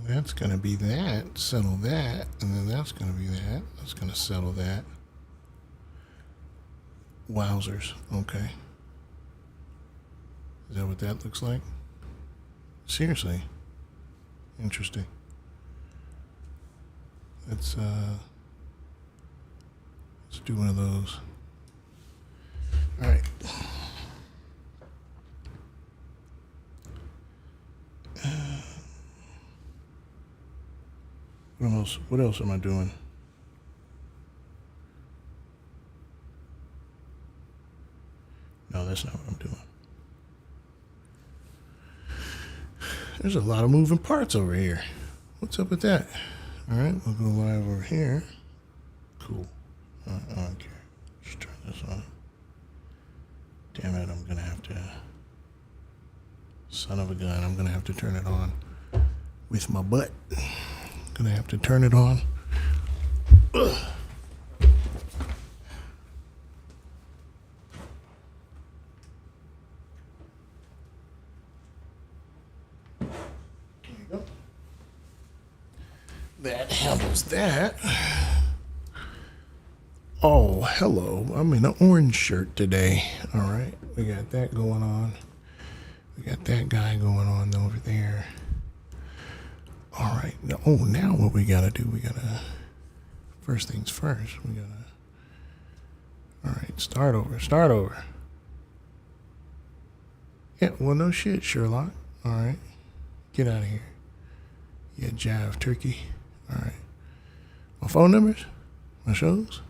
That's going to be that. Settle that. And then that's going to be that. That's going to settle that. Wowzers. Okay. Is that what that looks like? Seriously. Interesting. Let's do one of those. All right. What else am I doing? No, that's not what I'm doing. There's a lot of moving parts over here. What's up with that? All right, we'll go live over here. Cool. I don't care. Just turn this on. Damn it, I'm going to have to... Son of a gun, I'm going to have to turn it on with my butt. Going to have to turn it on. Ugh. That handles that. Oh, hello. I'm in an orange shirt today. All right. We got that going on. We got that guy going on over there. All right. Now what we got to do, first things first, all right, start over. Yeah, well, no shit, Sherlock. All right. Get out of here. Yeah, jive turkey. All right. My phone numbers? My shows?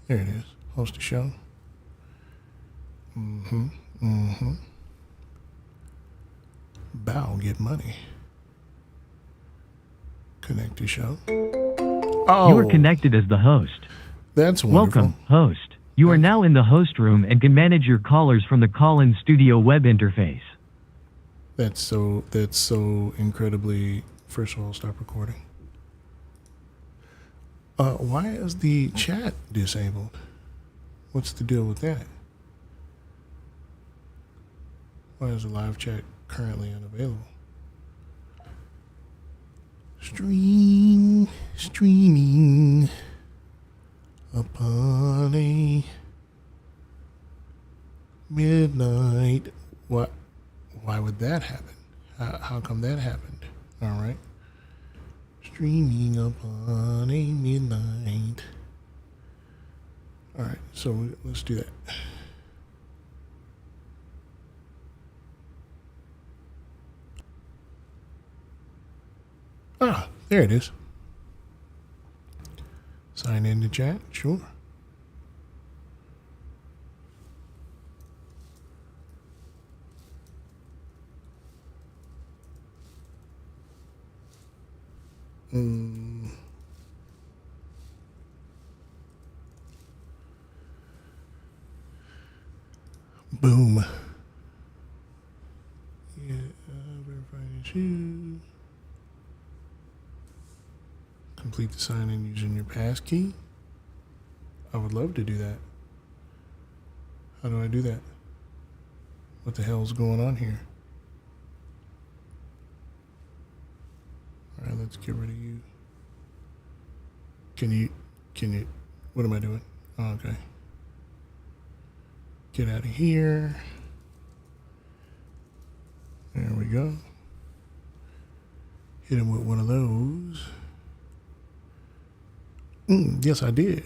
There it is. Host a show. Bow, get money. Connect to show. Oh. You are connected as the host. That's wonderful. Welcome, host. You are now in the host room and can manage your callers from the call-in studio web interface. That's so incredibly... First of all, stop recording. Why is the chat disabled? What's the deal with that? Why is the live chat currently unavailable? Streaming upon a midnight. What? Why would that happen? How come that happened? All right. Streaming upon a midnight. All right, so let's do that. Ah, there it is. Sign in to chat, sure. Boom. Yeah, verifying issue. Complete the sign-in using your passkey. I would love to do that. How do I do that? What the hell's going on here? All right, let's get rid of you. Can you, what am I doing? Oh, okay. Get out of here. There we go. Hit him with one of those. Yes, I did.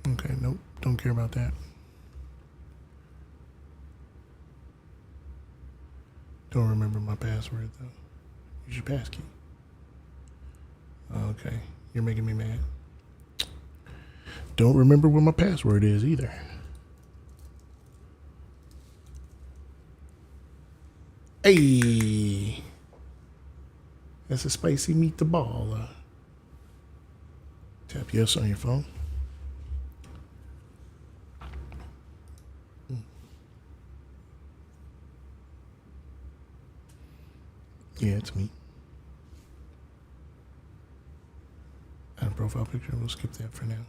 Okay, nope, don't care about that. Don't remember my password, though. Use your passkey. Okay, you're making me mad. Don't remember what my password is, either. Hey! That's a spicy meatball. Tap yes on your phone. Yeah, it's me. Add a profile picture. We'll skip that for now.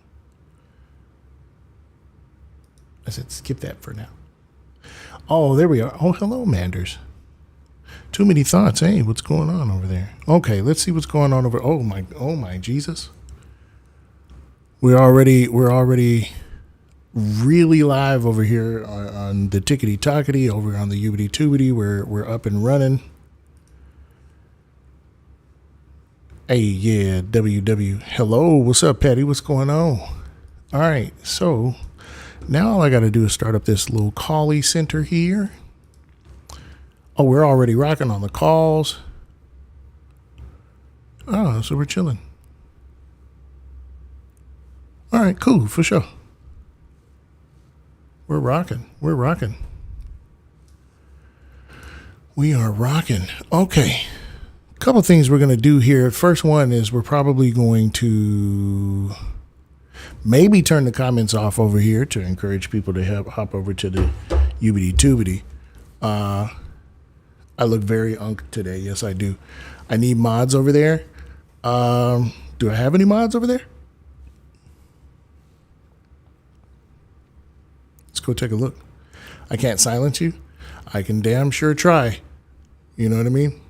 I said skip that for now. Oh, there we are. Oh, hello, Manders. Too many thoughts. Hey, what's going on over there? Okay, let's see what's going on over. Oh my Jesus. We're already really live over here on the Tickety Tockety, over on the Ubity Tubity. We're up and running. Hey, yeah, WW. Hello, what's up, Patty? What's going on? All right, so now all I got to do is start up this little callie center here. Oh, we're already rocking on the calls. Oh, so we're chilling. All right, cool, for sure. We're rocking. We're rocking. We are rocking. Okay. A couple things we're going to do here. First one is we're probably going to maybe turn the comments off over here to encourage people to hop over to the Ubity Tubity. I look very unk today. Yes, I do. I need mods over there. Do I have any mods over there? Let's go take a look. I can't silence you. I can damn sure try. You know what I mean?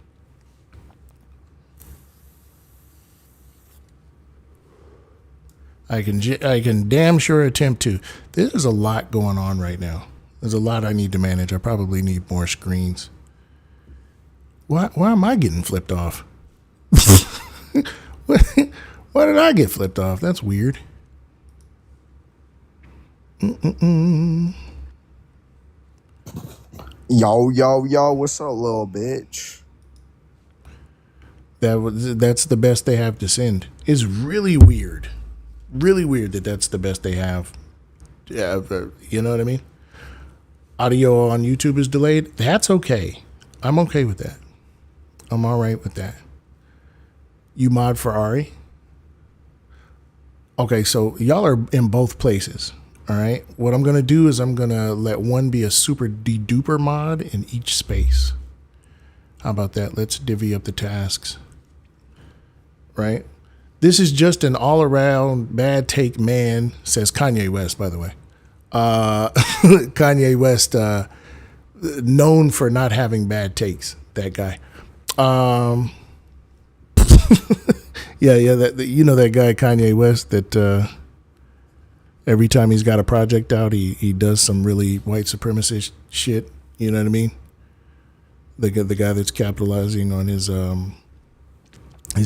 I can damn sure attempt to. There's a lot going on right now. There's a lot I need to manage. I probably need more screens. Why am I getting flipped off? Why did I get flipped off? That's weird. Yo, what's up, little bitch? That's the best they have to send. It's really weird. Really weird that that's the best they have. Yeah, you know what I mean? Audio on YouTube is delayed. That's okay. I'm okay with that. I'm all right with that. You mod for Ari? Okay, so y'all are in both places. All right. What I'm going to do is I'm going to let one be a super de-duper mod in each space. How about that? Let's divvy up the tasks. Right? This is just an all-around bad take man, says Kanye West, by the way. Kanye West, known for not having bad takes, that guy. Yeah, you know that guy Kanye West that every time he's got a project out, he does some really white supremacist shit. You know what I mean? The guy that's capitalizing on his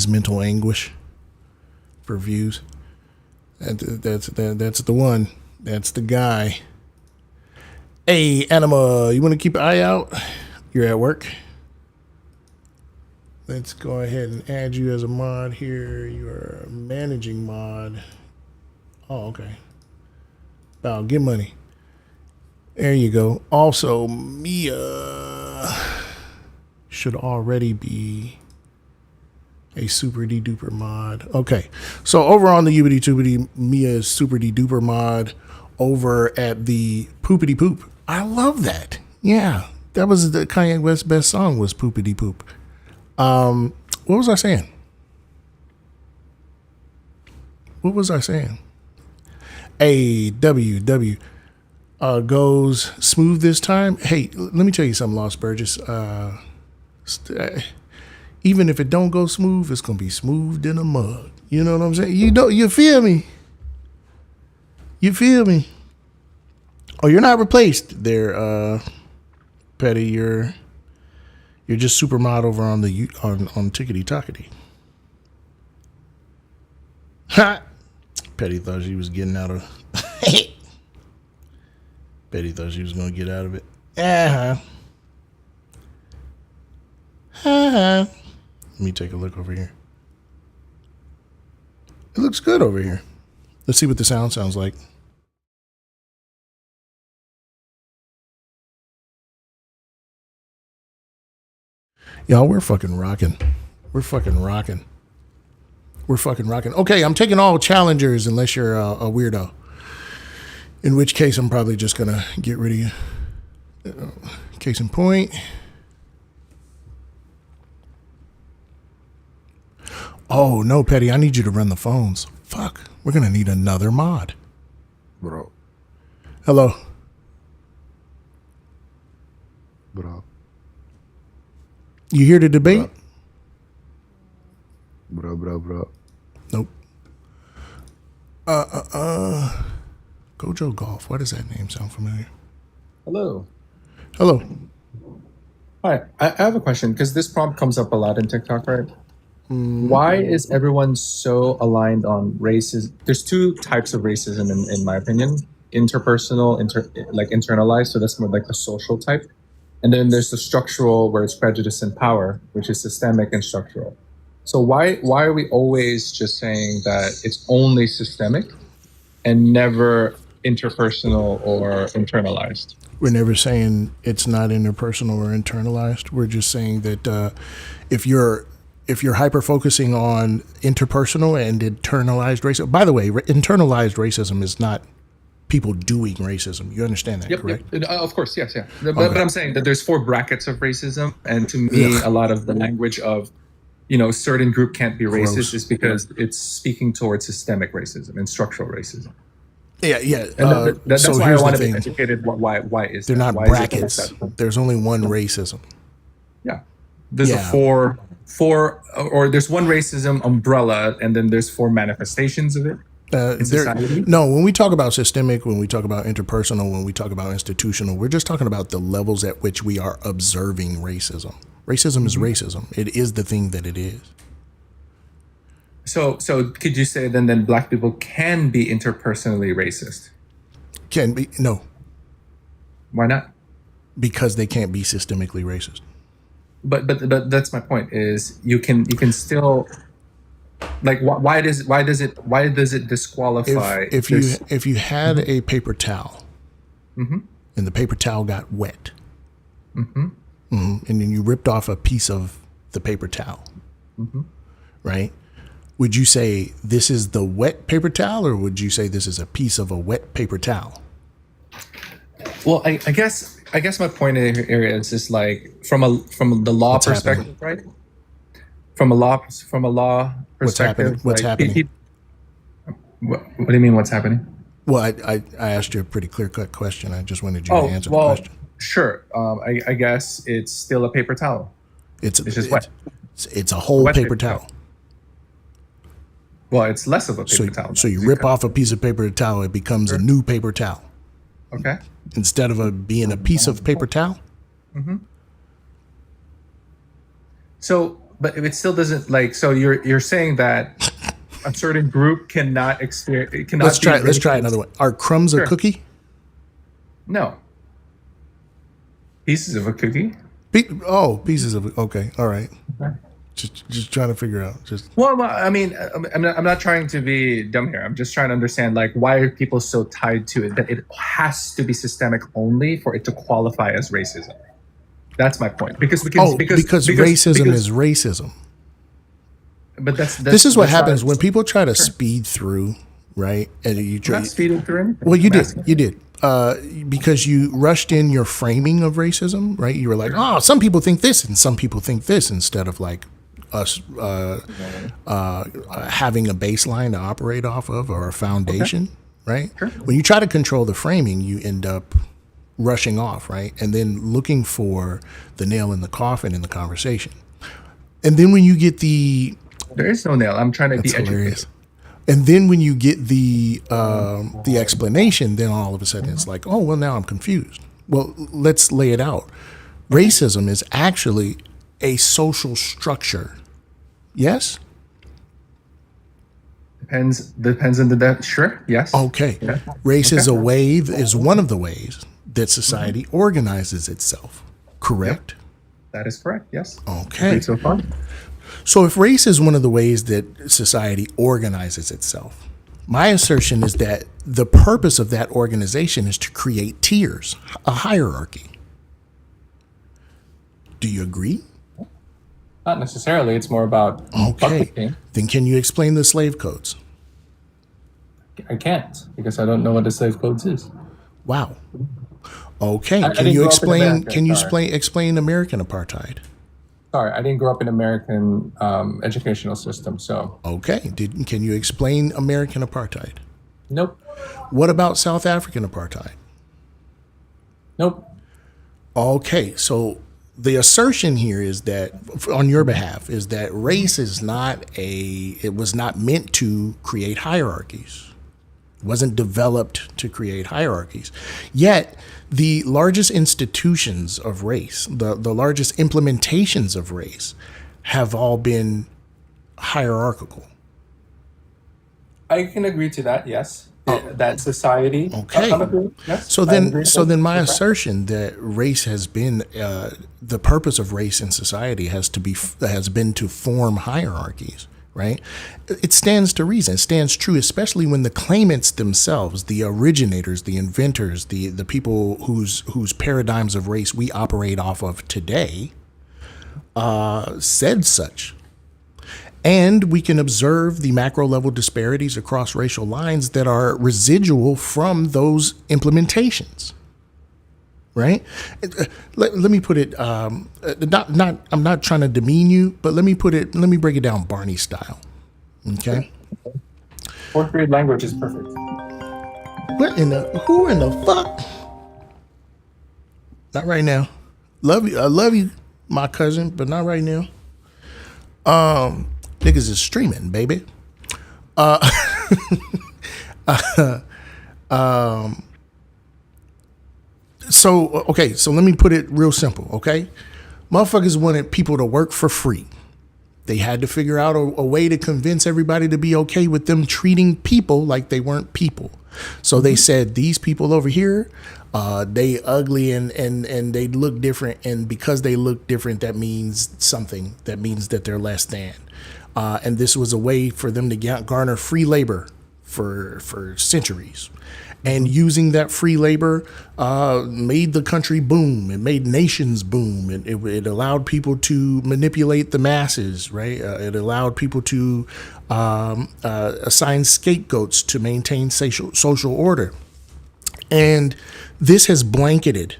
mental anguish for views. That's the one. That's the guy. Hey, Anima, you want to keep an eye out? You're at work. Let's go ahead and add you as a mod here. You're a managing mod. Oh, okay. Wow, get money. There you go. Also, Mia should already be a super de-duper mod. Okay. So over on the Ubity Tubity, Mia is super de-duper mod. Over at the Poopity Poop. I love that. Yeah. That was the Kanye West's best song was Poopity Poop. What was I saying? A W goes smooth this time. Hey, let me tell you something, Lost Burgess. Even if it don't go smooth, it's gonna be smoothed in a mug. You know what I'm saying? You feel me? You feel me? Oh, you're not replaced there, Petty. You're just super mod over on the on Tickety Tockety. Ha! Petty thought she was getting out of. Petty thought she was gonna get out of it. Let me take a look over here. It looks good over here. Let's see what the sound sounds like. Y'all, we're fucking rocking. We're fucking rocking. Okay, I'm taking all challengers unless you're a weirdo. In which case, I'm probably just going to get rid of you. Case in point. Oh, no, Petty, I need you to run the phones. Fuck, we're going to need another mod. Bro. Hello. Bro, You here to debate? bro. Nope. Gojo Golf. Why does that name sound familiar? Hello. Hello. Hi. I have a question because this prompt comes up a lot in TikTok, right? Why is everyone so aligned on races? There's two types of racism, in my opinion: interpersonal, like internalized. So that's more like the social type, and then there's the structural, where it's prejudice and power, which is systemic and structural. So why are we always just saying that it's only systemic and never interpersonal or internalized? We're never saying it's not interpersonal or internalized. We're just saying that if you're hyper focusing on interpersonal and internalized racism. By the way, internalized racism is not people doing racism. You understand that, correct? Yep. Of course, yes, yeah. But I'm saying that there's four brackets of racism, and to me, a lot of the language of certain group can't be racist Gross. is because it's speaking towards systemic racism and structural racism. Yeah. And that's So why I here's want the to be thing. educated. Why is They're that? not Why is it brackets. like that? There's only one racism. Yeah, there's Yeah. a four, or there's one racism umbrella, and then there's four manifestations of it in society. No, when we talk about systemic, when we talk about interpersonal, when we talk about institutional, we're just talking about the levels at which we are observing racism. Racism is racism. It is the thing that it is. So could you say then Black people can be interpersonally racist? Can be no, Why not? because they can't be systemically racist. But that's my point. Is you can still, like, why does it disqualify? If you had a paper towel and the paper towel got wet, and then you ripped off a piece of the paper towel, right? Would you say this is the wet paper towel, or would you say this is a piece of a wet paper towel? Well, I guess my point here is just like from the law What's perspective, happening? right? From a law What's happening? perspective, What's like, happening? What do you mean? What's happening? Well, I asked you a pretty clear-cut question. I just wanted you to answer the well, question. sure. I guess it's still a paper towel. It's just wet. It's a whole Wet paper paper towel. towel. Well, it's less of a paper towel. So you rip off a piece of paper towel, it becomes a new paper towel. Okay. Instead of being a piece of paper towel. So, but it still doesn't, like. So you're saying that a certain group cannot experience. It cannot. Let's try racist. another one. Are crumbs a Sure. cookie? No. Pieces of a cookie. Pieces of okay. All right. Okay. Just trying to figure out. Well, I mean, I'm not trying to be dumb here. I'm just trying to understand, like, why are people so tied to it that it has to be systemic only for it to qualify as racism? That's my point. Because racism is racism. But This is what that's happens not- when people try to speed through, right? And you I'm try. not speeding through anything. Well, you I'm did. asking. You did. Because you rushed in your framing of racism, right? You were like, oh, some people think this and some people think this, instead of like us having a baseline to operate off of, or a foundation, right? Sure. When you try to control the framing, you end up rushing off, right? And then looking for the nail in the coffin in the conversation. And then when you get There is no nail. I'm trying to be that's educated. hilarious. And then when you get the explanation, then all of a sudden it's like, oh, well, now I'm confused. Well, let's lay it out. Racism is actually a social structure. Yes? Depends on the depth. Sure. Yes. Okay. Yeah. Race is one of the ways that society organizes itself. Correct? That is correct. Yes. Okay. Agreed so far. So if race is one of the ways that society organizes itself, my assertion is that the purpose of that organization is to create tiers, a hierarchy. Do you agree? Not necessarily. It's more about Okay. bucketing. Then can you explain the slave codes? I can't because I don't know what the slave codes is. Wow. Okay. I Can didn't you grow up in explain America, can you sorry. explain American apartheid? Sorry, I didn't grow up in American educational system, so Okay. Can you explain American apartheid? nope, What about South African apartheid? nope. Okay, so the assertion here is that, on your behalf, is that race is not it was not meant to create hierarchies. It wasn't developed to create hierarchies. Yet, the largest institutions of race, the largest implementations of race, have all been hierarchical. I can agree to that. Yes, that society. Okay. I'm agreeing. Yes. So I then, agree so then, my with that. assertion that race has been the purpose of race in society has been to form hierarchies, right? It stands to reason. It stands true, especially when the claimants themselves, the originators, the inventors, the people whose paradigms of race we operate off of today, said such. And we can observe the macro level disparities across racial lines that are residual from those implementations. Right? Let me put it, I'm not trying to demean you, but let me break it down Barney style. Okay? Fourth grade language is perfect. Who in the fuck? Not right now. Love you. I love you, my cousin, but not right now. Niggas is streaming, baby. So let me put it real simple, okay? Motherfuckers wanted people to work for free. They had to figure out a way to convince everybody to be okay with them treating people like they weren't people. So they said, these people over here, they ugly and they look different. And because they look different, that means something. That means that they're less than. And this was a way for them to garner free labor for centuries. And using that free labor made the country boom. It made nations boom. It allowed people to manipulate the masses, right? It allowed people to assign scapegoats to maintain social order. And this has permeated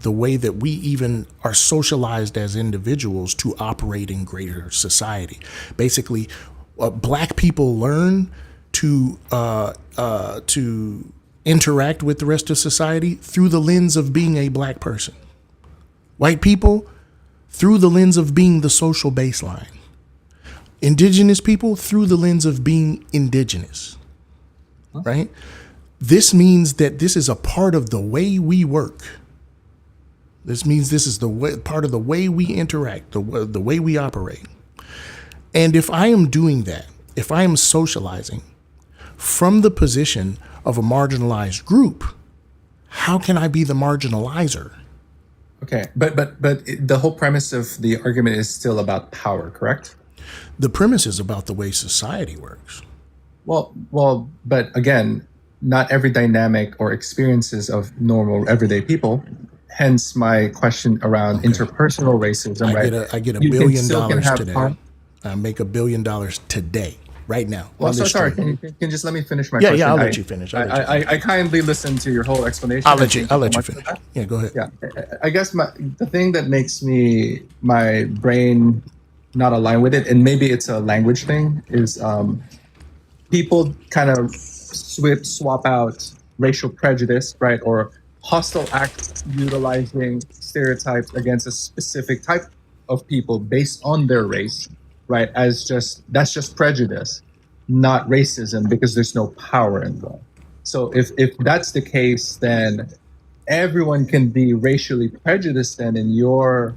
the way that we even are socialized as individuals to operate in greater society. Basically, black people learn to interact with the rest of society through the lens of being a black person. White people, through the lens of being the social baseline. Indigenous people, through the lens of being indigenous. Right? This means that this is a part of the way we work. This means this is part of the way we interact, the way we operate. And if I am doing that, if I am socializing from the position of a marginalized group, how can I be the marginalizer? Okay, but the whole premise of the argument is still about power, correct? The premise is about the way society works. Well, but again, not every dynamic or experiences of normal everyday people. Hence my question around interpersonal racism. I get $1 billion today. I make $1 billion today, right now. Well, sorry. Can you just let me finish my question? Yeah, I'll let you finish. I kindly listened to your whole explanation. I'll let you finish. Yeah, go ahead. Yeah, I guess the thing that makes my brain not align with it, and maybe it's a language thing, is people kind of swap out racial prejudice, right, or hostile acts utilizing stereotypes against a specific type of people based on their race, right, as that's just prejudice, not racism, because there's no power involved. So if that's the case, then everyone can be racially prejudiced then in your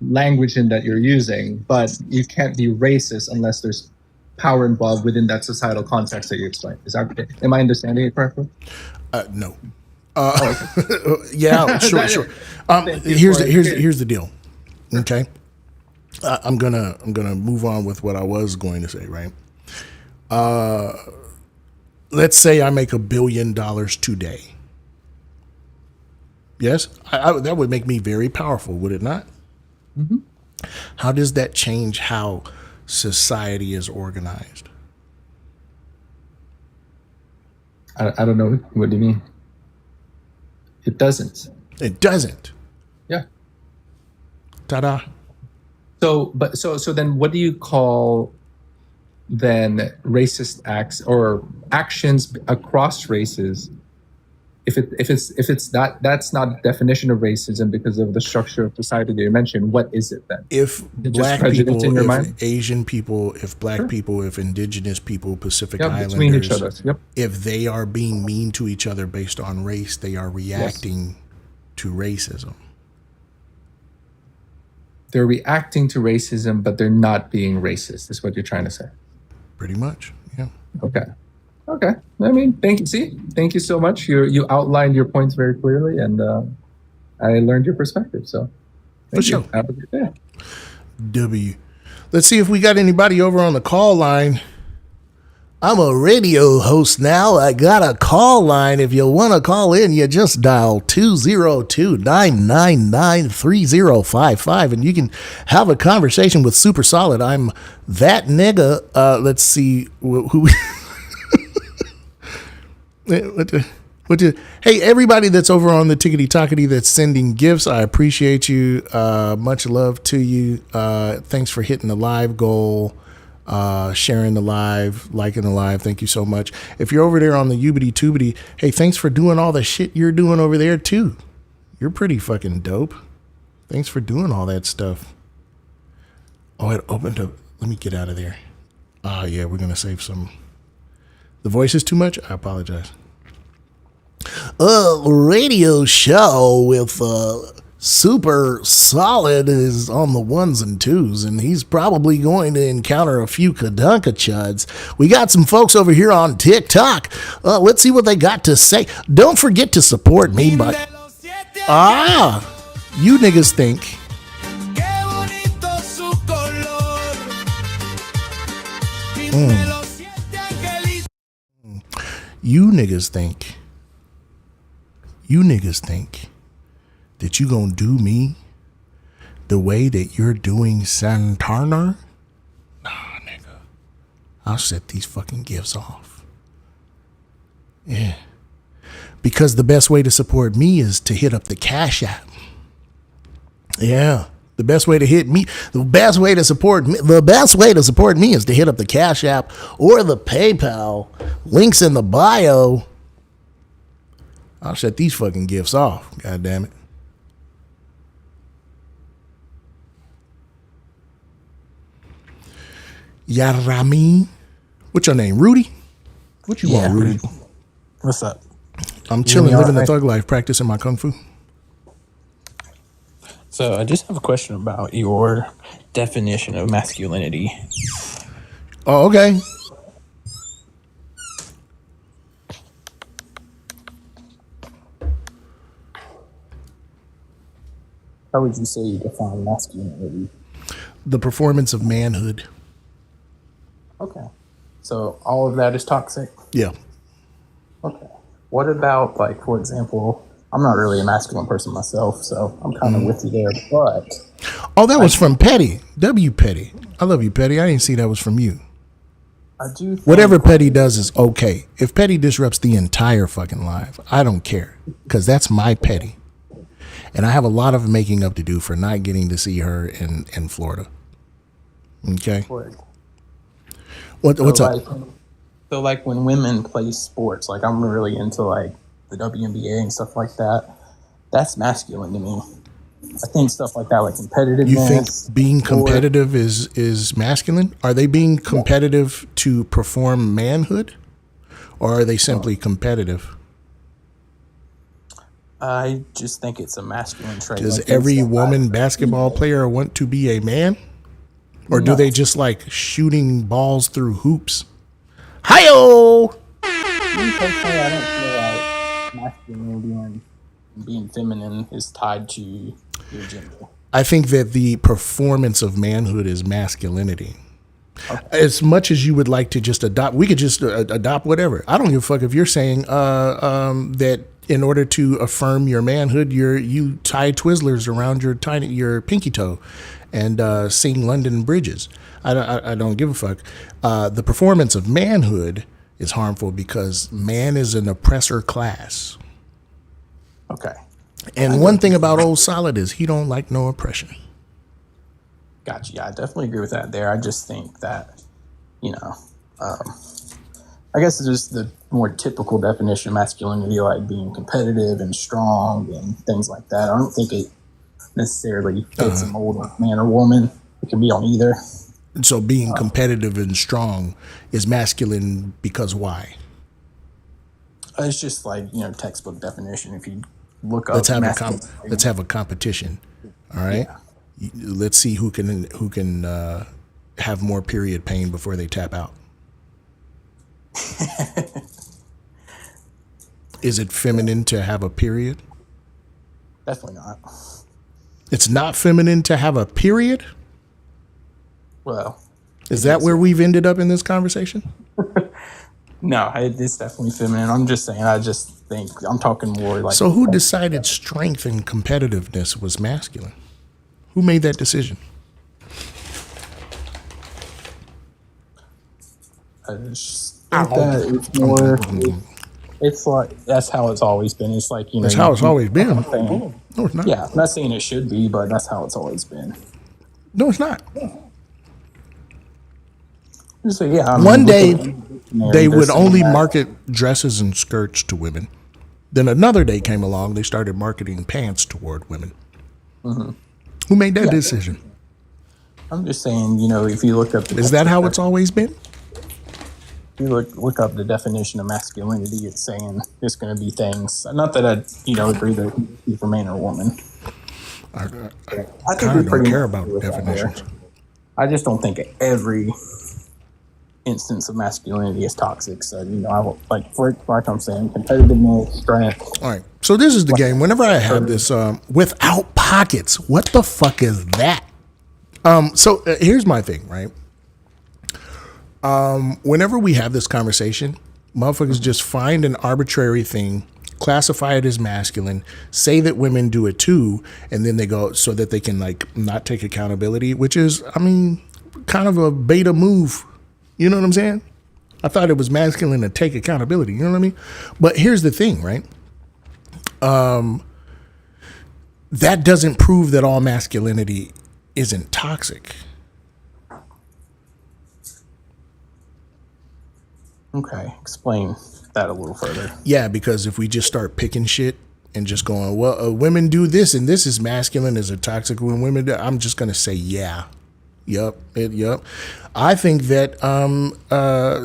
language in that you're using, but you can't be racist unless there's power involved within that societal context that you explained. Am I understanding it correctly? No. Yeah, sure. Here's the deal. Okay. I'm gonna move on with what I was going to say, right? Let's say I make $1 billion today. Yes, that would make me very powerful, would it not? Mm-hmm. How does that change how society is organized? I don't know. What do you mean? It doesn't. It doesn't. Yeah. Ta-da. So then what do you call then racist acts or actions across races if it's not, that's not a definition of racism because of the structure of society that you mentioned, what is it then? If Is it just black prejudice people, in your if mind? Asian people, if black Sure. people, if indigenous people, Pacific Yeah, between each Islanders, other. Yep. if they are being mean to each other based on race, they are reacting to racism. They're reacting to racism, but they're not being racist, is what you're trying to say. Pretty much, yeah. Okay. Okay. I mean, thank you. See, thank you so much. You outlined your points very clearly, and I learned your perspective. So, thank you. sure. Have a good day. W. Let's see if we got anybody over on the call line. I'm a radio host now. I got a call line. If you want to call in, you just dial 202-999-3055 and you can have a conversation with SuperSolid. I'm that nigga. Let's see who hey, everybody that's over on the Tickety Tockety that's sending gifts, I appreciate you. Much love to you. Thanks for hitting the live goal, sharing the live, liking the live. Thank you so much. If you're over there on the Ubity Tubity, hey, thanks for doing all the shit you're doing over there too. You're pretty fucking dope. Thanks for doing all that stuff. Oh, it opened up. Let me get out of there. Yeah, we're going to save some. The voice is too much? I apologize. Radio show with SuperSolid is on the ones and twos, and he's probably going to encounter a few Kadunka chuds. We got some folks over here on TikTok. Let's see what they got to say. Don't forget to support me by... you niggas think... You niggas think that you gonna do me the way that you're doing Santana? Nah, nigga. I'll set these fucking gifts off. Yeah. Because the best way to support me is to hit up the Cash App. Yeah. The best way to support me is to hit up the Cash App or the PayPal. Links in the bio. I'll shut these fucking gifts off. God damn it. Yarami. What's your name? Rudy? What you want, Rudy? What's up? I'm chilling, living the thug life, practicing my kung fu. So I just have a question about your definition of masculinity. Oh, okay. How would you say you define masculinity? The performance of manhood. Okay. So all of that is toxic? Yeah. Okay. What about, like, for example, I'm not really a masculine person myself, so I'm kind of with you there, but... Oh, that was from Petty. W. Petty. I love you, Petty. I didn't see that was from you. I do think Whatever Petty does is okay. If Petty disrupts the entire fucking live, I don't care. Because that's my Petty. And I have a lot of making up to do for not getting to see her in Florida. Okay? What's up? So, like, when women play sports, like, I'm really into, like, the WNBA and stuff like that. That's masculine to me. I think stuff like that, like competitiveness. You think being competitive is masculine? Are they being competitive to perform manhood? Or are they simply competitive? I just think it's a masculine trait. Does Like, every it's- woman basketball player want to be a man? Or do they just like shooting balls through hoops? Hi-yo! Me personally, I don't feel like masculinity and being feminine is tied to your gender. I think that the performance of manhood is masculinity. Okay. As much as you would like to just adopt, we could just adopt whatever. I don't give a fuck if you're saying that in order to affirm your manhood, you tie Twizzlers around your pinky toe and sing London Bridges. I don't give a fuck. The performance of manhood is harmful because man is an oppressor class. Okay. And one thing about Old Solid is he don't like no oppression. Gotcha. Yeah, I definitely agree with that there. I just think that, I guess it's just the more typical definition of masculinity, like being competitive and strong and things like that. I don't think it necessarily fits a mold of man or woman. It can be on either. So being competitive and strong is masculine because why? It's just like, textbook definition. If you look up, Let's have a competition. All right. Yeah. Let's see who can have more period pain before they tap out. Is it feminine to have a period? Definitely not. It's not feminine to have a period? Well, is that where we've ended up in this conversation? No, it's definitely feminine. I'm just saying, I just think I'm talking more like. So who decided strength and competitiveness was masculine? Who made that decision? I just think that it's more. It's like that's how it's always been. It's like that's how it's always been. No, it's not. Yeah, I'm not saying it should be, but that's how it's always been. No, it's not. So, yeah, one day they would only market dresses and skirts to women. Then another day came along, they started marketing pants toward women. Mm-hmm. Who made that decision? I'm just saying, if you look up... Is that how it's always been? If you look up the definition of masculinity, it's saying it's going to be things... Not that I, agree that it be for man or woman. I kind of don't care about definitions. I just don't think every instance of masculinity is toxic. So, like I'm saying, competitiveness, strength. All right. So this is the game. Whenever I have this without pockets, what the fuck is that? So here's my thing, right? Whenever we have this conversation, motherfuckers just find an arbitrary thing, classify it as masculine, say that women do it too, and then they go so that they can not take accountability, which is, kind of a beta move. You know what I'm saying? I thought it was masculine to take accountability. You know what I mean? But here's the thing, right? That doesn't prove that all masculinity isn't toxic. Okay, explain that a little further. Yeah, because if we just start picking shit and just going, well, women do this and this is masculine, is it toxic when women do? I'm just going to say, yeah. Yep. I think that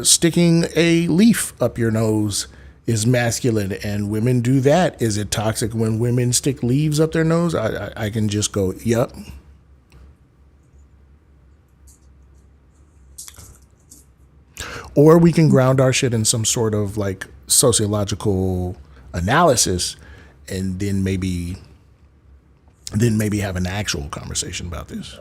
sticking a leaf up your nose is masculine and women do that. Is it toxic when women stick leaves up their nose? I can just go, yep. Or we can ground our shit in some sort of sociological analysis and then maybe have an actual conversation about this.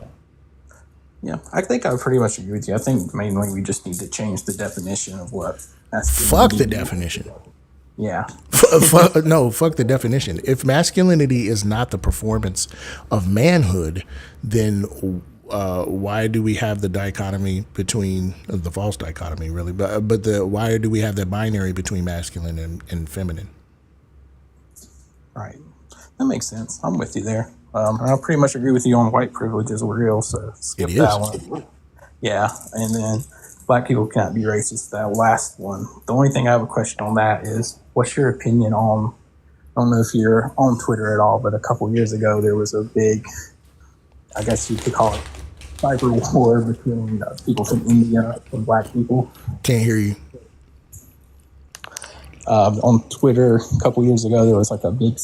Yeah, I think I pretty much agree with you. I think mainly we just need to change the definition of what masculinity. Fuck the definition. Yeah. Fuck the definition. If masculinity is not the performance of manhood, then why do we have the dichotomy between the false dichotomy, really? But why do we have that binary between masculine and feminine? Right. That makes sense. I'm with you there. I pretty much agree with you on white privilege is real, so skip that one. Yeah, and then black people cannot be racist. That last one. The only thing I have a question on that is, what's your opinion on, I don't know if you're on Twitter at all, but a couple years ago there was a big, I guess you could call it, cyber war between people from India and black people. Can't hear you. On Twitter a couple years ago there was a big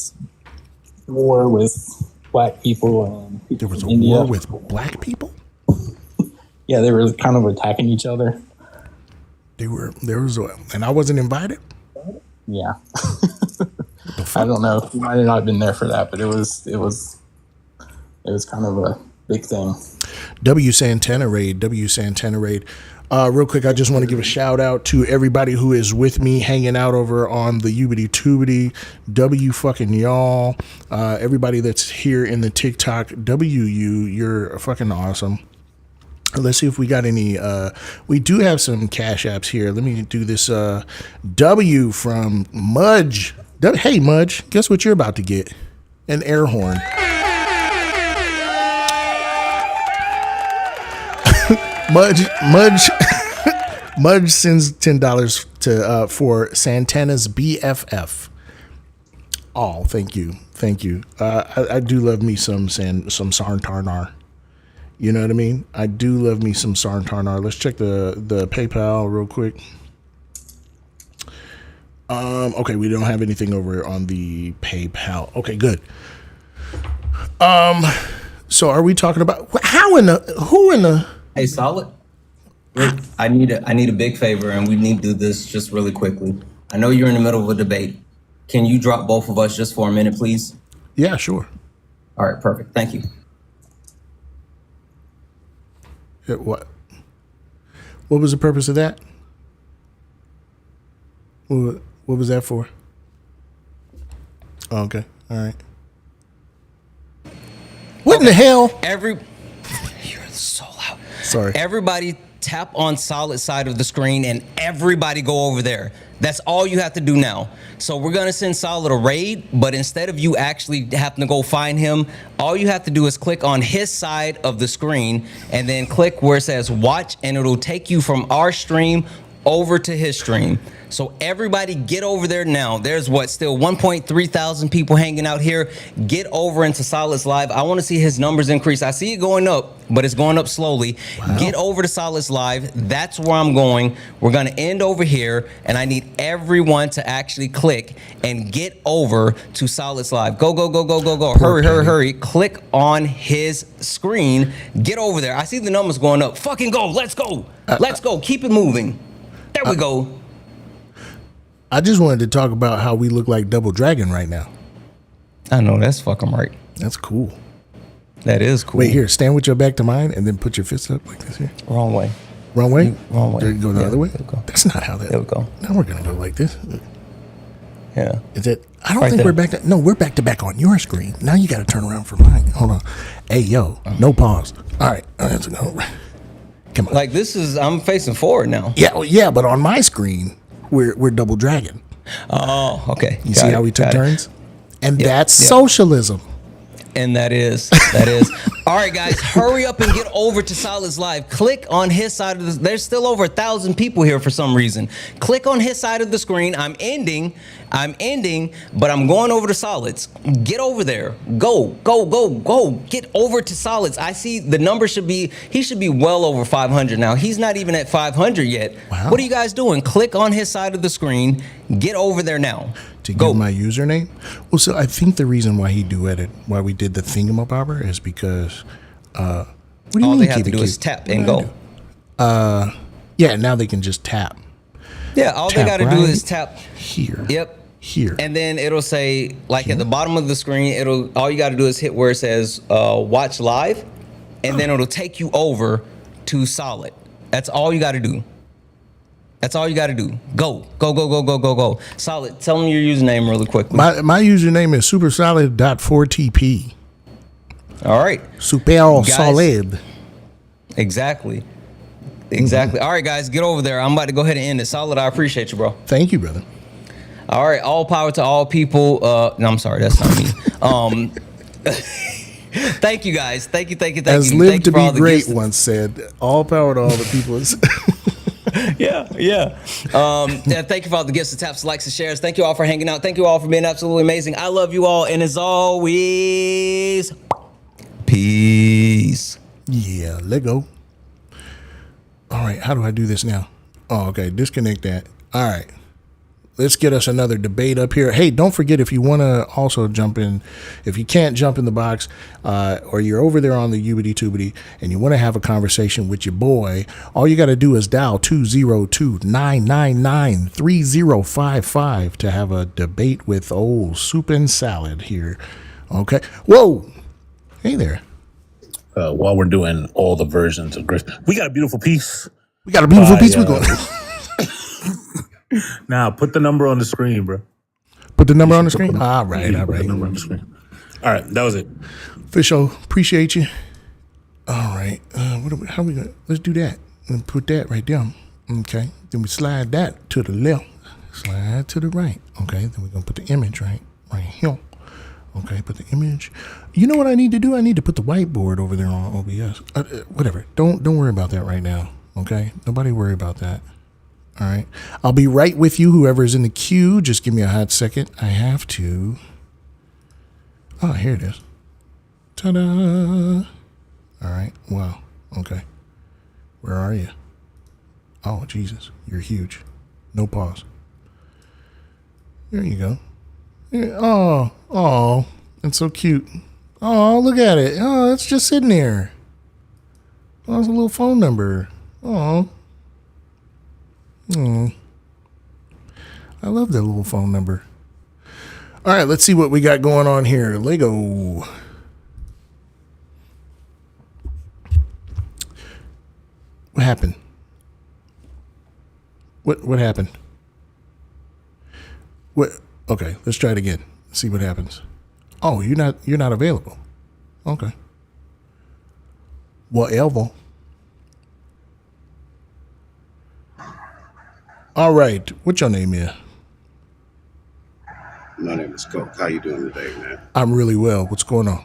war with black people and people there was from a India. War with black people? Yeah, they were kind of attacking each other. And I wasn't invited? Yeah. I don't know. You might have not been there for that, but it was kind of a big thing. W Santana Raid. Real quick, I just want to give a shout out to everybody who is with me hanging out over on the Ubity Tubity. W fucking y'all. Everybody that's here in the TikTok. You're fucking awesome. Let's see if we got any. We do have some cash apps here. Let me do this. W from Mudge. Hey, Mudge, guess what you're about to get? An air horn. Mudge sends $10 to for Santana's BFF. Oh, thank you. I do love me some Sartarnar. You know what I mean? I do love me some Sartarnar. Let's check the PayPal real quick. Okay, we don't have anything over on the PayPal. Okay, good. So are we talking about who in the? Hey, Solid. Look, I need a big favor, and we need to do this just really quickly. I know you're in the middle of a debate. Can you drop both of us just for a minute, please? Yeah, sure. All right, perfect. Thank you. What was the purpose of that? What was that for? Oh, okay, all right. What in the hell? You're so loud. Sorry. Everybody tap on Solid side of the screen and everybody go over there. That's all you have to do now. So we're going to send Solid a raid, but instead of you actually having to go find him, all you have to do is click on his side of the screen and then click where it says watch, and it'll take you from our stream over to his stream. So everybody get over there now. There's still 1.3 thousand people hanging out here. Get over into Solid's live. I want to see his numbers increase. I see it going up, but it's going up slowly. Wow. Get over to Solid's live. That's where I'm going. We're going to end over here, and I need everyone to actually click and get over to Solid's live. Go. Hurry. Click on his screen. Get over there. I see the numbers going up. Fucking go. Let's go. Let's go. Keep it moving. There we go. I just wanted to talk about how we look like Double Dragon right now. I know, that's fucking right. That's cool. That is cool. Wait, here, stand with your back to mine and then put your fists up like this here. Wrong way. Wrong way? Wrong way. There you go the other way? Go. That's not how that. There we go. Now we're going to go like this. Yeah. Is it? I don't think we're back to. No, we're back to back on your screen. Now you got to turn around for mine. Hold on. Hey, yo, no pause. All right. Let's go. Come on. Like this is, I'm facing forward now. Yeah, but on my screen, we're Double Dragon. Oh, okay. You see how we took turns? And that's Yep. socialism. And that is. All right, guys, hurry up and get over to Solid's live. Click on his side of the. There's still over 1,000 people here for some reason. Click on his side of the screen. I'm ending, but I'm going over to Solid's. Get over there. Go. Get over to Solid's. I see the number he should be well over 500 now. He's not even at 500 yet. Wow. What are you guys doing? Click on his side of the screen. Get over there now. To give my username? Well, so I think the reason why we did the thingamabobber is because what do you all mean they have to do is tap and go. Yeah, now they can just tap. Yeah, all they got to do is tap here. Yep. Here. And then it'll say, like at the bottom of the screen, all you got to do is hit where it says watch live, and then it'll take you over to Solid. That's all you got to do. That's all you got to do. Go. Solid, tell them your username really quickly. My username is SuperSolid.4TP. All right. SuperSolid. Exactly. All right, guys, get over there. I'm about to go ahead and end it. Solid, I appreciate you, bro. Thank you, brother. All right, all power to all people. No, I'm sorry, that's not me. Thank you, guys. Thank you. As Live to Be Great once said, all power to all the people. Yeah. Thank you for all the gifts, the taps, likes, and shares. Thank you all for hanging out. Thank you all for being absolutely amazing. I love you all, and as always, peace. Yeah, let go. All right, how do I do this now? Oh, okay, disconnect that. All right. Let's get us another debate up here. Hey, don't forget, if you want to also jump in, if you can't jump in the box, or you're over there on the Ubity Tubity and you want to have a conversation with your boy, all you got to do is dial 202-999-3055 to have a debate with old Soup and Salad here. Okay. Whoa. Hey there. While we're doing all the versions of Griff, we got a beautiful piece. We got a beautiful piece. We're going. Now, put the number on the screen, bro. Put the number on the screen? All right. Put the number on the screen. All right, that was it. Fisho, appreciate you. All right. How we going to? Let's do that. And put that right there. Okay. Then we slide that to the left. Slide to the right. Okay. Then we're going to put the image right here. Okay. Put the image. You know what I need to do? I need to put the whiteboard over there on OBS. Whatever. Don't worry about that right now. Okay. Nobody worry about that. All right. I'll be right with you, whoever's in the queue. Just give me a hot second. I have to. Oh, here it is. Ta-da. All right. Wow. Okay. Where are you? Oh, Jesus. You're huge. No pause. There you go. Oh. That's so cute. Oh, look at it. Oh, it's just sitting there. Oh, it's a little phone number. Oh. I love that little phone number. All right, let's see what we got going on here. Lego. What happened? What happened? What? Okay, let's try it again. See what happens. Oh, you're not available. Okay. Whatever. All right. What's your name here? My name is Coke. How you doing today, man? I'm really well. What's going on?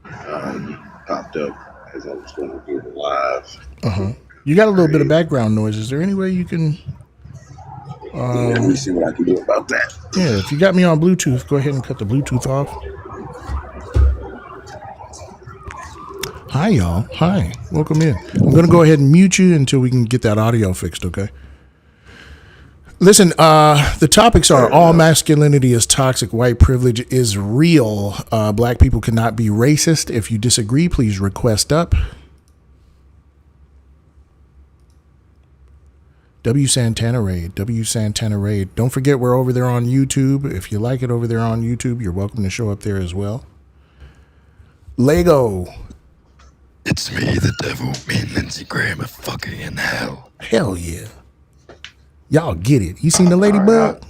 You popped up as I was going to do the live. You got a little bit of background noise. Is there any way you can? Let me see what I can do about that. Yeah, if you got me on Bluetooth, go ahead and cut the Bluetooth off. Hi, y'all. Hi. Welcome in. I'm going to go ahead and mute you until we can get that audio fixed, okay? Listen, the topics are all masculinity is toxic, white privilege is real, black people cannot be racist. If you disagree, please request up. W Santana Raid. Don't forget we're over there on YouTube. If you like it over there on YouTube, you're welcome to show up there as well. Lego. It's me, the devil. Me and Lindsey Graham are fucking in hell. Hell yeah. Y'all get it. You seen the ladybug?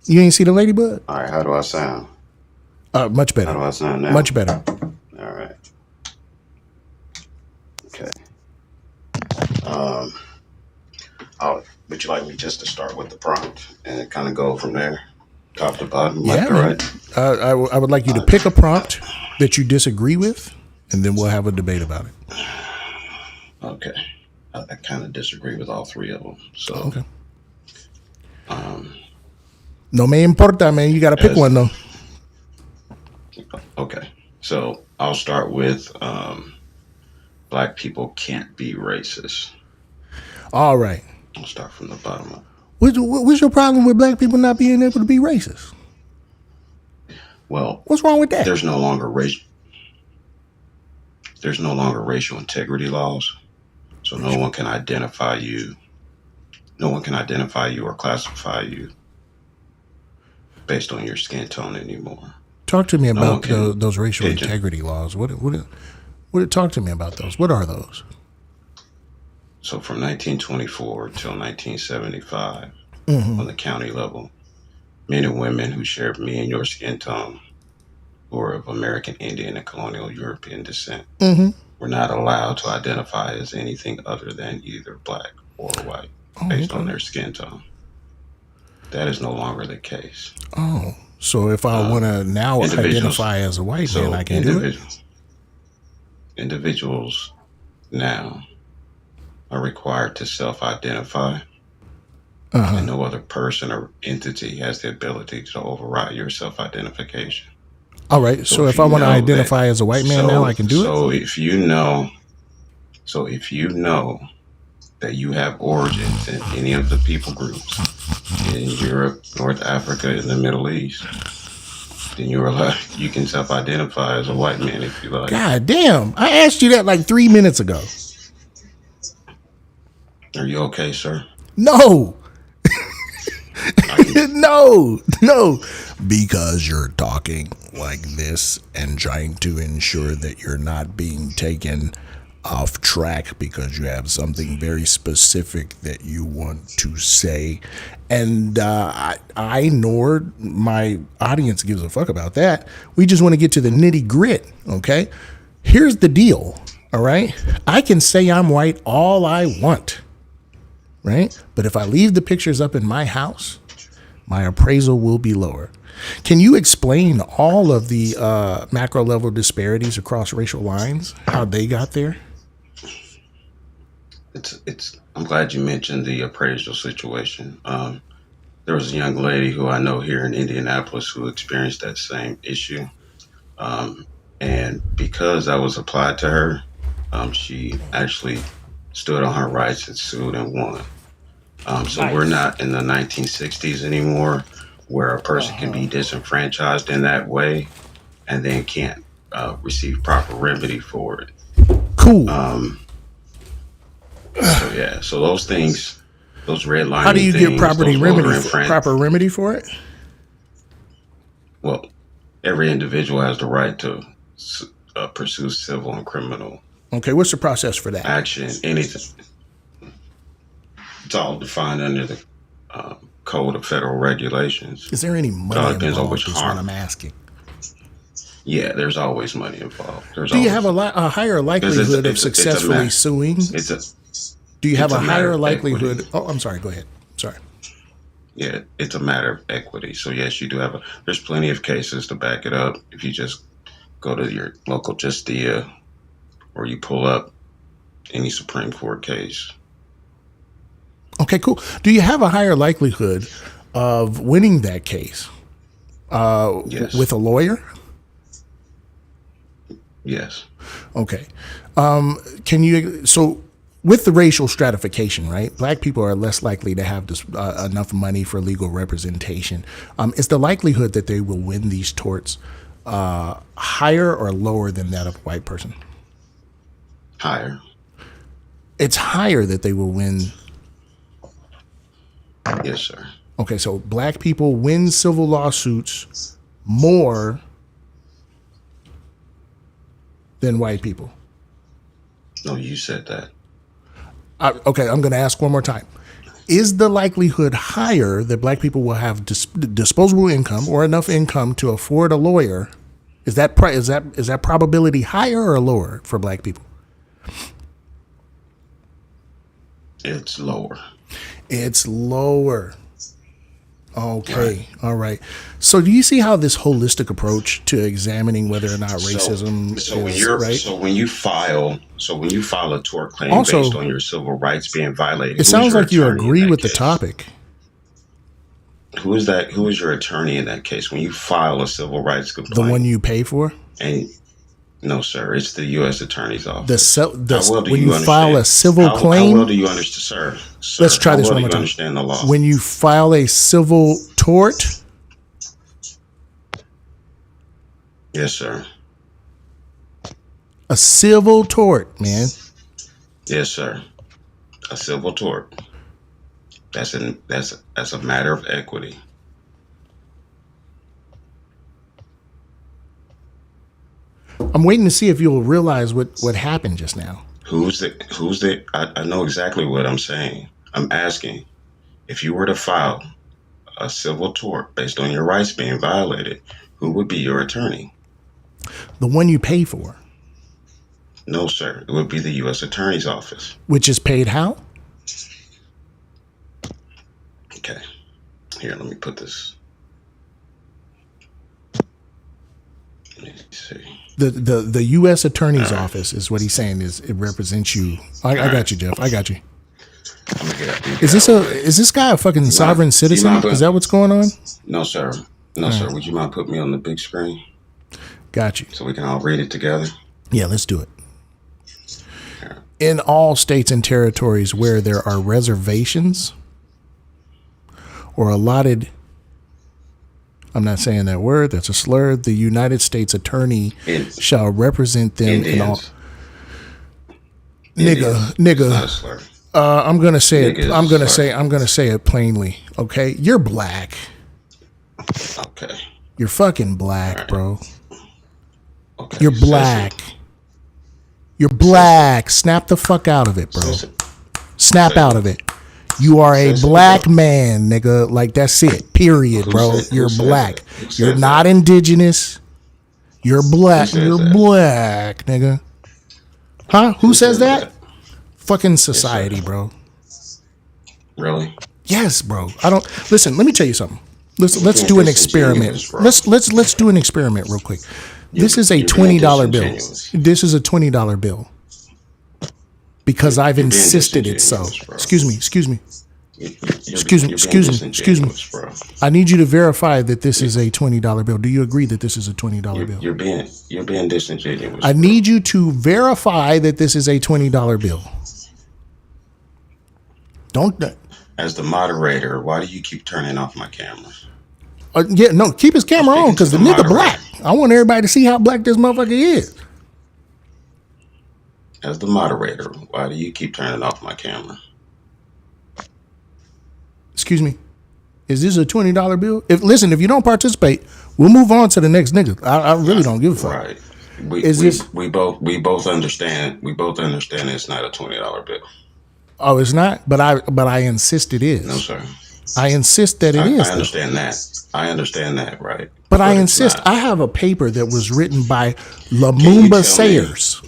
You ain't see the ladybug? All right, how do I sound? Much better. How do I sound now? Much better. All right. Okay. Would you like me just to start with the prompt and kind of go from there, top to bottom, left to right? I would like you to pick a prompt that you disagree with, and then we'll have a debate about it. Okay. I kind of disagree with all three of them. So. Okay. No me importa, man. You got to pick one, though. Okay. So I'll start with black people can't be racist. All right. I'll start from the bottom up. What's your problem with black people not being able to be racist? Well, what's wrong with that? There's no longer racial integrity laws. So no one can identify you. No one can identify you or classify you based on your skin tone anymore. Talk to me about those racial integrity laws. Talk to me about those. What are those? So from 1924 till 1975, on the county level, men and women who share me and your skin tone, who are of American Indian and colonial European descent, were not allowed to identify as anything other than either black or white based on their skin tone. That is no longer the case. Oh, so if I want to now identify as a white man, I can do it? Individuals now are required to self-identify, and no other person or entity has the ability to override your self-identification. All right. So if I want to identify as a white man now, I can do it? So if you know that you have origins in any of the people groups in Europe, North Africa, and the Middle East, then you can self-identify as a white man if you like. God damn. I asked you that like 3 minutes ago. Are you okay, sir? No. No. Because you're talking like this and trying to ensure that you're not being taken off track because you have something very specific that you want to say. And I nor my audience gives a fuck about that. We just want to get to the nitty grit, okay? Here's the deal, all right? I can say I'm white all I want, right? But if I leave the pictures up in my house, my appraisal will be lower. Can you explain all of the macro level disparities across racial lines, how they got there? It's I'm glad you mentioned the appraisal situation. There was a young lady who I know here in Indianapolis who experienced that same issue. Um, and because I was applied to her, she actually stood on her rights and sued and won. So we're not in the 1960s anymore where a person can be disenfranchised in that way and then can't receive proper remedy for it. Cool. So yeah, so those things, those redlining How do you things, get proper remedy for it? Well, every individual has the right to pursue civil and criminal. Okay, what's the process for that? Action, anything. It's all defined under the Code of Federal Regulations. Is there any money involved? Is what I'm asking. Yeah, there's always money involved. Do you have a higher likelihood of successfully suing? Do you have a higher likelihood? Oh, I'm sorry. Go ahead. Sorry. Yeah, it's a matter of equity. So yes, you do have there's plenty of cases to back it up. If you just go to your local Justia or you pull up any Supreme Court case. Okay, cool. Do you have a higher likelihood of winning that case yes. with a lawyer? Yes. Okay. Can you, so with the racial stratification, right? Black people are less likely to have this, enough money for legal representation. Is the likelihood that they will win these torts higher or lower than that of a white person? Higher. It's higher that they will win. Yes, sir. Okay, so black people win civil lawsuits more than white people. No, you said that. Okay, I'm going to ask one more time. Is the likelihood higher that black people will have disposable income or enough income to afford a lawyer? Is that probability higher or lower for black people? It's lower. It's lower. Okay. Right. All right. So do you see how this holistic approach to examining whether or not racism is right? So when you file a tort claim also, based on your civil rights being violated, it sounds like you agree with the topic. Who is that? Who is your attorney in that case when you file a civil rights complaint? The one you pay for? And no, sir, it's the U.S. Attorney's Office. When you file a civil claim, how well do you understand, sir? Let's try this one more time. Understand the law? When you file a civil tort, yes, sir. A civil tort, man. Yes, sir. A civil tort. That's a matter of equity. I'm waiting to see if you'll realize what happened just now. I know exactly what I'm saying. I'm asking if you were to file a civil tort based on your rights being violated, who would be your attorney? The one you pay for. No, sir. It would be the U.S. Attorney's Office. Which is paid how? Okay. Here, let me put this. Let me see. The U.S. Attorney's Office is what he's saying is it represents you. I got you, Jeff. I got you. Is this guy a fucking sovereign citizen? Is that what's going on? No, sir. No, sir. Would you mind putting me on the big screen? Got you. So we can all read it together? Yeah, let's do it. In all states and territories where there are reservations or allotted, I'm not saying that word, that's a slur, the United States Attorney shall represent them in all. Nigga. I'm gonna say it. I'm gonna say it plainly. Okay, you're black. Okay. You're fucking black, right, bro. Okay. You're black. You're black. Snap the fuck out of it, bro. Snap out of it. You are a black man, nigga. Like, that's it. Period, bro. You're black. You're not indigenous. You're black. You're black, nigga. Huh? Who says that? Fucking society, bro. Really? Yes, bro. I don't listen. Let me tell you something. Let's do an experiment. Let's do an experiment real quick. This is a $20 bill. This is a $20 bill. because I've You're being insisted it so. disingenuous, bro. Excuse me. Excuse me. Bro. I need you to verify that this is a $20 bill. Do you agree that this is a $20 bill? You're being disingenuous. I need you to verify that this is a $20 bill. Don't. As the moderator, why do you keep turning off my cameras? Yeah, no, keep his camera on because the nigga black. I want everybody to see how black this motherfucker is. As the moderator, why do you keep turning off my camera? Excuse me. Is this a $20 bill? If you don't participate, we'll move on to the next nigga. I really don't give a fuck. Right. We both understand. We both understand it's not a $20 bill. Oh, it's not? But I insist it is. No, sir. I insist that it is. I understand that. I understand that, right? But I insist. I have a paper that was written by Lumumba Sayers.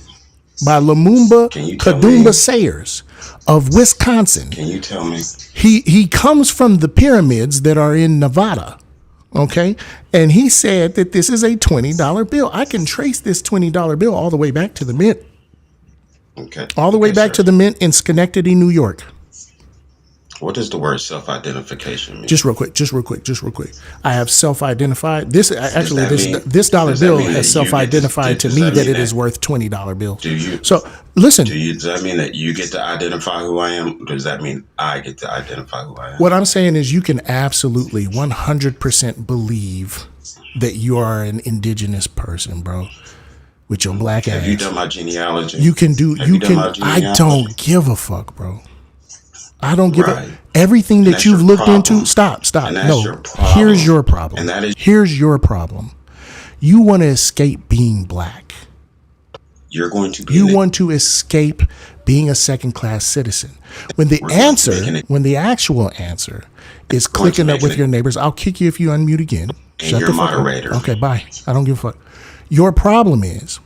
By Lumumba Kadumba Sayers of Wisconsin. Can you tell me? He comes from the pyramids that are in Nevada. Okay? And he said that this is a $20 bill. I can trace this $20 bill all the way back to the mint. Okay. All the way back to the mint in Schenectady, New York. What does the word self-identification mean? Just real quick. I have self-identified. This dollar bill has self-identified to me that it is worth $20 bill. Do you? So listen. Does that mean that you get to identify who I am? Or does that mean I get to identify who I am? What I'm saying is you can absolutely 100% believe that you are an indigenous person, bro. With your black ass. Have you done my genealogy? You can do. I don't give a fuck, bro. I don't give a everything that you've looked into. Stop. No. Here's your problem. Here's your problem. You want to escape being black. You're going to be. You want to escape being a second-class citizen. When the actual answer is clicking up with your neighbors, I'll kick you if you unmute again. Shut the fuck up. Okay, bye. I don't give a fuck. Your problem is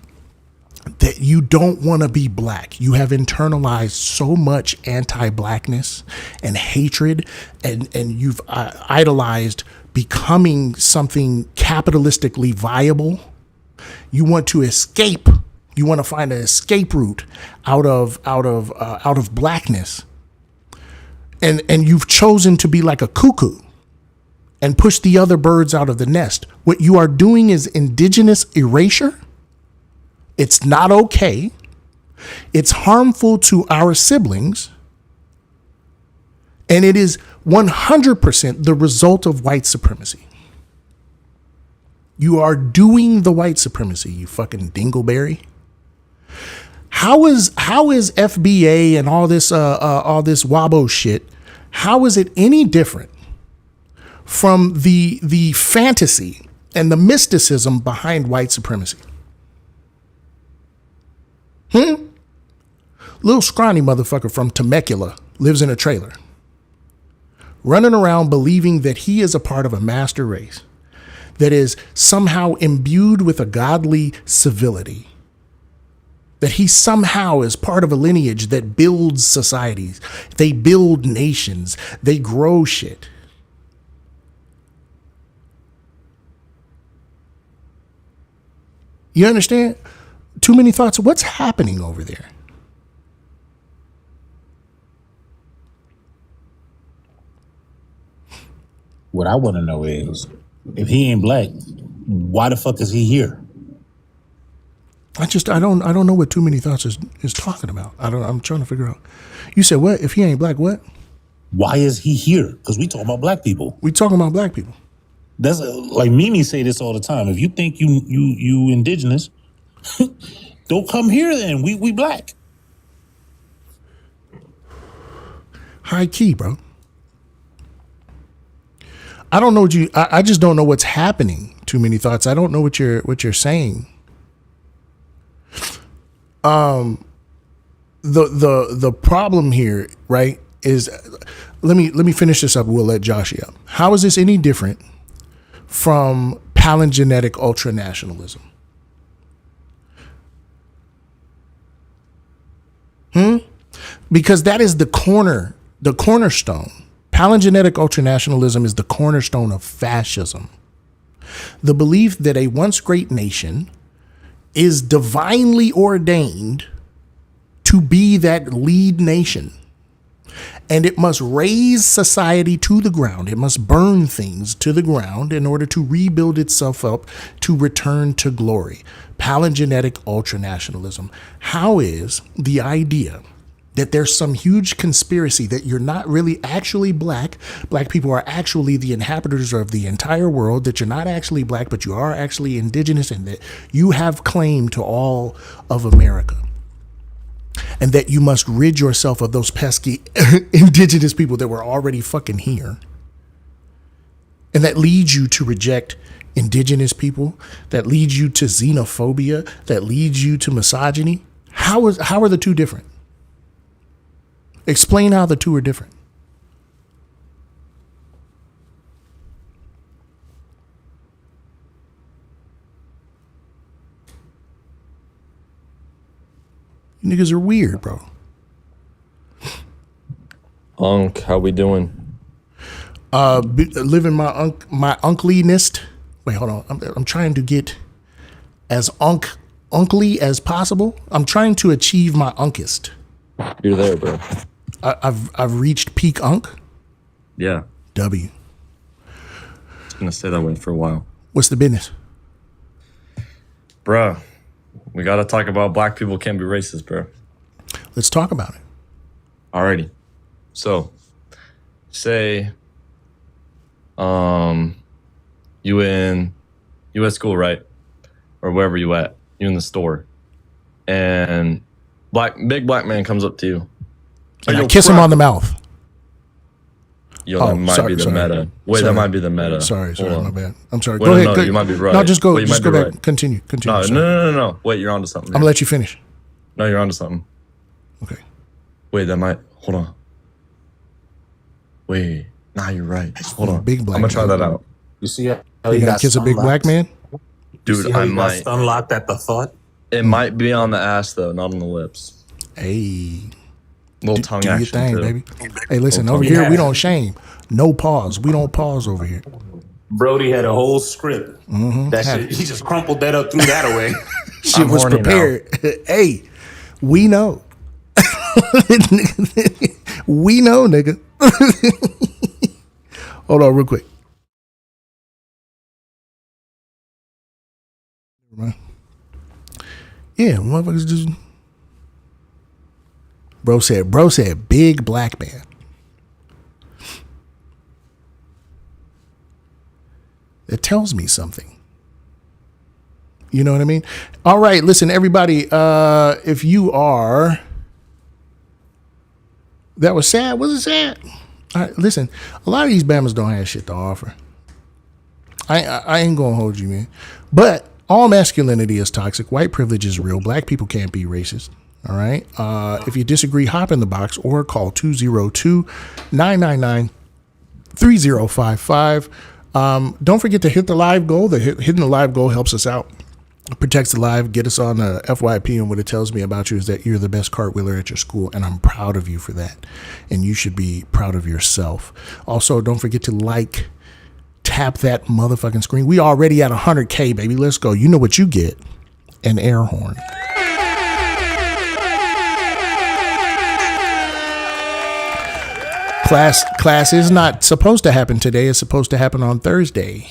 that you don't want to be black. You have internalized so much anti-blackness and hatred, and you've idolized becoming something capitalistically viable. You want to escape. You want to find an escape route out of blackness, and you've chosen to be like a cuckoo and push the other birds out of the nest. What you are doing is indigenous erasure. It's not okay. It's harmful to our siblings. And it is 100% the result of white supremacy. You are doing the white supremacy, you fucking dingleberry. How is FBA and all this wabo shit, how is it any different from the fantasy and the mysticism behind white supremacy? Little scrawny motherfucker from Temecula lives in a trailer, running around believing that he is a part of a master race that is somehow imbued with a godly civility, that he somehow is part of a lineage that builds societies, they build nations, they grow shit. You understand? Too many thoughts. What's happening over there? What I want to know is, if he ain't black, why the fuck is he here? I don't know what Too Many Thoughts is talking about. I'm trying to figure out. You said what? If he ain't black, what? Why is he here? Because we talking about black people. We talking about black people. That's like Mimi say this all the time. If you think you indigenous, don't come here then. We black. High key, bro. I don't know what you. I just don't know what's happening. Too Many Thoughts. I don't know what you're saying. The problem here, right, is let me finish this up. We'll let Joshie up. How is this any different from palingenetic ultranationalism? Because that is the cornerstone. Palingenetic ultranationalism is the cornerstone of fascism. The belief that a once great nation is divinely ordained to be that lead nation. And it must raise society to the ground. It must burn things to the ground in order to rebuild itself up to return to glory. Palingenetic ultranationalism. How is the idea that there's some huge conspiracy that you're not really actually black people are actually the inhabitants of the entire world, that you're not actually black, but you are actually indigenous, and that you have claim to all of America, and that you must rid yourself of those pesky indigenous people that were already fucking here, and that leads you to reject indigenous people, that leads you to xenophobia, that leads you to misogyny. How are the two different? Explain how the two are different. You niggas are weird, bro. Unc, how we doing? Living my uncliness. Wait, hold on. I'm trying to get as uncly as possible. I'm trying to achieve my unkest. You're there, bro. I've reached peak unk. Yeah. W. It's gonna stay that way for a while. What's the business? Bruh, we gotta talk about black people can't be racist, bro. Let's talk about it. Alrighty. So, say, you at school, right? Or wherever you at, you in the store, and big black man comes up to you. And I kiss him on the mouth. Yo, that might be the meta. Wait, that might be the meta. Sorry, my bad. I'm sorry. Wait, go ahead. No, you might be right. No, just go. Wait, just go back. Right. Continue. No. Wait, you're onto something. I'm gonna let you finish. No, you're onto something. Okay. Wait, that might. Hold on. Wait. Nah, you're right. Hold on. Big black. I'm gonna try that out. You see how you got kiss a big black man? Dude, I might. Unlocked at the thought. It might be on the ass though, not on the lips. Hey. Little tongue do action your thing, too. baby. Hey, listen, over here we don't shame. No pause. We don't pause over here. Brody had a whole script. That shit, he just crumpled that up, threw that away. Shit was prepared. Hey, we know. We know, nigga. Hold on real quick. Yeah, motherfuckers just... Bro said big black man. It tells me something. You know what I mean? All right, listen, everybody. If you are... That was sad. Was it sad? All right, listen, a lot of these Bamas don't have shit to offer. I ain't gonna hold you, man. But all masculinity is toxic. White privilege is real. Black people can't be racist. All right. If you disagree, hop in the box or call 202-999-3055. Don't forget to hit the live goal. Hitting the live goal helps us out. Protects the live. Get us on the FYP, and what it tells me about you is that you're the best cartwheeler at your school, and I'm proud of you for that. And you should be proud of yourself. Also, don't forget to tap that motherfucking screen. We already at 100K, baby. Let's go. You know what you get? An air horn. Class is not supposed to happen today. It's supposed to happen on Thursday.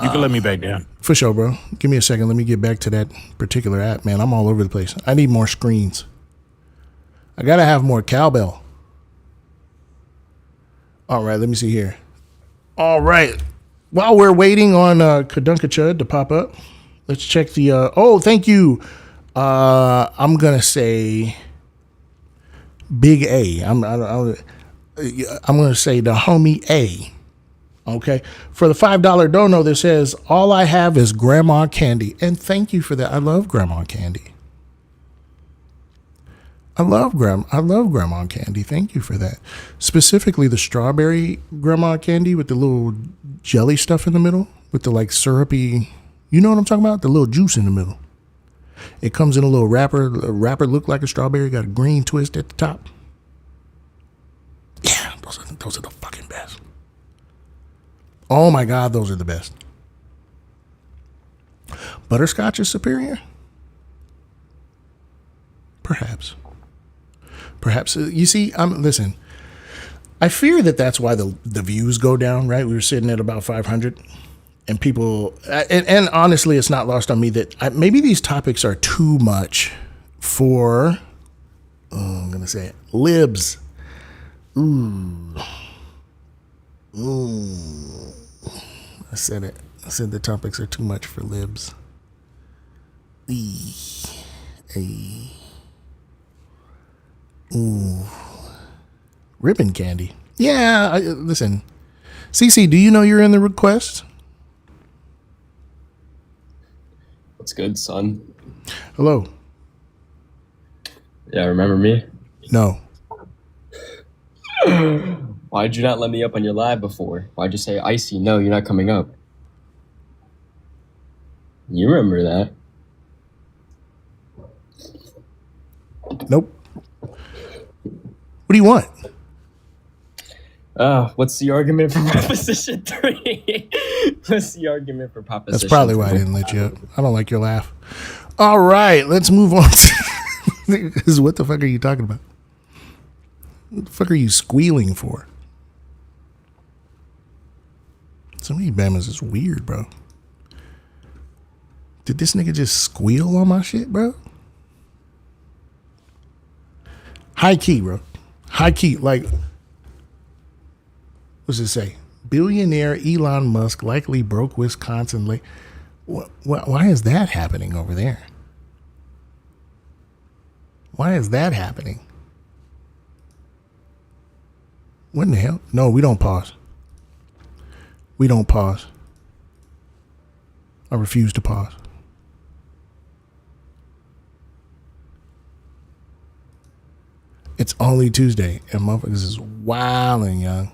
You can let me back down. For sure, bro. Give me a second. Let me get back to that particular app, man. I'm all over the place. I need more screens. I got to have more cowbell. All right, let me see here. All right. While we're waiting on Kadunka Chud to pop up, let's check the... oh, thank you. I'm going to say... Big A. I'm going to say the homie A. Okay. For the $5 dono that says, all I have is grandma candy. And thank you for that. I love grandma candy. I love grandma candy. Thank you for that. Specifically the strawberry grandma candy with the little jelly stuff in the middle with the syrupy, you know what I'm talking about? The little juice in the middle. It comes in a little wrapper. The wrapper looked like a strawberry, got a green twist at the top. Yeah, those are the fucking best. Oh my God, those are the best. Butterscotch is superior. Perhaps. You see, listen. I fear that that's why the views go down. Right, we were sitting at about 500, and people, and honestly, it's not lost on me that maybe these topics are too much for. I'm gonna say it, libs. Ooh. I said it. I said the topics are too much for libs. Ooh. Ribbon candy. Yeah, listen. CC, do you know you're in the request? What's good, son? Hello. Yeah, remember me? No. Why'd you not let me up on your live before? Why'd you say, Icy, no, you're not coming up? You remember that. Nope. What do you want? What's the argument for Proposition 3? What's the argument for Proposition 3? That's probably why I didn't let you up. I don't like your laugh. All right, let's move on. What the fuck are you talking about? What the fuck are you squealing for? Some of you Bamas is weird, bro. Did this nigga just squeal on my shit, bro? High key, bro. High key. Like, what's it say? Billionaire Elon Musk likely broke Wisconsin lake. Why is that happening over there? Why is that happening? What in the hell? No, we don't pause. We don't pause. I refuse to pause. It's only Tuesday, and motherfuckers is wilding, young.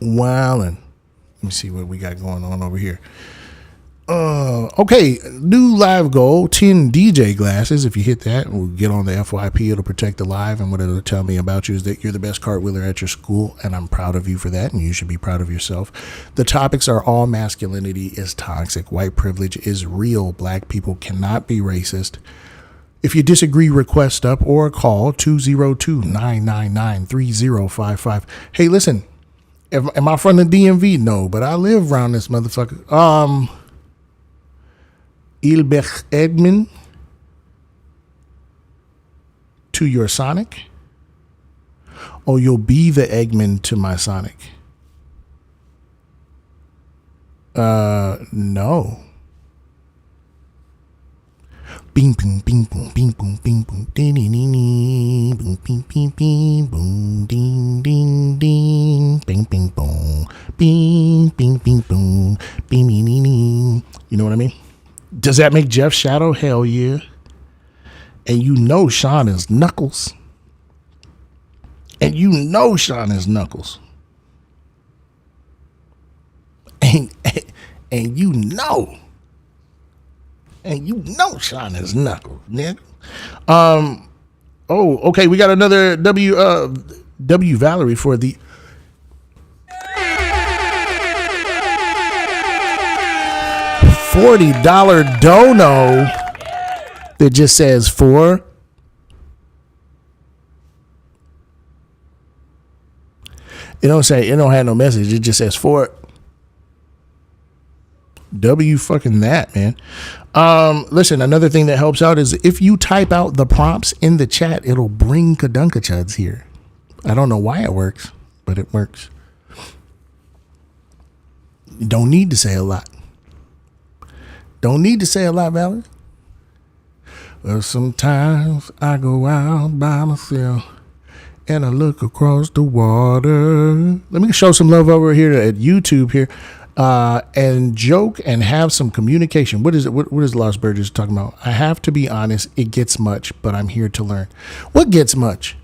Wilding. Let me see what we got going on over here. Okay, new live goal, 10 DJ glasses. If you hit that, we'll get on the FYP. It'll protect the live, and what it'll tell me about you is that you're the best cartwheeler at your school, and I'm proud of you for that, and you should be proud of yourself. The topics are all masculinity is toxic, white privilege is real, black people cannot be racist. If you disagree, request up or call 202-999-3055. Hey, listen, am I from the DMV? No, but I live around this motherfucker. Ilbech Edmund to your Sonic, or you'll be the Eggman to my Sonic? No. Bing boom bing boom bing boom bing boom ding ding ding boom bing bing bing boom ding ding ding bing bing boom bing bing bing boom bing ding ding ding. You know what I mean? Does that make Jeff Shadow? Hell yeah. And you know Sean is Knuckles. And you know Sean is Knuckles. And you know. And you know Sean is Knuckles, nigga. Oh, okay. We got another W Valerie for the $40 dono that just says for. It don't have no message. It just says for. W fucking that, man. Listen, another thing that helps out is if you type out the prompts in the chat, it'll bring Kadunkachuds here. I don't know why it works, but it works. You don't need to say a lot. Don't need to say a lot, Valerie. Well, sometimes I go out by myself and I look across the water. Let me show some love over here at YouTube here. And joke and have some communication. What is it? What is Lost Burgess talking about? I have to be honest. It gets much, but I'm here to learn. What gets much?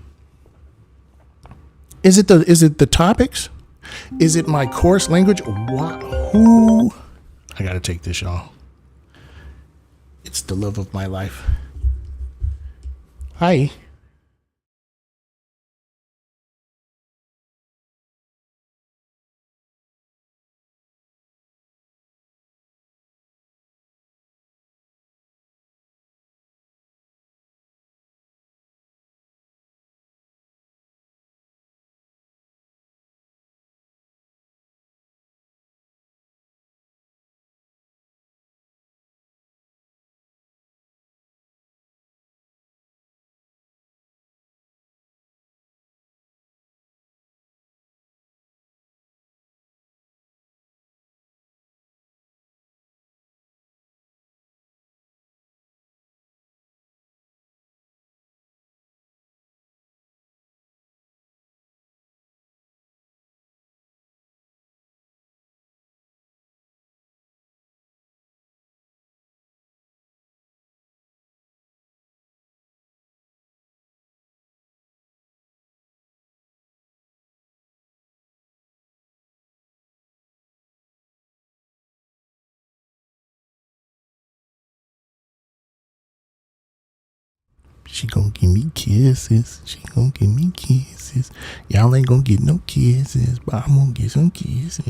Is it the topics? Is it my course language? Who? I gotta take this, y'all. It's the love of my life. Hi. She gonna give me kisses. She gonna give me kisses. Y'all ain't gonna get no kisses, but I'm gonna get some kisses.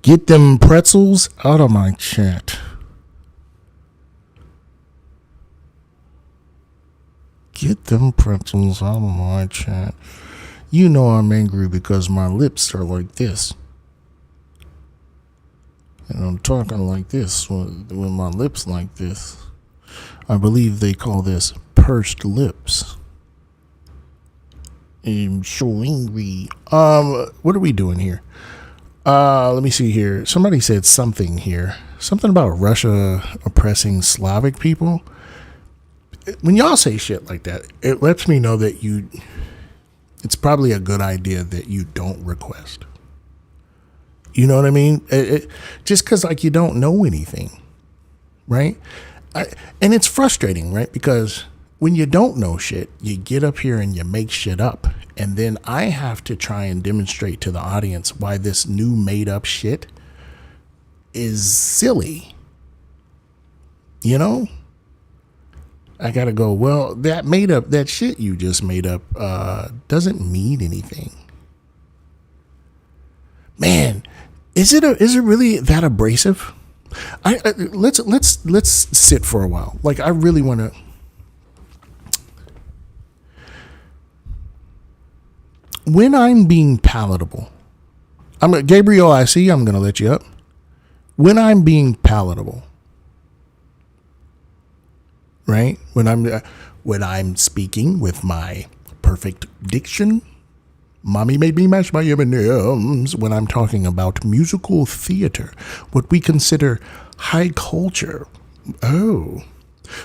Get them pretzels out of my chat. Get them pretzels out of my chat. You know I'm angry because my lips are like this. And I'm talking like this with my lips like this. I believe they call this pursed lips. I'm so angry. What are we doing here? Let me see here. Somebody said something here. Something about Russia oppressing Slavic people. When y'all say shit like that, it lets me know that it's probably a good idea that you don't request. You know what I mean? Just because like you don't know anything, right? And it's frustrating, right? Because when you don't know shit, you get up here and you make shit up. And then I have to try and demonstrate to the audience why this new made up shit is silly. You know? I gotta go, well, that shit you just made up doesn't mean anything. Man, is it really that abrasive? Let's sit for a while. Like I really want to. When I'm being palatable, Gabriel. I see. I'm gonna let you up. When I'm being palatable, right? When I'm speaking with my perfect diction. Mommy made me mash my M&Ms when I'm talking about musical theater, what we consider high culture. Oh,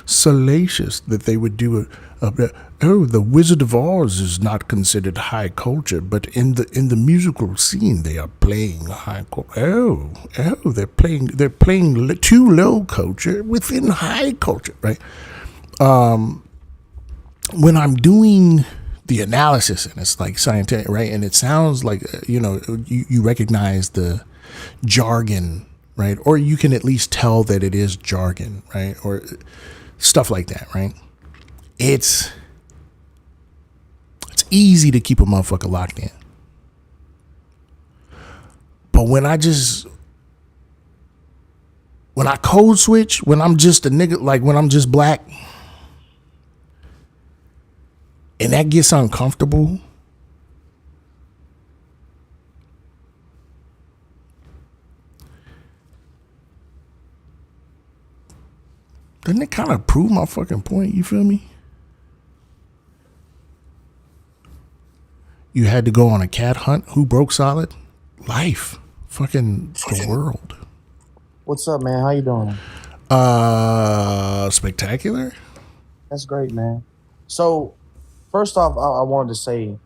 salacious that they would do the Wizard of Oz is not considered high culture, but in the musical scene they are playing high culture. Oh, they're playing too low culture within high culture, right? When I'm doing the analysis and it's like scientific, right? And it sounds like, you recognize the jargon, right? Or you can at least tell that it is jargon, right? Or stuff like that, right? It's easy to keep a motherfucker locked in. But when I code switch, when I'm just a nigga, like when I'm just black, and that gets uncomfortable, doesn't it kind of prove my fucking point? You feel me? You had to go on a cat hunt. Who broke Solid? Life. Fucking the world. What's up, man? How you doing? Spectacular. That's great, man. So, first off, I wanted to say,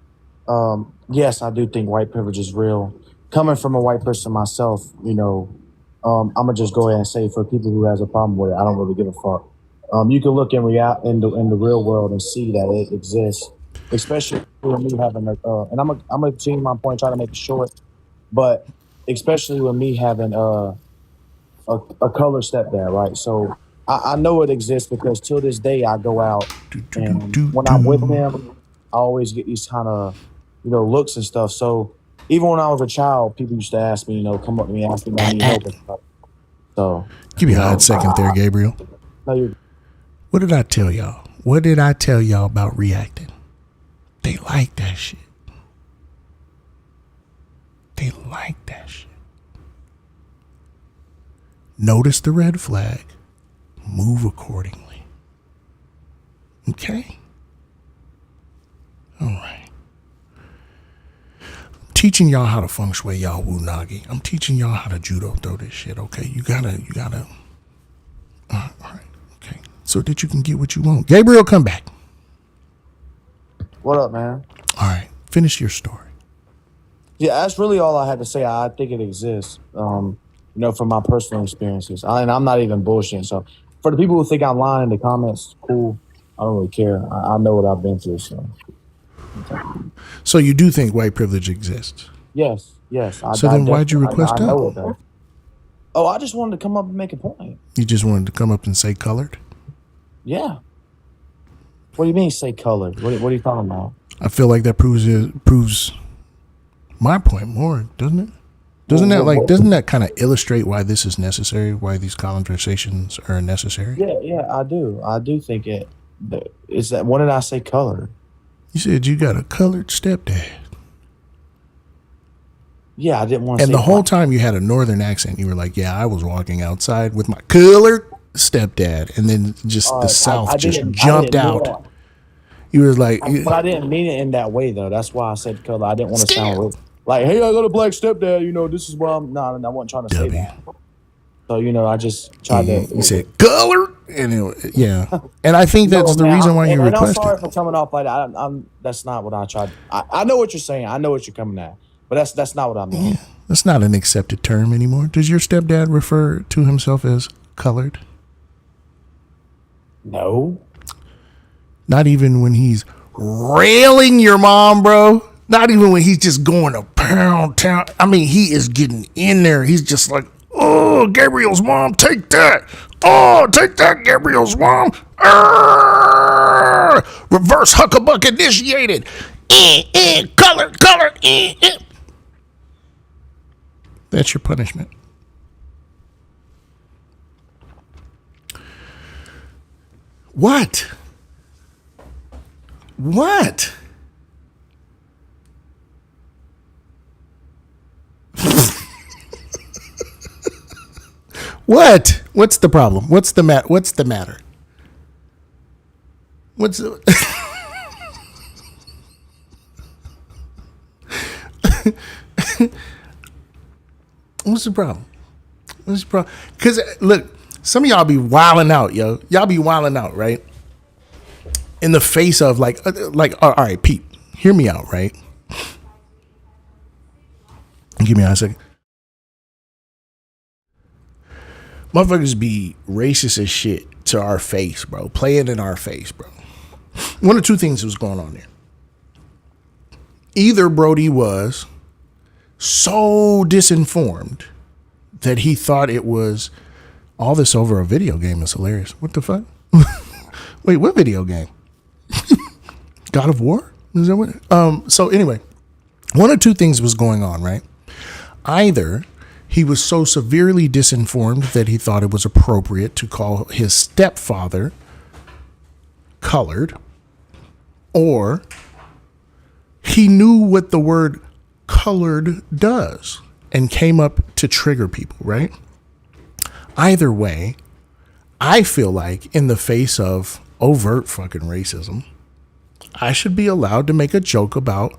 yes, I do think white privilege is real. Coming from a white person myself, I'm gonna just go ahead and say for people who has a problem with it, I don't really give a fuck. You can look in the real world and see that it exists, especially with me having and I'm gonna change my point, try to make it short, but especially with me having a color stepdad, right? So I know it exists because till this day I go out and when I'm with him, I always get these kind of, looks and stuff. So even when I was a child, people used to ask me, come up to me and ask me if I need help and stuff. So give me a hot second there, Gabriel. No, what did I tell y'all? What did I tell y'all about reacting? They like that shit. They like that shit. Notice the red flag. Move accordingly. Okay? All right. I'm teaching y'all how to feng shui y'all wunagi. I'm teaching y'all how to judo throw this shit, okay? You gotta. All right. Okay. So that you can get what you want. Gabriel, come back. What up, man? All right. Finish your story. Yeah, that's really all I had to say. I think it exists. From my personal experiences. And I'm not even bullshitting. So for the people who think I'm lying in the comments, cool. I don't really care. I know what I've been through. So you do think white privilege exists? Yes. So then why'd you request I know up? it does. Oh, I just wanted to come up and make a point. You just wanted to come up and say colored? Yeah. What do you mean say colored? What are you talking about? I feel like that proves my point more, doesn't it? Doesn't that kind of illustrate why this is necessary? Why these conversations are necessary? Yeah, I do. I do think it. Is that when did I say colored? You said you got a colored stepdad. Yeah, I didn't want to. And the whole time you had a northern accent. You were like, "Yeah, I was walking outside with my colored stepdad," and then just the South just jumped out. You were like, but I didn't mean it in that way though. That's why I said color. I didn't want to sound rude. Like, hey, I got a black stepdad. You know, this is what I'm. No, I wasn't trying to say that. So I just tried to. You said color, and and I think that's the reason why you requested. I'm sorry for coming off like that. I'm that's not what I tried. I know what you're saying. I know what you're coming at, but that's not what I mean. That's not an accepted term anymore. Does your stepdad refer to himself as colored? No. Not even when he's railing your mom, bro. Not even when he's just going to pound town. I mean, he is getting in there. He's just like, oh, Gabriel's mom, take that. Oh, take that, Gabriel's mom. Reverse huckabuck initiated. Color. That's your punishment. What? What? What's the problem? What's the matter? What's the What's the problem? Because look, some of y'all be wilding out, yo. Y'all be wilding out, right? In the face of like, all right, Pete, hear me out, right? Give me a second. Motherfuckers be racist as shit to our face, bro. Play it in our face, bro. One of two things was going on there. Either Brody was so disinformed that he thought it was all this over a video game is hilarious. What the fuck? Wait, what video game? God of War? Is that what? So anyway, one of two things was going on, right? Either he was so severely disinformed that he thought it was appropriate to call his stepfather colored, or he knew what the word colored does and came up to trigger people, right? Either way, I feel like in the face of overt fucking racism, I should be allowed to make a joke about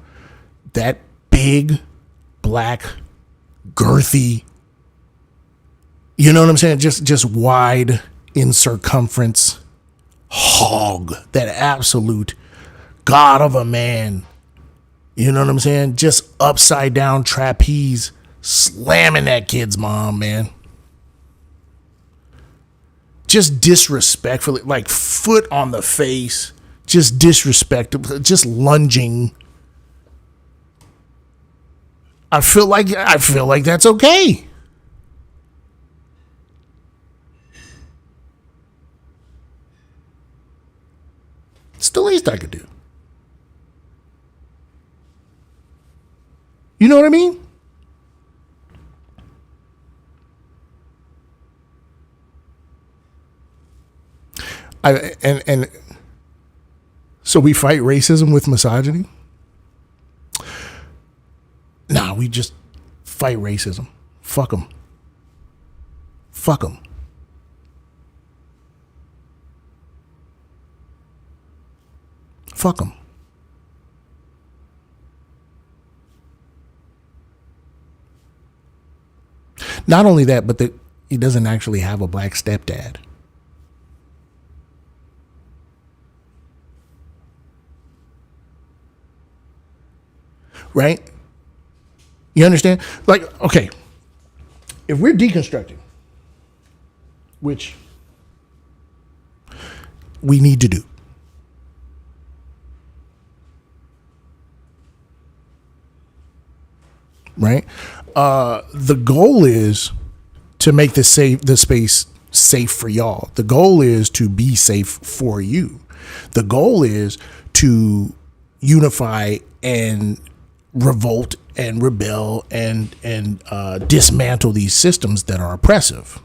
that big, black, girthy, you know what I'm saying? Just wide in circumference hog, that absolute god of a man. You know what I'm saying? Just upside down trapeze slamming that kid's mom, man. Just disrespectfully, like foot on the face, just disrespectful, just lunging. I feel like that's okay. It's the least I could do. You know what I mean? And so we fight racism with misogyny? Nah, we just fight racism. Fuck them. Fuck them. Fuck them. Not only that, but he doesn't actually have a black stepdad. Right? You understand? Like, okay, if we're deconstructing, which we need to do, right? The goal is to make the space safe for y'all. The goal is to be safe for you. The goal is to unify and revolt and rebel and dismantle these systems that are oppressive.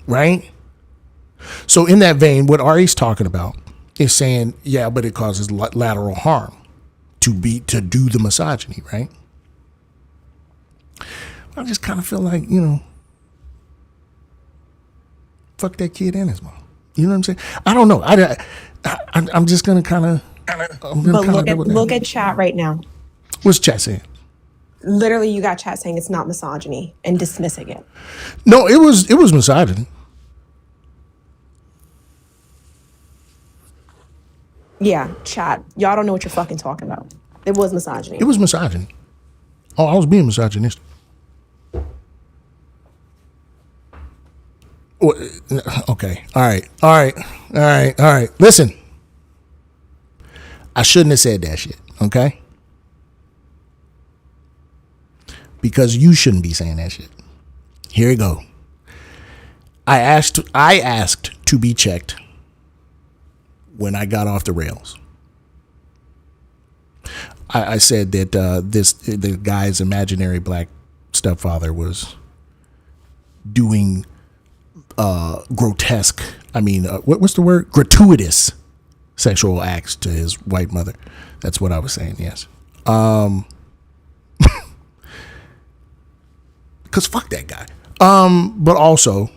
Right? So in that vein, what Ari's talking about is saying, yeah, but it causes lateral harm to do the misogyny, right? I just kind of feel like, fuck that kid and his mom. You know what I'm saying? I don't know. I'm just gonna kind of. But look at chat right now. What's chat saying? Literally, you got chat saying it's not misogyny and dismissing it. No, it was misogyny. Yeah, chat. Y'all don't know what you're fucking talking about. It was misogyny. It was misogyny. Oh, I was being misogynistic. Okay. All right. Listen. I shouldn't have said that shit, okay? Because you shouldn't be saying that shit. Here we go. I asked to be checked when I got off the rails. I said that the guy's imaginary black stepfather was doing grotesque, what's the word? Gratuitous sexual acts to his white mother. That's what I was saying, yes. Because fuck that guy. But also,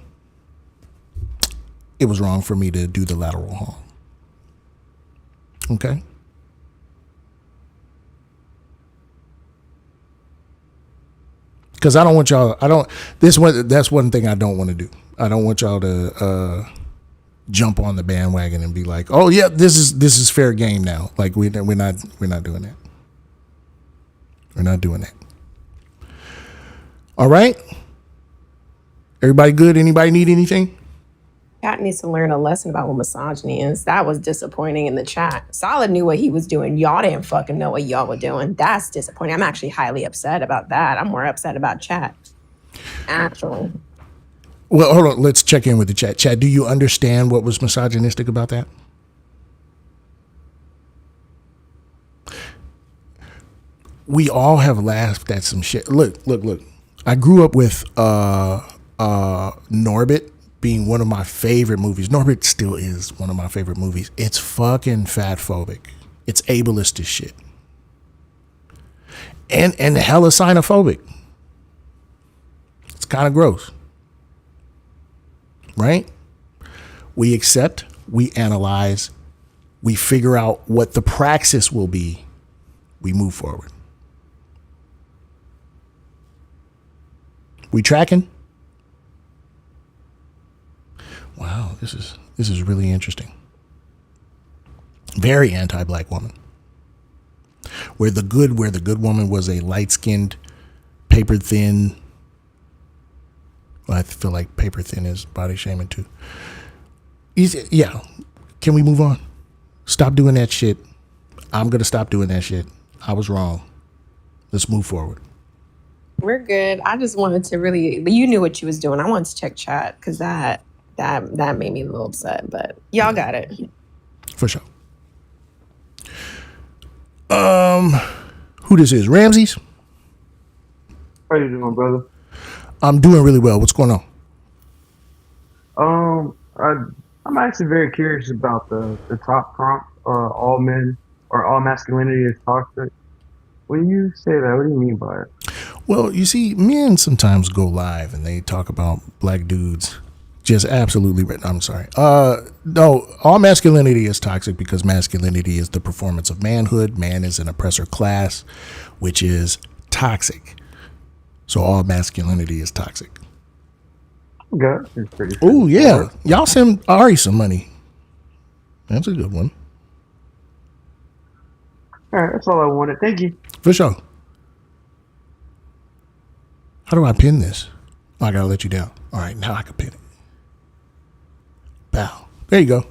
it was wrong for me to do the lateral harm. Okay? Because I don't want y'all, that's one thing I don't want to do. I don't want y'all to jump on the bandwagon and be like, oh yeah, this is fair game now. Like we're not doing that. We're not doing that. All right. Everybody good? Anybody need anything? Chat needs to learn a lesson about what misogyny is. That was disappointing in the chat. Solid knew what he was doing. Y'all didn't fucking know what y'all were doing. That's disappointing. I'm actually highly upset about that. I'm more upset about chat. Actually. Well, hold on. Let's check in with the chat. Chat, do you understand what was misogynistic about that? We all have laughed at some shit. Look. I grew up with Norbit being one of my favorite movies. Norbit still is one of my favorite movies. It's fucking fat phobic. It's ableist as shit. And hella xenophobic. It's kind of gross. Right? We accept, we analyze, we figure out what the praxis will be, we move forward. We tracking? Wow, this is really interesting. Very anti-black woman. Where the good woman was a light-skinned, paper-thin. Well, I feel like paper-thin is body shaming too. Yeah. Can we move on? Stop doing that shit. I'm going to stop doing that shit. I was wrong. Let's move forward. We're good. I just wanted to you knew what you was doing. I wanted to check chat because that made me a little upset, but y'all got it. For sure. Who this is? Ramses? How you doing, brother? I'm doing really well. What's going on? I'm actually very curious about the top prompt, all men or all masculinity is toxic. When you say that, what do you mean by it? Well, you see, men sometimes go live and they talk about black dudes just absolutely. I'm sorry. No, all masculinity is toxic because masculinity is the performance of manhood. Man is an oppressor class, which is toxic. So all masculinity is toxic. Okay. It's pretty. Oh yeah, y'all send Ari some money. That's a good one. All right, that's all I wanted. Thank you. For sure. How do I pin this? Oh, I gotta let you down. All right, now I can pin it. Bow. There you go.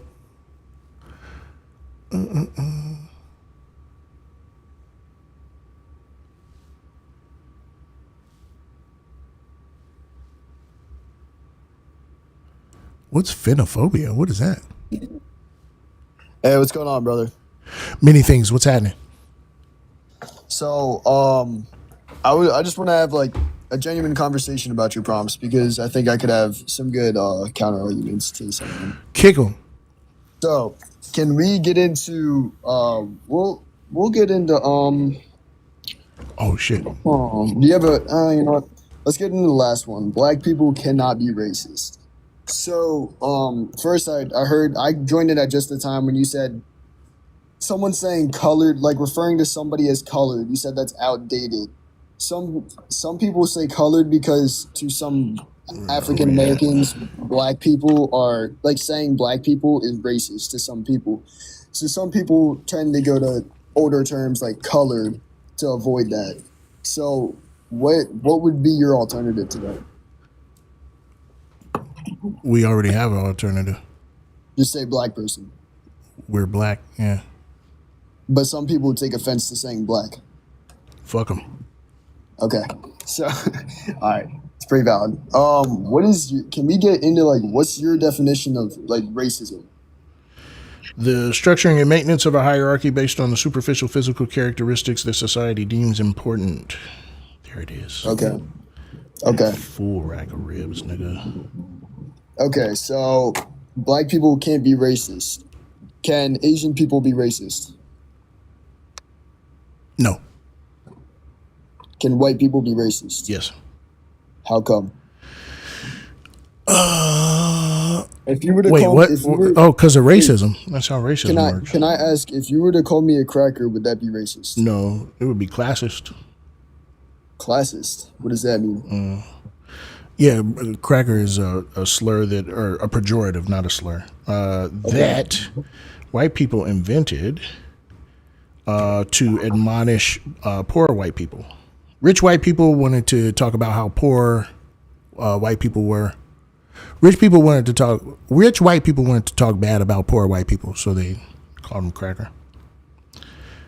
What's phenophobia? What is that? Hey, what's going on, brother? Many things. What's happening? So, I just want to have like a genuine conversation about your prompts because I think I could have some good counter arguments to some of them. Kick them. So, can we get into we'll get into Oh shit. do you have a you know what? Let's get into the last one. Black people cannot be racist. So, first I heard I joined it at just the time when you said someone saying colored, like referring to somebody as colored. You said that's outdated. Some people say colored because to some African Americans, black people are like saying black people is racist to some people. So some people tend to go to older terms like colored to avoid that. So what would be your alternative to that? We already have an alternative. Just say black person. We're black, yeah. But some people take offense to saying black. Fuck them. Okay, so all right, it's pretty valid. Can we get into like what's your definition of like racism? The structuring and maintenance of a hierarchy based on the superficial physical characteristics that society deems important. There it is. Okay. Okay. Full rack of ribs, nigga. Okay, so black people can't be racist. Can Asian people be racist? No. Can white people be racist? Yes. How come? If you were to wait, call, what? if you were, Oh, because of racism. That's how racism works. Can I ask, if you were to call me a cracker, would that be racist? No, it would be classist. Classist? What does that mean? Yeah, cracker is a slur that, or a pejorative, not a slur, that white people invented to admonish poor white people. Rich white people wanted to talk about how poor white people were. Rich white people wanted to talk bad about poor white people, so they called them cracker.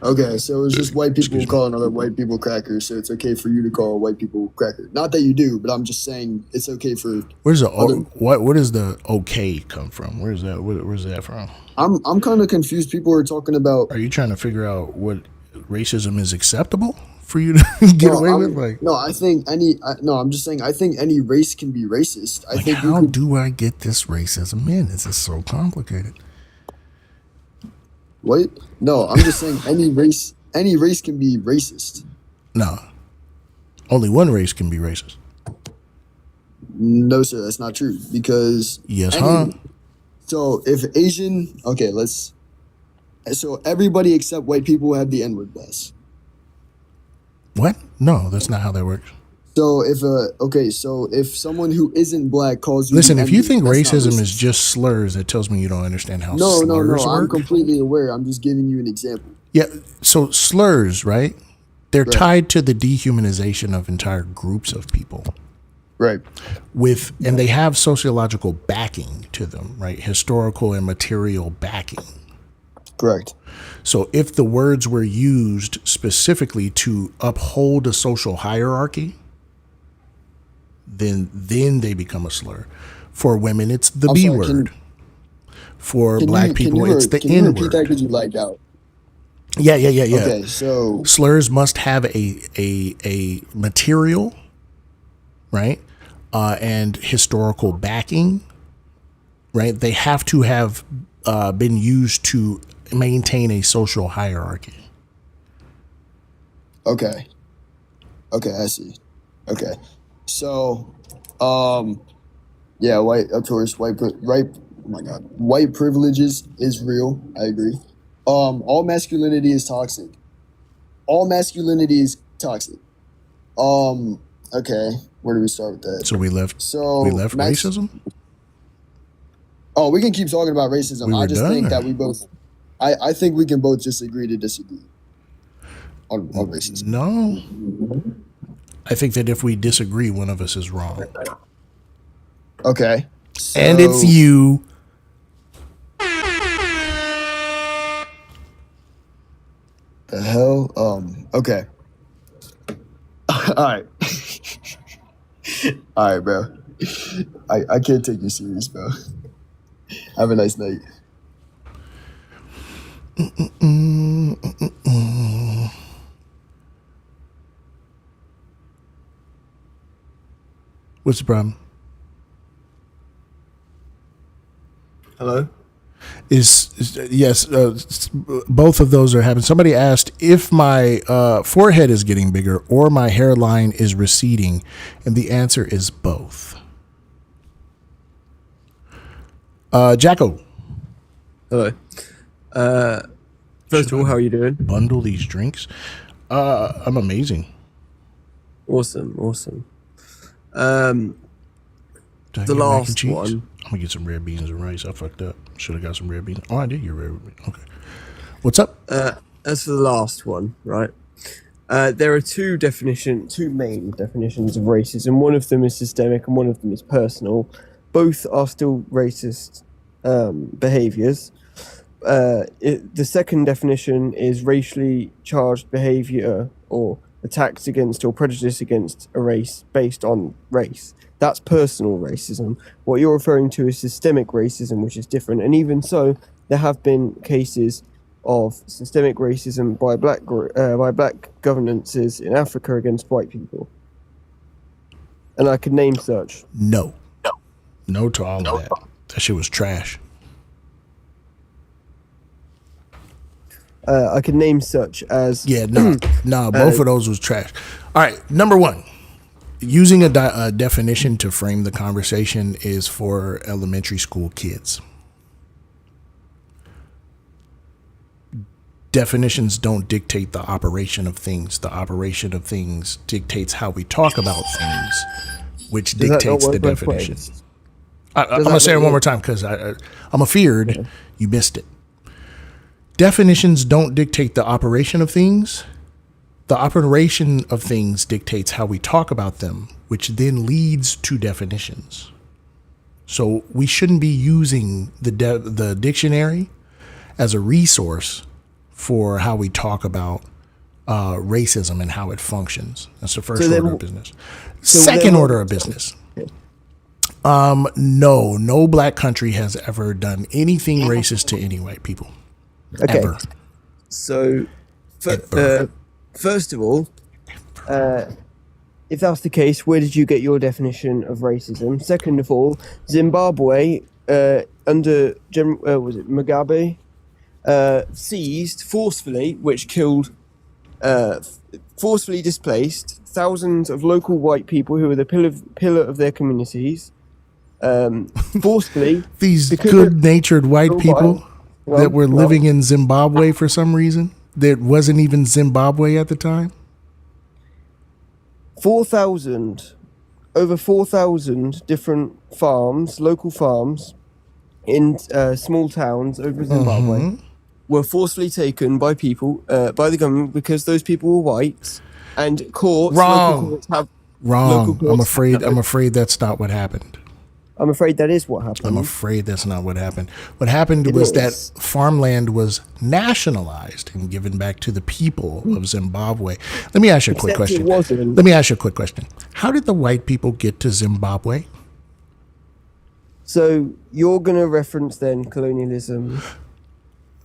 Okay, so it's just white people calling other white people crackers, so it's okay for you to call white people cracker. Not that you do, but I'm just saying it's okay for. Where's the what does the okay come from? Where's that from? I'm kind of confused. People are talking about. Are you trying to figure out what racism is acceptable for you to get away with? Like, no, I think I'm just saying I think any race can be racist. I think how do I get this racism in? This is so complicated. What? No, I'm just saying any race can be racist. No. Only one race can be racist. No, sir, that's not true. Because yes, so if Asian, so everybody except white people have the N-word best. What? No, that's not how that works. So if someone who isn't black calls you, listen, if you think racism is just slurs, that tells me you don't understand how slurs work. I'm completely aware. I'm just giving you an example. Yeah, so slurs, right? They're tied to the dehumanization of entire groups of people. Right. And they have sociological backing to them, right? Historical and material backing. Correct. So if the words were used specifically to uphold a social hierarchy, then they become a slur. For women, it's the B word. For black people, it's the N word. Can you repeat that because you lagged out? Yeah. Okay, so slurs must have a material, right, and historical backing, right. They have to have been used to maintain a social hierarchy. Okay, I see. Okay, so, yeah, white privilege is real. I agree. All masculinity is toxic. Okay, where do we start with that? So we left racism? Oh, we can keep talking about racism. I just think that we both, I think we can both just agree to disagree on racism. No. I think that if we disagree, one of us is wrong. Okay. And it's you. The hell? Okay. All right. All right, bro. I can't take you serious, bro. Have a nice night. What's the problem? Hello? Yes, both of those are happening. Somebody asked if my forehead is getting bigger or my hairline is receding, and the answer is both. Jacko. Hello. First of all, how are you doing? Bundle these drinks. I'm amazing. Awesome. Did I The get mac and last cheese? one. I'm gonna get some red beans and rice. I fucked up. Should have got some red beans. Oh, I did get red beans. Okay. What's up? As for the last one, right? There are two main definitions of racism. One of them is systemic and one of them is personal. Both are still racist behaviors. The second definition is racially charged behavior or attacks against or prejudice against a race based on race. That's personal racism. What you're referring to is systemic racism, which is different. And even so, there have been cases of systemic racism by black governances in Africa against white people. And I could name such. No to all of that. That shit was trash. I could name such as both of those was trash. All right, number one, using a definition to frame the conversation is for elementary school kids. Definitions don't dictate the operation of things. The operation of things dictates how we talk about things, which dictates the definition. I'm going to say it one more time because I'm afeared you missed it. Definitions don't dictate the operation of things. The operation of things dictates how we talk about them, which then leads to definitions. So we shouldn't be using the dictionary as a resource for how we talk about racism and how it functions. That's the first order of business. Second order of business. No black country has ever done anything racist to any white people. Okay. Ever. So, first of all, if that's the case, where did you get your definition of racism? Second of all, Zimbabwe under was it Mugabe seized forcefully, which killed, forcefully displaced thousands of local white people who were the pillar of their communities. Forcefully, these good-natured white people that were living in Zimbabwe for some reason that wasn't even Zimbabwe at the time. Over 4,000 different farms, local farms in small towns over Zimbabwe were forcefully taken by people, by the government because those people were white, and courts. Wrong. I'm afraid that's not what happened. I'm afraid that is what happened. I'm afraid that's not what happened. What happened was that farmland was nationalized and given back to the people of Zimbabwe. Let me ask you a quick question. How did the white people get to Zimbabwe? So you're going to reference then colonialism,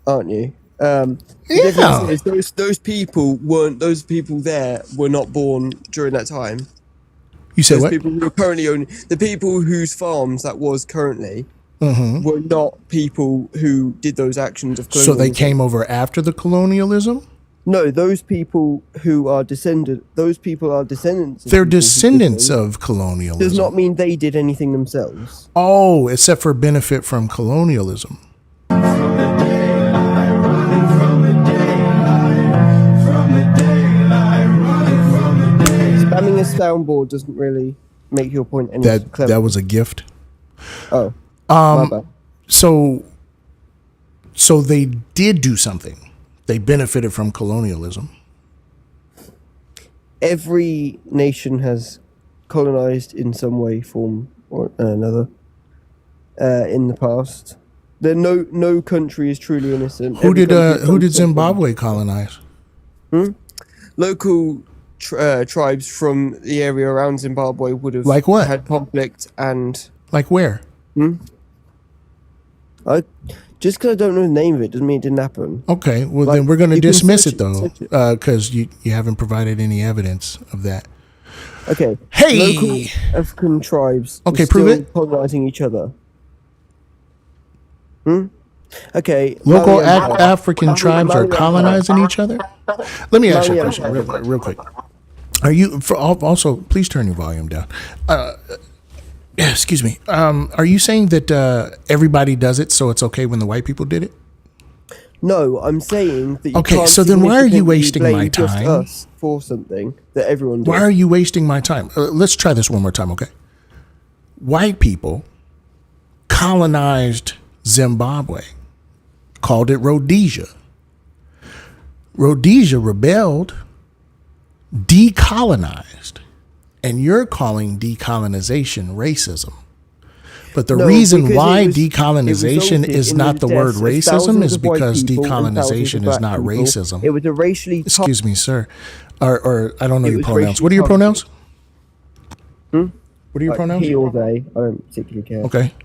aren't you? The difference is those people there were not born during that time. You said what? People who are currently owning the people whose farms that was currently were not people who did those actions of colonialism. So they came over after the colonialism? No, those people who are descendants. Those people are descendants. They're descendants of colonialism. Does not mean they did anything themselves. Oh, except for benefit from colonialism. Spamming a soundboard doesn't really make your point any clever. That was a gift. Oh, my bad. So they did do something. They benefited from colonialism. Every nation has colonized in some way, form, or another in the past. No country is truly innocent. Who did Zimbabwe colonize? Local tribes from the area around Zimbabwe would have like what? Had conflict and like where? Just because I don't know the name of it doesn't mean it didn't happen. Okay, well Like, then we're going to you can dismiss search it though, search it. because you haven't provided any evidence of that. Okay. Hey! Local African tribes Okay, were prove still it. colonizing each other. Okay. Local Mali Empire. African tribes are Mali Empire. colonizing each other. Let me ask you a Mali question Empire. real quick. Are you also please turn your volume down? Excuse me. Are you saying that everybody does it, so it's okay when the white people did it? No, I'm saying that you Okay, can't so then why are you significantly wasting my blame just time? us for something that everyone did. Why are you wasting my time? Let's try this one more time, okay? White people colonized Zimbabwe, called it Rhodesia. Rhodesia rebelled, decolonized, and you're calling decolonization racism. But the reason why decolonization is not the word racism is because decolonization is not racism. It was a racially Excuse me, sir. Or I don't know your pronouns. What are your pronouns? What are your pronouns? He or they. I don't particularly care. Okay.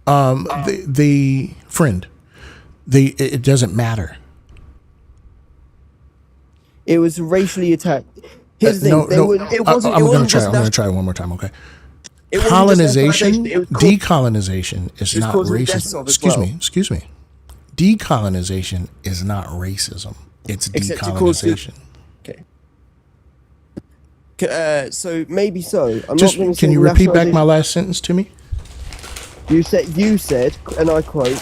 The friend. It doesn't matter. It was racially attacked. Here's the thing. I'm going to try it one more time, okay? Colonization, decolonization is not racism. Excuse me. Decolonization is not racism. It's decolonization. Okay. So maybe so. Can you repeat back my last sentence to me? You said, and I quote,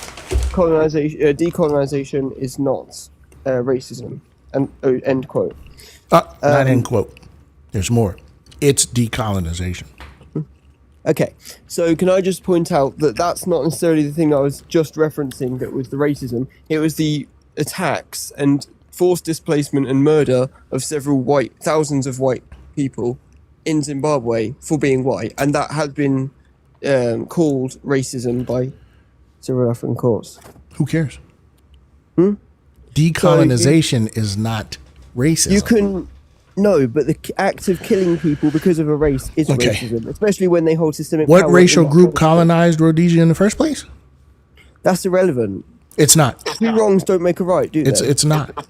decolonization is not racism. And end quote. Not end quote. There's more. It's decolonization. Okay, so can I just point out that that's not necessarily the thing I was just referencing that was the racism. It was the attacks and forced displacement and murder of thousands of white people in Zimbabwe for being white. And that has been called racism by several African courts. Who cares? Decolonization is not racism. You can... No, but the act of killing people because of a race is racism, especially when they hold systemic power. What racial group colonized Rhodesia in the first place? That's irrelevant. It's not. Two wrongs don't make a right, do they? It's not.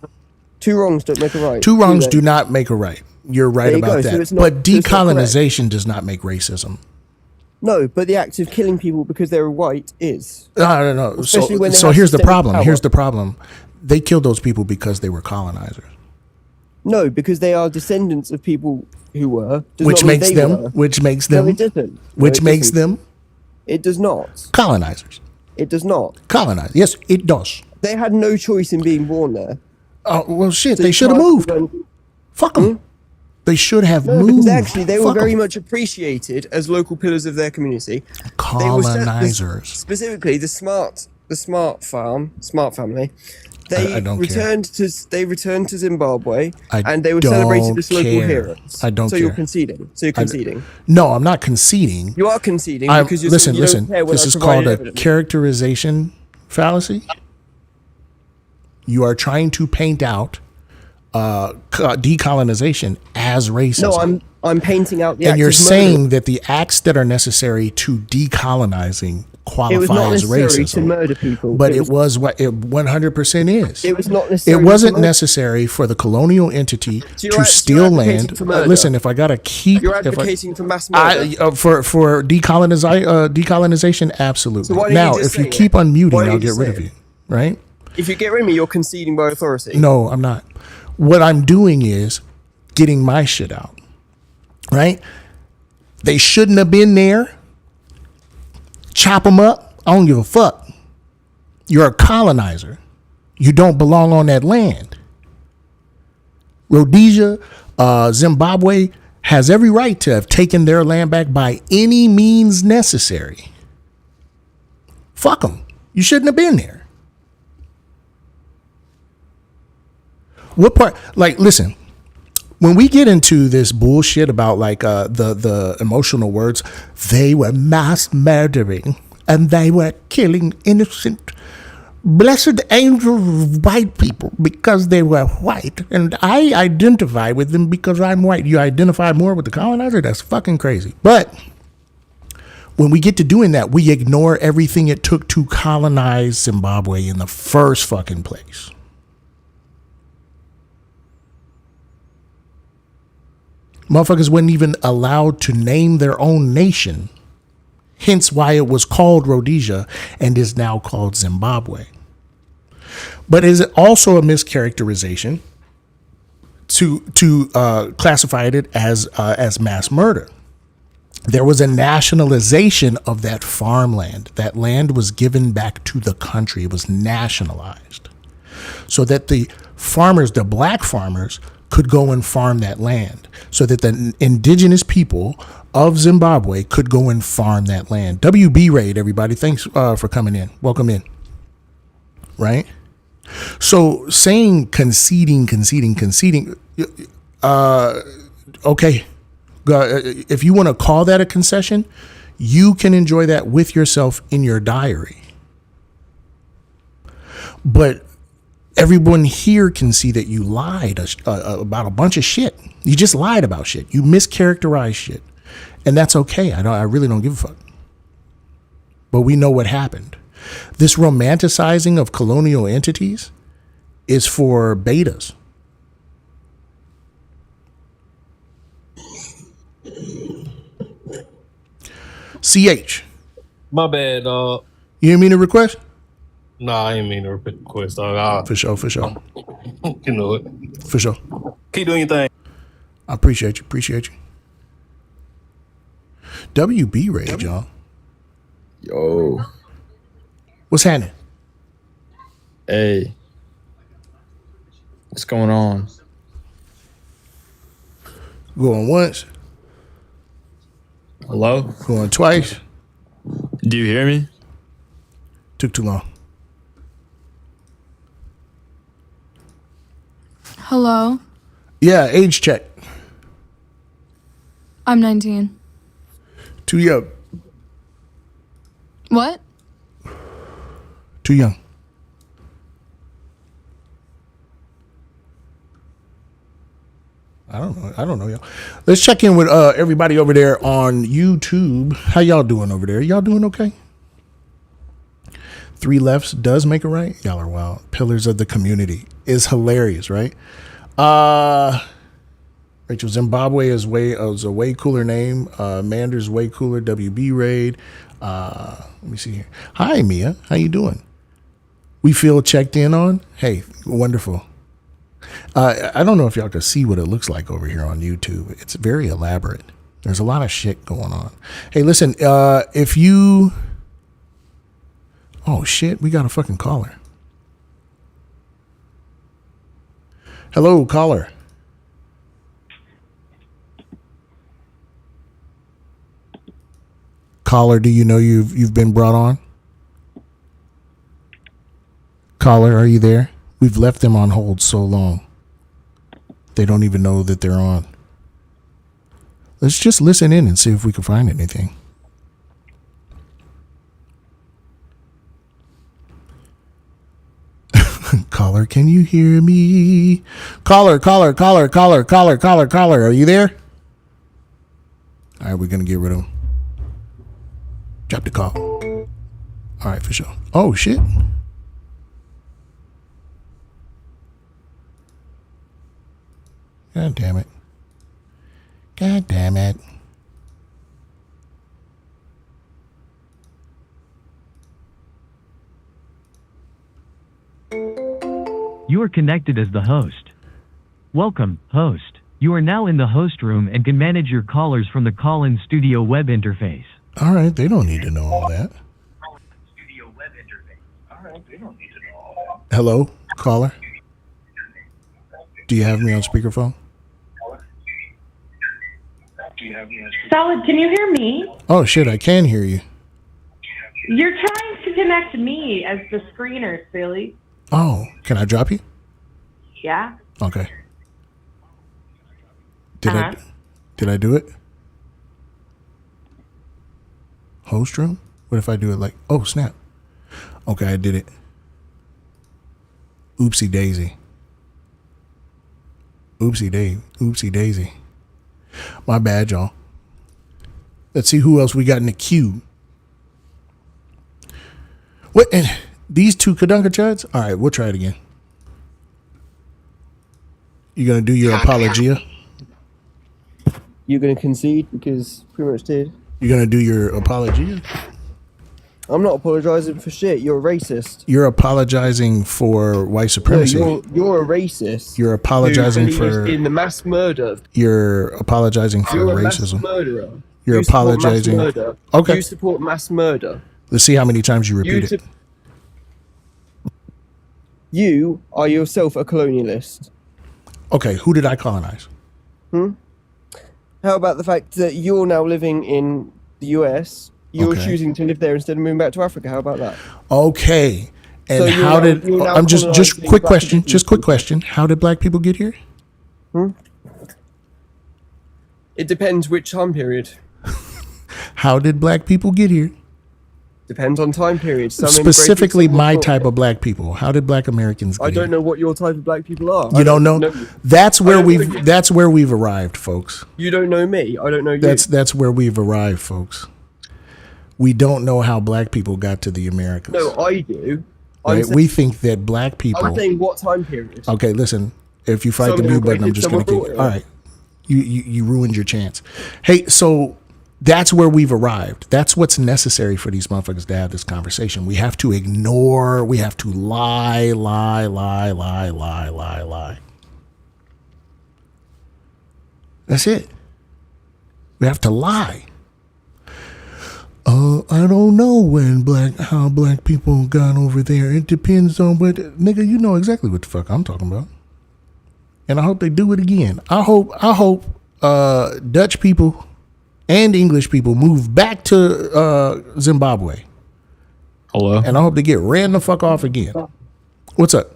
Two wrongs don't make a right. Two wrongs do not make a right. You're right about that. So but decolonization does not make racism. No, but the act of killing people because they're white is. No. So here's the problem. Power. Here's the problem. They killed those people because they were colonizers. No, because they are descendants of people who were. Which makes them. No, it doesn't. Which makes them. It does not. Colonizers. It does not. Colonize. Yes, it does. They had no choice in being born there. Oh, well, shit. So they should have moved. Fuck them. They should have moved. Because actually, they were very much appreciated as local pillars of their community. Colonizers. Specifically, the smart family. They returned to Zimbabwe, and they were celebrated as local heroes. I don't care. You're conceding. No, I'm not conceding. You are conceding because you're listen. Don't care when This is I provide called a evidence. characterization fallacy. You are trying to paint out decolonization as racism. No, I'm painting out the. And you're acts of saying murder. that the acts that are necessary to decolonizing qualify It was not as necessary racism. to murder people. But it was what it 100% is. It was not necessary. It wasn't necessary for the colonial entity to steal land. Listen, if I gotta keep, You're advocating for mass murder. For decolonization, absolutely. So why don't Now, you just if you say it? keep Why unmuting, don't I'll you get just rid say of it? you. Right? If you get rid of me, you're conceding by authority. No, I'm not. What I'm doing is getting my shit out. Right? They shouldn't have been there. Chop them up. I don't give a fuck. You're a colonizer. You don't belong on that land. Rhodesia, Zimbabwe has every right to have taken their land back by any means necessary. Fuck them. You shouldn't have been there. What part? Like, listen. When we get into this bullshit about like the emotional words, they were mass murdering and they were killing innocent, blessed angels of white people because they were white, and I identify with them because I'm white. You identify more with the colonizer? That's fucking crazy. But when we get to doing that, we ignore everything it took to colonize Zimbabwe in the first fucking place. Motherfuckers weren't even allowed to name their own nation. Hence why it was called Rhodesia and is now called Zimbabwe. But is it also a mischaracterization to classify it as mass murder? There was a nationalization of that farmland. That land was given back to the country. It was nationalized so that the farmers, the black farmers, could go and farm that land, so that the indigenous people of Zimbabwe could go and farm that land. WB Raid, everybody. Thanks for coming in. Welcome in. Right? So saying conceding, okay. If you want to call that a concession, you can enjoy that with yourself in your diary. But everyone here can see that you lied about a bunch of shit. You just lied about shit. You mischaracterized shit. And that's okay. I really don't give a fuck. But we know what happened. This romanticizing of colonial entities is for betas. CH. My bad, dog. You didn't mean to request? Nah, I ain't mean to request, dog. For sure. You know it. For sure. Keep doing your thing. I appreciate you. WB Raid, y'all. Yo. What's happening? Hey. What's going on? Going once. Hello? Going twice. Do you hear me? Took too long. Hello? Yeah, age check. I'm 19. Too young. What? Too young. I don't know, y'all. Let's check in with everybody over there on YouTube. How y'all doing over there? Y'all doing okay? 3 lefts does make a right. Y'all are wild. Pillars of the community is hilarious, right? Rachel, Zimbabwe is a way cooler name. Mander's way cooler. WB Raid. Let me see here. Hi, Mia. How you doing? We feel checked in on. Hey, wonderful. I don't know if y'all can see what it looks like over here on YouTube. It's very elaborate. There's a lot of shit going on. Hey, listen, if you... Oh, shit, we got a fucking caller. Hello, caller. Caller, do you know you've been brought on? Caller, are you there? We've left them on hold so long. They don't even know that they're on. Let's just listen in and see if we can find anything. Caller, can you hear me? Caller, are you there? All right, we're going to get rid of him. Drop the call. All right, for sure. Oh, shit. God damn it. You are connected as the host. Welcome, host. You are now in the host room and can manage your callers from the call-in studio web interface. All right, they don't need to know all that. Hello, caller? Do you have me on speakerphone? Solid, can you hear me? Oh, shit, I can hear you. You're trying to connect me as the screener, silly. Oh, can I drop you? Yeah? Okay. Did I do it? Host room? What if I do it like, oh, snap. Okay, I did it. Oopsie daisy. Oopsie daisy. My bad, y'all. Let's see who else we got in the queue. What? And these two Kadunka Chuds? All right, we'll try it again. You gonna do your apologia? You're going to concede because pretty much did. You're gonna do your apologia? I'm not apologizing for shit. You're a racist. You're apologizing for white supremacy. No, you're a racist. You're apologizing who believes for in the mass murder. You're apologizing for You're a racism. mass murderer. You're You support apologizing. Mass murder. Okay. You support mass murder. Let's see how many times you repeat it. You are yourself a colonialist. Okay, who did I colonize? How about the fact that you're now living in the US? You're Okay. choosing to live there instead of moving back to Africa. How about that? Okay. And So you're how now- did you're now I'm just colonizing quick black question, people. just quick question. How did black people get here? It depends which time period. How did black people get here? Depends on time period. Some immigrated, Specifically some my not. type of black people. How did black Americans get I here? don't know what your type of black people are. You don't know? That's where I don't know we've you. that's where we've arrived, folks. You don't know me. I don't know you. That's where we've arrived, folks. We don't know how black people got to the Americas. No, I do. I'm Right? saying- We think that black people. I'm saying what time period. Okay, listen. If you fight Some the mute button, I'm immigrated, just some going to were kick you. brought All right. You ruined your chance. Hey, so that's where we've arrived. That's what's necessary for these motherfuckers to have this conversation. We have to ignore, we have to lie. That's it. We have to lie. I don't know how black people got over there. It depends on what, nigga, you know exactly what the fuck I'm talking about. And I hope they do it again. I hope Dutch people and English people move back to Zimbabwe. Hello. And I hope they get ran the fuck off again. What's up?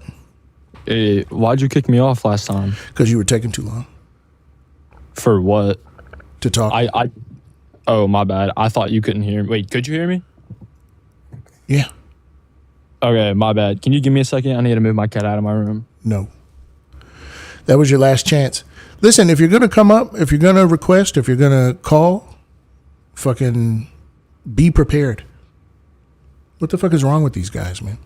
Hey, why'd you kick me off last time? Because you were taking too long. For what? To talk. Oh, my bad. I thought you couldn't hear me. Wait, could you hear me? Yeah. Okay, my bad. Can you give me a second? I need to move my cat out of my room. No. That was your last chance. Listen, if you're going to come up, if you're going to request, if you're going to call, fucking be prepared. What the fuck is wrong with these guys, man?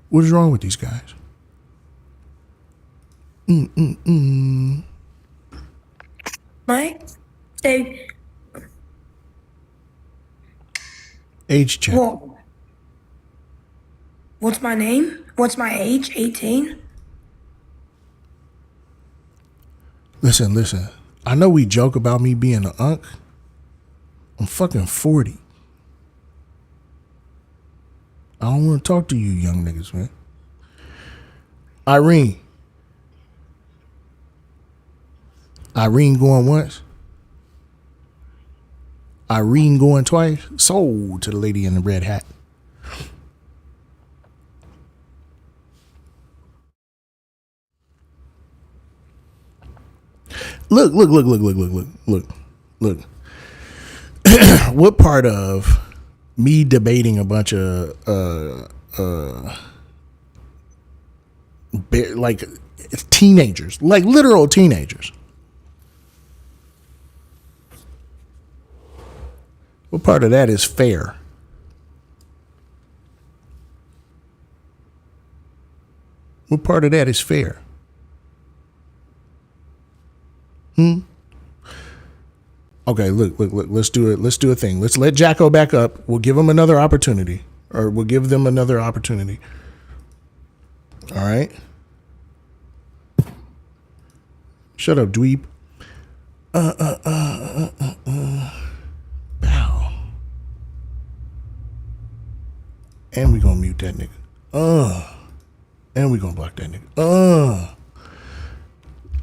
What is wrong with these guys? Mike? Hey, Age check. what's my name? What's my age? 18? Listen. I know we joke about me being an unk. I'm fucking 40. I don't want to talk to you young niggas, man. Irene going once. Irene going twice. Sold to the lady in the red hat. Look. What part of me debating a bunch of like teenagers, like literal teenagers, what part of that is fair? What part of that is fair? Okay, look, let's do it. Let's do a thing. Let's let Jacko back up. We'll give him another opportunity. Or we'll give them another opportunity. All right? Shut up, dweeb. Bow. And we gonna mute that nigga. And we gonna block that nigga.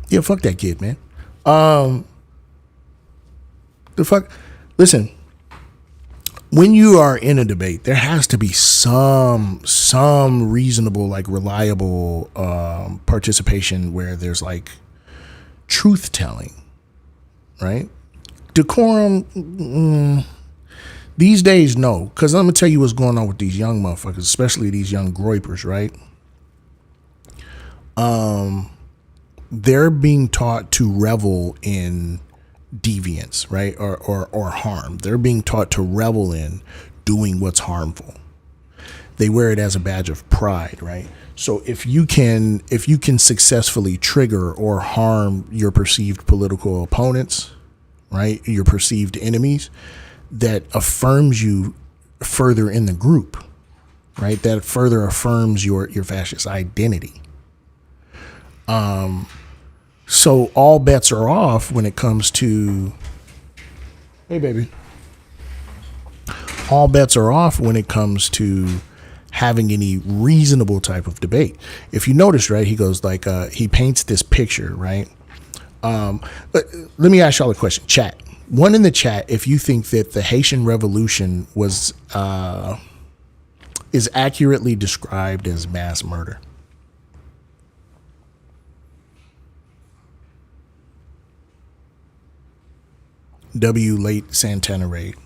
Yeah, fuck that kid, man. The fuck? Listen, when you are in a debate, there has to be some reasonable, like reliable participation where there's like truth telling, right? Decorum, these days, no. Because let me tell you what's going on with these young motherfuckers, especially these young groypers, right? They're being taught to revel in deviance, right? Or harm. They're being taught to revel in doing what's harmful. They wear it as a badge of pride, right? So if you can successfully trigger or harm your perceived political opponents, right, your perceived enemies, that affirms you further in the group, right? That further affirms your fascist identity. So all bets are off when it comes to, hey baby, all bets are off when it comes to having any reasonable type of debate. If you notice, right, he goes like, he paints this picture, right? But let me ask y'all a question, chat. One in the chat, if you think that the Haitian Revolution was is accurately described as mass murder. W. Late Santana raid.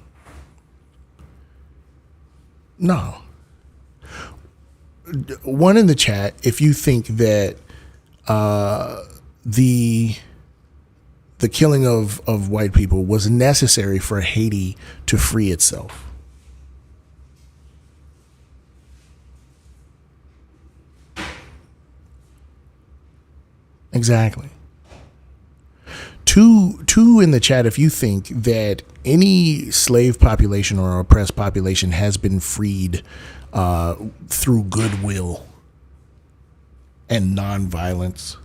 No. One in the chat, if you think that the killing of white people was necessary for Haiti to free itself. Exactly. Two in the chat, if you think that any slave population or oppressed population has been freed through goodwill and nonviolence.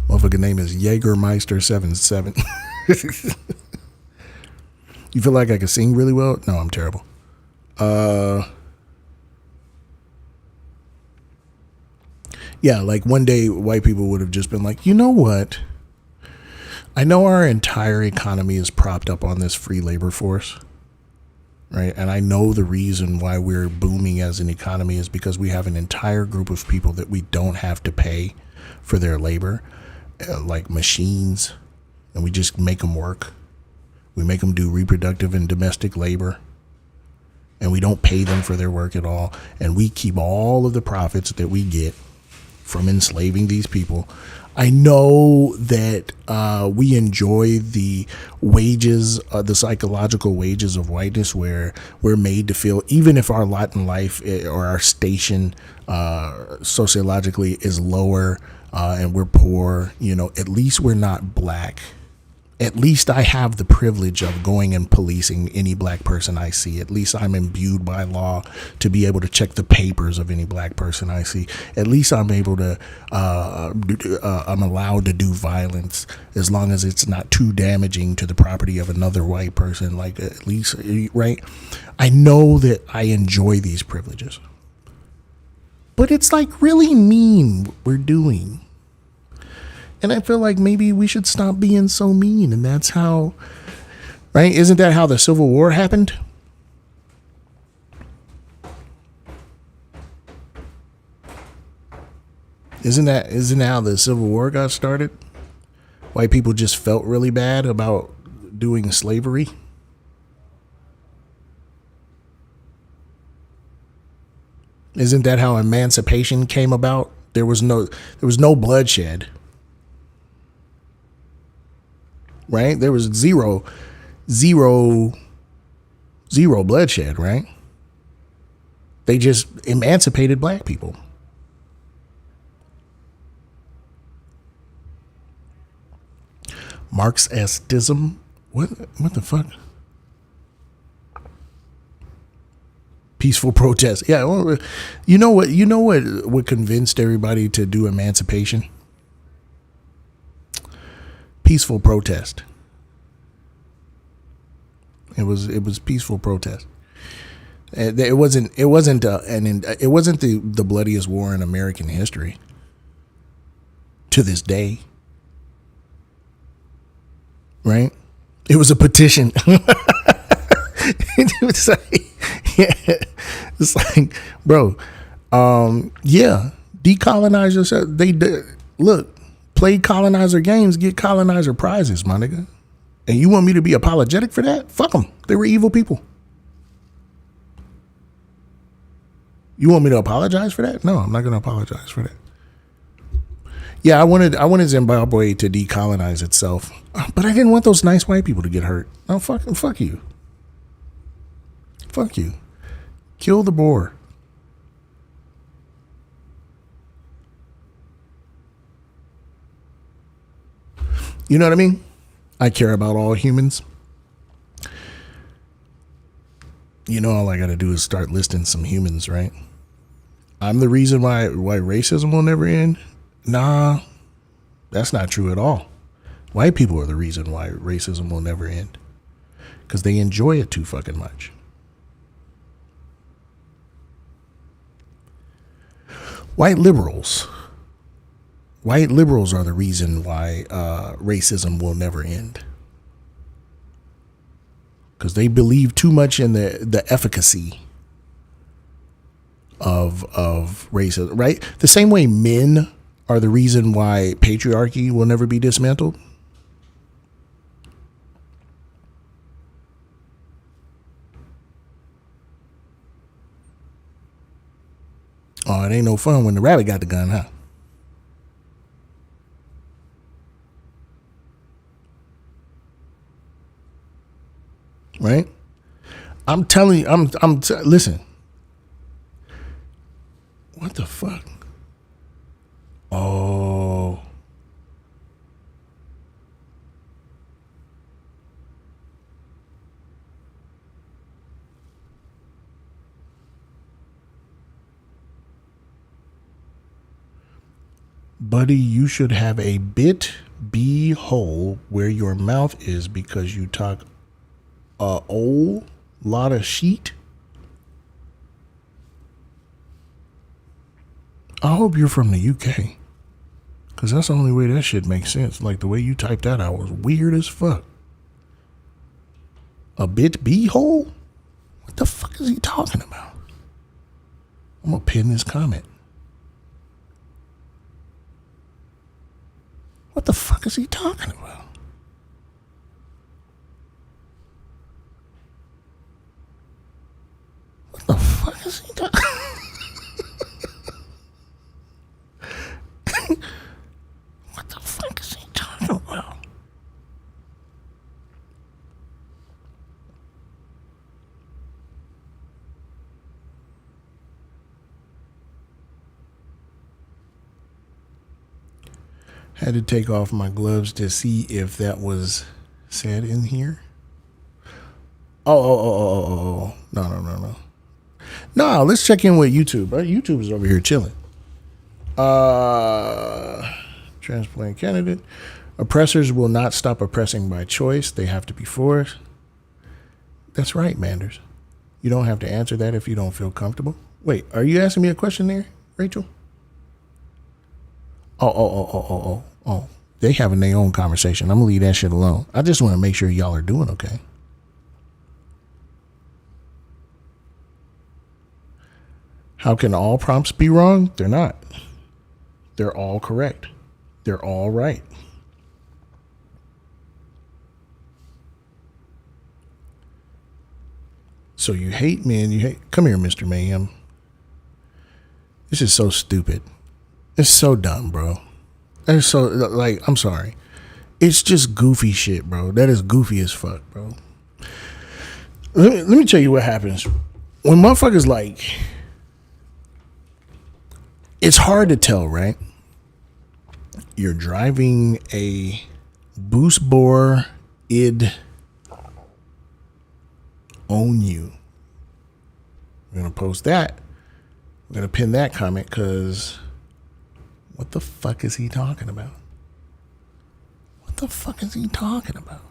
Motherfucker name is Jägermeister77. You feel like I can sing really well? No, I'm terrible. Yeah, like one day white people would have just been like, you know what? I know our entire economy is propped up on this free labor force, right? And I know the reason why we're booming as an economy is because we have an entire group of people that we don't have to pay for their labor, like machines, and we just make them work. We make them do reproductive and domestic labor, and we don't pay them for their work at all. And we keep all of the profits that we get from enslaving these people. I know that we enjoy the wages, the psychological wages of whiteness, where we're made to feel, even if our lot in life or our station sociologically is lower and we're poor, you know, at least we're not black. At least I have the privilege of going and policing any black person I see. At least I'm imbued by law to be able to check the papers of any black person I see. At least I'm able to, I'm allowed to do violence as long as it's not too damaging to the property of another white person. Like, at least, right? I know that I enjoy these privileges. But it's like really mean what we're doing. And I feel like maybe we should stop being so mean. And that's how, right? Isn't that how the Civil War happened? Isn't that how the Civil War got started? White people just felt really bad about doing slavery. Isn't that how emancipation came about? There was no bloodshed. Right? There was zero bloodshed, right? They just emancipated black people. Marxism? What the fuck? Peaceful protest. Yeah, well, you know what convinced everybody to do emancipation? Peaceful protest. It was peaceful protest. It wasn't the bloodiest war in American history to this day. Right? It was a petition. It's like, bro, yeah, decolonize yourself. They did. Look, play colonizer games, get colonizer prizes, my nigga. And you want me to be apologetic for that? Fuck them. They were evil people. You want me to apologize for that? No, I'm not going to apologize for that. Yeah, I wanted Zimbabwe to decolonize itself, but I didn't want those nice white people to get hurt. No, fuck you. Fuck you. Kill the Boer. You know what I mean? I care about all humans. You know, all I got to do is start listing some humans, right? I'm the reason why racism will never end. Nah, that's not true at all. White people are the reason why racism will never end, because they enjoy it too fucking much. White liberals are the reason why racism will never end, because they believe too much in the efficacy of racism, right? The same way men are the reason why patriarchy will never be dismantled. Oh, it ain't no fun when the rabbit got the gun, huh? Right? I'm telling you, listen. What the fuck? Oh. Buddy, you should have a bit B hole where your mouth is because you talk a whole lot of shit. I hope you're from the UK, because that's the only way that shit makes sense. Like, the way you typed that out was weird as fuck. A bit B hole? What the fuck is he talking about? I'm gonna pin this comment. What the fuck is he talking about? What the fuck is he talking about? What the fuck is he talking about? Had to take off my gloves to see if that was said in here. Oh. No. No, let's check in with YouTube. YouTube is over here chilling. Transplant candidate. Oppressors will not stop oppressing by choice. They have to be forced. That's right, Manders. You don't have to answer that if you don't feel comfortable. Wait, are you asking me a question there, Rachel? Oh. They having their own conversation. I'm gonna leave that shit alone. I just want to make sure y'all are doing okay. How can all prompts be wrong? They're not. They're all correct. They're all right. So you hate men, come here, Mr. Mayhem. This is so stupid. It's so dumb, bro. It's so, like, I'm sorry. It's just goofy shit, bro. That is goofy as fuck, bro. Let me tell you what happens. When motherfuckers, like, it's hard to tell, right? You're driving a boost bore id own you. We're going to post that. We're going to pin that comment because what the fuck is he talking about? What the fuck is he talking about?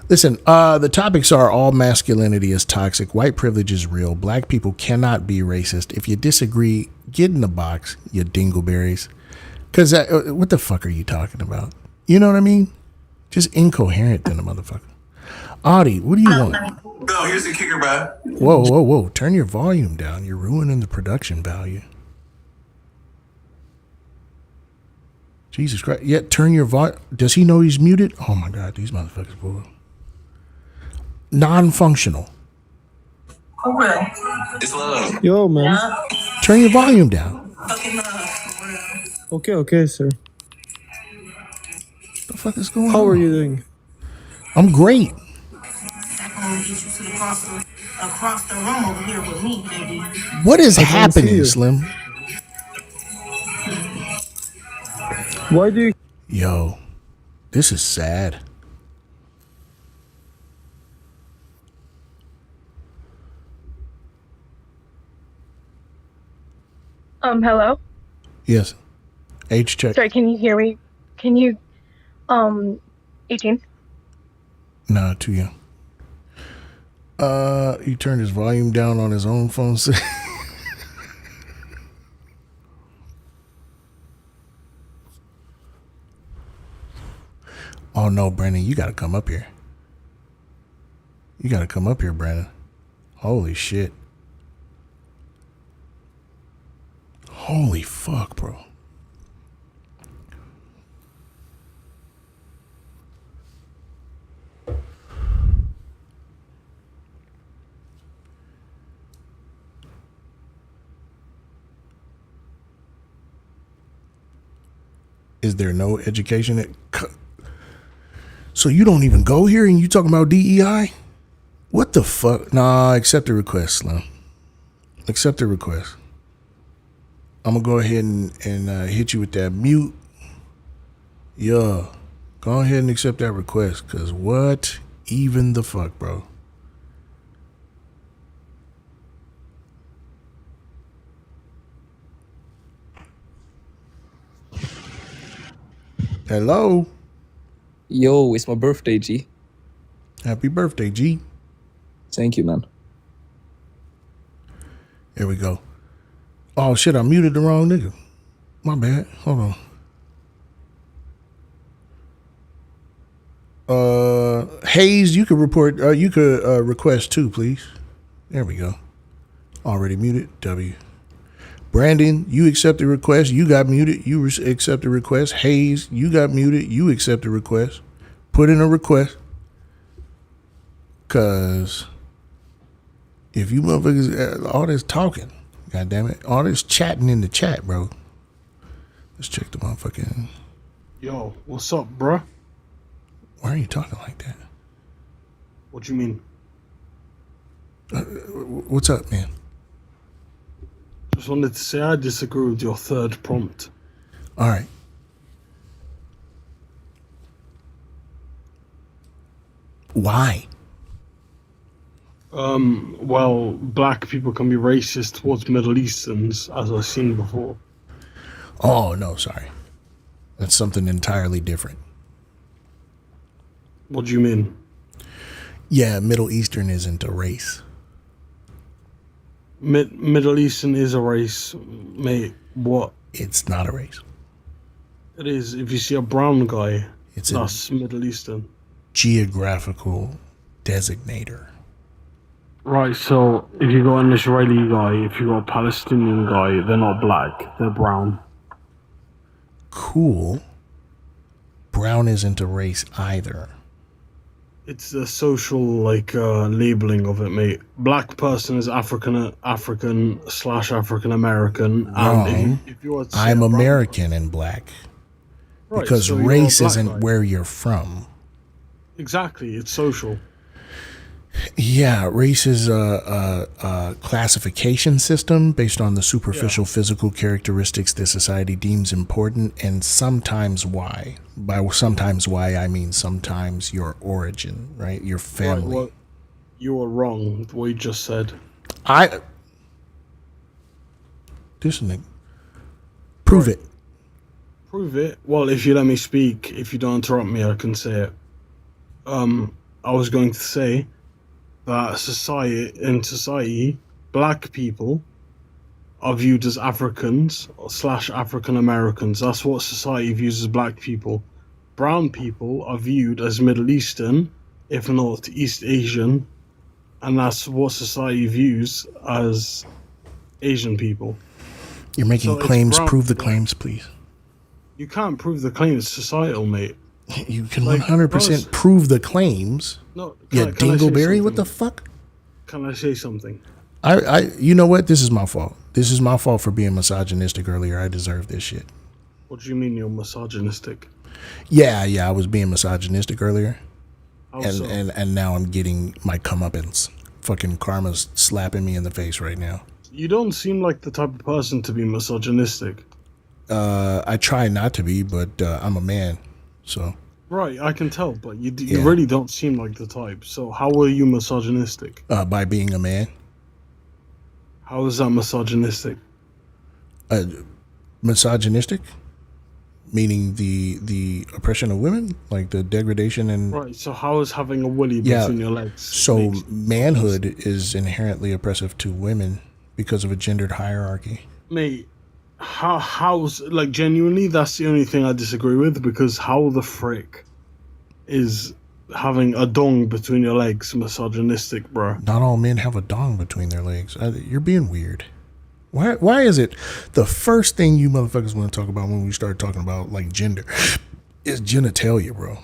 Listen, the topics are all masculinity is toxic, white privilege is real, black people cannot be racist. If you disagree, get in the box, you dingleberries. Because what the fuck are you talking about? You know what I mean? Just incoherent than a motherfucker. Audie, what do you want? No, here's the kicker, bro. Whoa. Turn your volume down. You're ruining the production value. Jesus Christ. Yeah, turn your volume. Does he know he's muted? Oh my God, these motherfuckers, boy. Non-functional. Okay. It's low. Yo, man. Turn your volume down. Okay, sir. The fuck is going on? How are you doing? I'm great. What is happening, Slim? Why do you? Yo, this is sad. Hello? Yes. Age check. Sorry, can you hear me? Can you, 18? Nah, too young. He turned his volume down on his own phone. Oh no, Brandon, you gotta come up here. You gotta come up here, Brandon. Holy shit. Holy fuck, bro. Is there no education at... So you don't even go here and you talking about DEI? What the fuck? Nah, accept the request, Slim. Accept the request. I'm gonna go ahead and hit you with that mute. Yeah. Go ahead and accept that request, cause what even the fuck, bro? Hello. Yo, it's my birthday, G. Happy birthday, G. Thank you, man. There we go. Oh shit, I muted the wrong nigga. My bad. Hold on. Hayes, you could report. You could request too, please. There we go. Already muted. W. Brandon, you accept the request. You got muted. You accept the request. Hayes, you got muted. You accept the request. Put in a request. Cause if you motherfuckers all this talking, god damn it, all this chatting in the chat, bro. Let's check the motherfucking. Yo, what's up, bruh? Why are you talking like that? What do you mean? What's up, man? Just wanted to say I disagree with your third prompt. All right. Why? Well, black people can be racist towards Middle Easterns, as I've seen before. Oh, no, sorry. That's something entirely different. What do you mean? Yeah, Middle Eastern isn't a race. Middle Eastern is a race, mate. What? It's not a race. It is. If you see a brown guy, It's that's Middle Eastern. Geographical designator. Right, so if you got an Israeli guy, if you got a Palestinian guy, they're not black, they're brown. Cool. Brown isn't a race either. It's the social labeling of it, mate. Black person is African / African American. Wrong. If you were to say I'm a brown American and black. Right, Because so you're a race black isn't guy. where you're from. Exactly, it's social. Yeah, race is a classification system based on the superficial physical characteristics that society deems important, and sometimes why. By sometimes why, I mean sometimes your origin, right? Your family. Right, well, you were wrong with what you just said. This nigga. Prove it. Prove it. Well, if you let me speak, if you don't interrupt me, I can say it. I was going to say that in society, black people are viewed as Africans / African Americans. That's what society views as black people. Brown people are viewed as Middle Eastern, if not East Asian, and that's what society views as Asian people. You're making So it's claims. brown Prove the people. claims, please. You can't prove the claim. It's societal, mate. You can 100% prove the claims. No, Yeah, can I say Dingleberry. What the something? fuck? Can I say something? You know what? This is my fault. This is my fault for being misogynistic earlier. I deserve this shit. What do you mean you're misogynistic? Yeah, I was being misogynistic earlier. How And, so? and now I'm getting my comeuppance. Fucking karma's slapping me in the face right now. You don't seem like the type of person to be misogynistic. I try not to be, but I'm a man, so. Right, I can tell, but you Yeah. really don't seem like the type. So how are you misogynistic? By being a man. How is that misogynistic? Misogynistic? Meaning the oppression of women? Like the degradation and... Right, so how is having a willy Yeah, between your legs? so manhood is inherently oppressive to women because of a gendered hierarchy. Mate, how's, like, genuinely, that's the only thing I disagree with, because how the frick is having a dong between your legs misogynistic, bro? Not all men have a dong between their legs. You're being weird. Why is it the first thing you motherfuckers want to talk about when we start talking about, like, gender is genitalia, bro?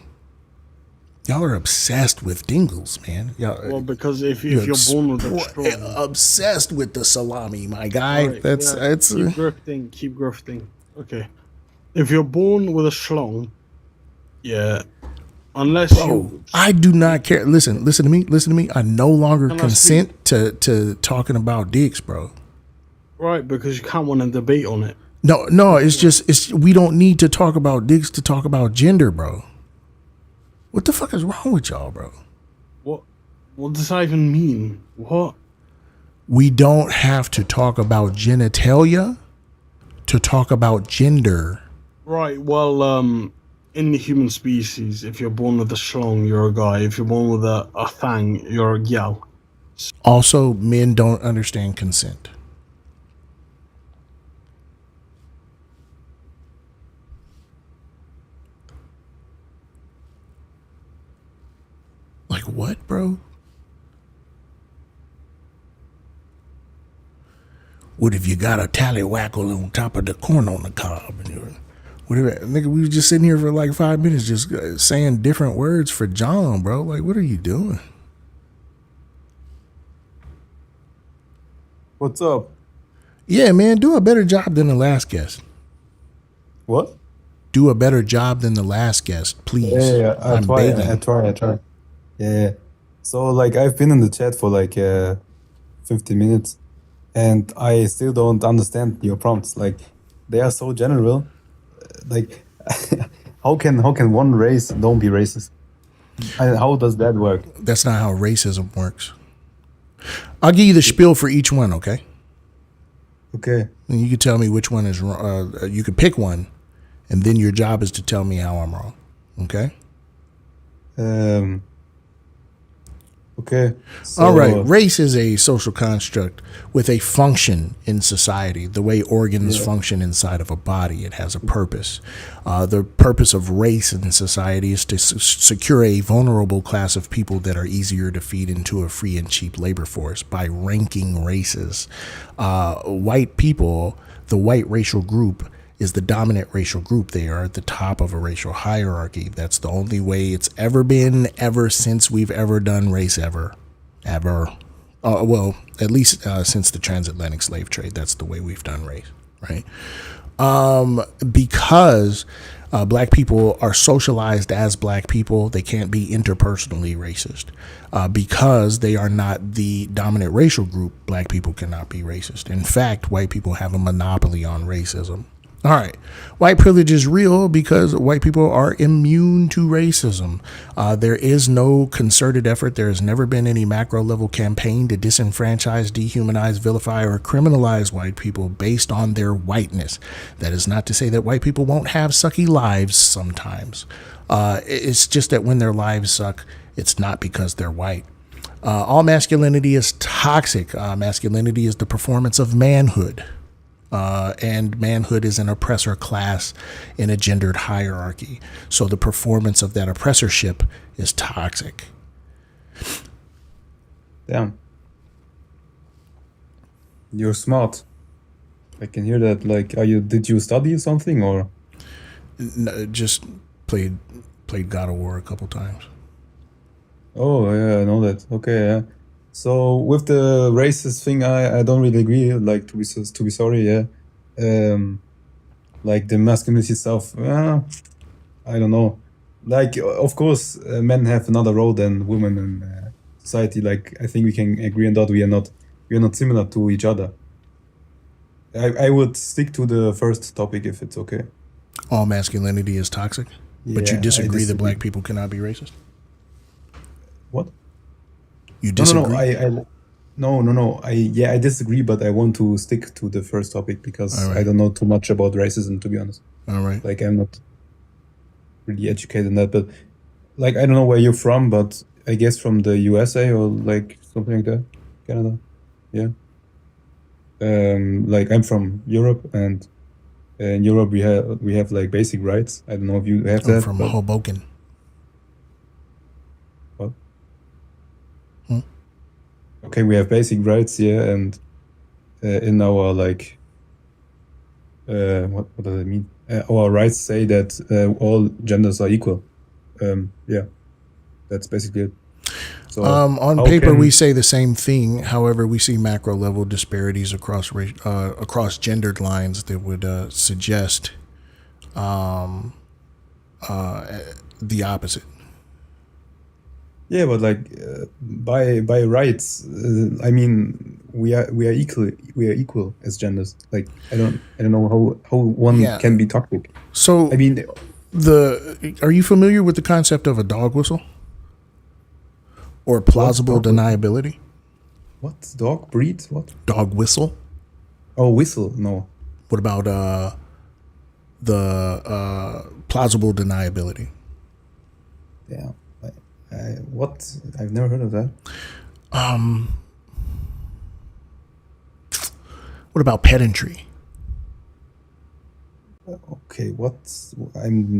Y'all are obsessed with dingles, man. Well, because if you're born with a strong... Obsessed with the salami, my guy. Right, That's yeah, keep grifting. Okay. If you're born with a schlong, yeah, unless you... I do not care. Listen to me. I no longer Can I consent to talking about dicks, bro. Right, because you can't want to debate on it. No, it's we don't need to talk about dicks to talk about gender, bro. What the fuck is wrong with y'all, bro? What does that even mean? What? We don't have to talk about genitalia to talk about gender. Right, well, in the human species, if you're born with a schlong, you're a guy. If you're born with a thang, you're a gal. Also, men don't understand consent. Like what, bro? What if you got a tallywhackle on top of the corn on the cob? And whatever, nigga, we was just sitting here for like 5 minutes just saying different words for John, bro. Like, what are you doing? What's up? Yeah, man, do a better job than the last guest. What? Do a better job than the last guest, please. Yeah, I I'm try. begging. I try. Yeah. So like I've been in the chat for like 50 minutes, and I still don't understand your prompts. Like they are so general. Like how can one race don't be racist? And how does that work? That's not how racism works. I'll give you the spiel for each one, okay? Okay. And you can tell me which one is wrong. You could pick one, and then your job is to tell me how I'm wrong. Okay? Okay. So, all right. Race is a social construct with a function in society. The way organs function inside of a body, it has a purpose. The purpose of race in society is to secure a vulnerable class of people that are easier to feed into a free and cheap labor force by ranking races. White people, the white racial group, is the dominant racial group. They are at the top of a racial hierarchy. That's the only way it's ever been, ever since we've ever done race, ever. Well, at least since the transatlantic slave trade, that's the way we've done race, right? Because black people are socialized as black people, they can't be interpersonally racist. Because they are not the dominant racial group, black people cannot be racist. In fact, white people have a monopoly on racism. All right. White privilege is real because white people are immune to racism. There is no concerted effort. There has never been any macro level campaign to disenfranchise, dehumanize, vilify, or criminalize white people based on their whiteness. That is not to say that white people won't have sucky lives sometimes. It's just that when their lives suck, it's not because they're white. All masculinity is toxic. Masculinity is the performance of manhood. And manhood is an oppressor class in a gendered hierarchy. So the performance of that oppressorship is toxic. Damn. You're smart. I can hear that. Like, did you study something or? No, just played God of War a couple times. Oh yeah, I know that. Okay, yeah. So with the racist thing, I don't really agree. Like to be sorry, yeah. Like the masculinity stuff, I don't know. Like of course, men have another role than women in society. Like I think we can agree on that. We are not similar to each other. I would stick to the first topic if it's okay. All masculinity is toxic, but you Yeah, I disagree that disagree. black people cannot be racist? What? You disagree? No. I disagree, but I want to stick to the first topic because I don't know too much about racism, to be honest. All right. Like I'm not really educated in that, but like I don't know where you're from, but I guess from the USA or like something like that, Canada. Yeah. Like I'm from Europe, and in Europe we have like basic rights. I don't know if you have I'm that. from but- Hoboken. What? Okay, we have basic rights, yeah, and in our like, what does it mean? Our rights say that all genders are equal. Yeah, that's basically it. So On how paper, can- we say the same thing. However, we see macro level disparities across gendered lines that would suggest the opposite. Yeah, but like by rights, I mean we are equal as genders. Like I don't know how one Yeah. can be toxic. So I mean, are you familiar with the concept of a dog whistle or plausible dog whistle? deniability? What dog breed? What dog whistle? Oh, whistle. No. What about the plausible deniability? Yeah. What? I've never heard of that. What about pedantry? Okay, I'm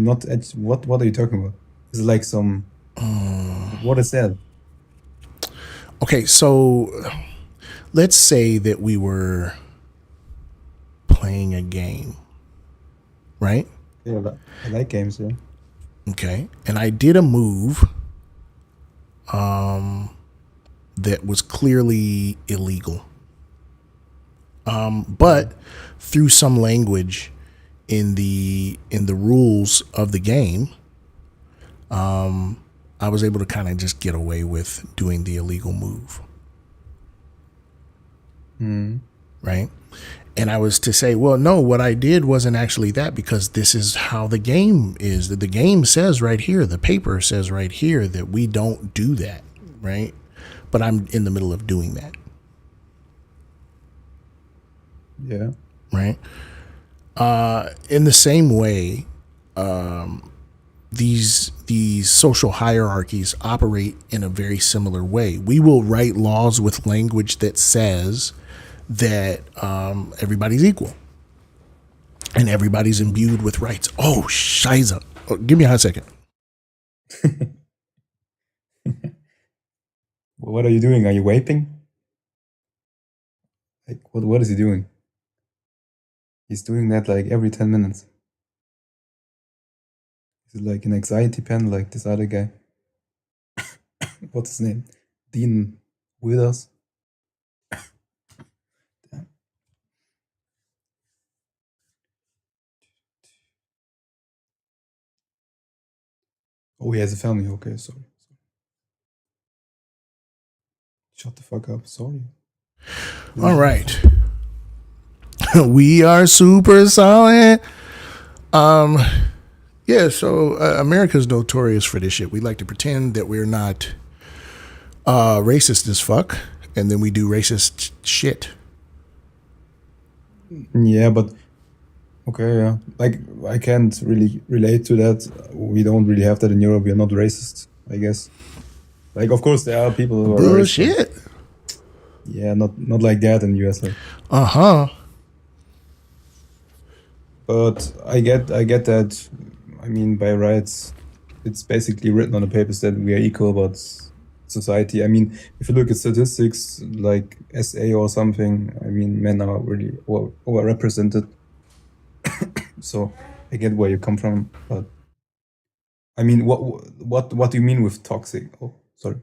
not. What are you talking about? Is it like some? What is that? Okay, so let's say that we were playing a game, right? Yeah, I like games. Yeah. Okay, and I did a move that was clearly illegal. But through some language in the rules of the game, I was able to kind of just get away with doing the illegal move. Right? And I was to say, well, no, what I did wasn't actually that, because this is how the game is. The game says right here, the paper says right here that we don't do that, right? But I'm in the middle of doing that. Yeah. Right? In the same way, these social hierarchies operate in a very similar way. We will write laws with language that says that everybody's equal and everybody's imbued with rights. Oh, shiza. Oh, give me a hot second. What are you doing? Are you vaping? Like what is he doing? He's doing that like every 10 minutes. Is it like an anxiety pen like this other guy? What's his name? Dean Withers? Oh, he has a family. Okay, sorry. Shut the fuck up. Sorry. All right. We are super solid. Yeah, so America's notorious for this shit. We like to pretend that we're not racist as fuck, and then we do racist shit. Yeah, but okay, yeah. Like I can't really relate to that. We don't really have that in Europe. We are not racist, I guess. Like of course there are people who are Bullshit. racist. Yeah, not like that in USA. But I get that. I mean, by rights, it's basically written on the papers that we are equal, but society. I mean, if you look at statistics like SA or something, I mean, men are really overrepresented. So I get where you come from, but I mean, what do you mean with toxic? Oh, sorry.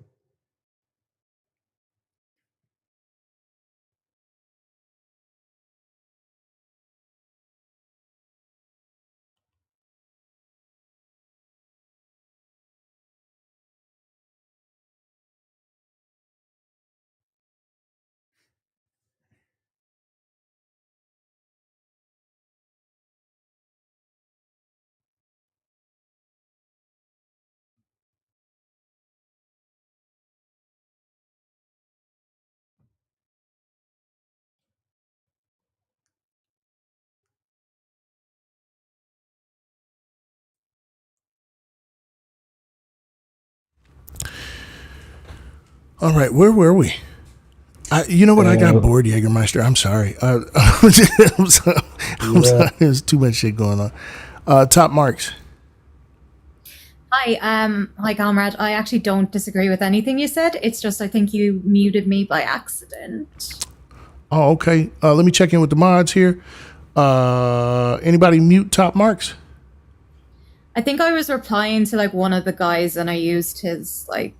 All right, where were we? You know what? I got bored, Jägermeister. I'm sorry. I'm sorry. There's too much shit going on. Top marks. Hi, comrade. I actually don't disagree with anything you said. It's just I think you muted me by accident. Oh, okay. Let me check in with the mods here. Anybody mute top marks? I think I was replying to like one of the guys and I used his like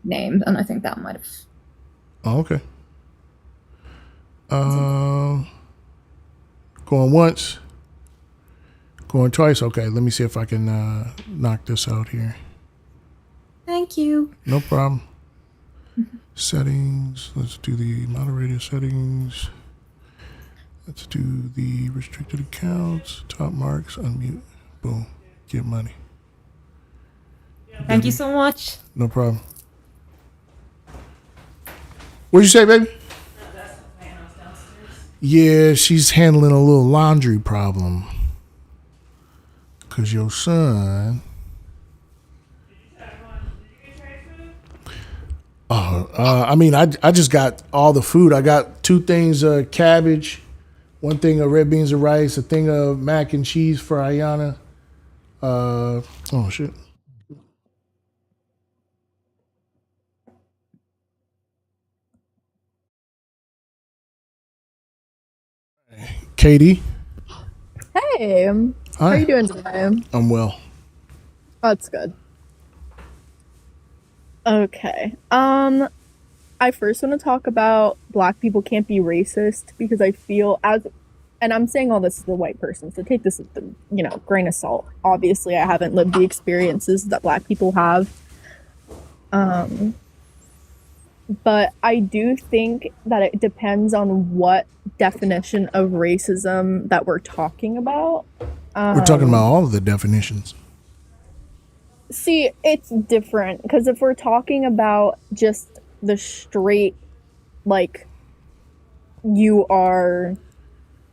name, and I think that might have. Oh, okay. Going once. Going twice. Okay, let me see if I can knock this out here. Thank you. No problem. Settings. Let's do the moderator settings. Let's do the restricted accounts. Top marks. Unmute. Boom. Get money. Thank you so much. No problem. What'd you say, baby? Yeah, she's handling a little laundry problem. Cause your son. I mean, I just got all the food. I got 2 things of cabbage, 1 thing of red beans and rice, a thing of mac and cheese for Ayana. Oh shit. Katie. Hey, how Hi. are you doing today? I'm well. That's good. Okay. I first want to talk about Black people can't be racist because I feel and I'm saying all this as a white person, so take this with the, grain of salt. Obviously, I haven't lived the experiences that Black people have. But I do think that it depends on what definition of racism that we're talking about. We're talking about all of the definitions. See, it's different because if we're talking about just the straight, like, you are,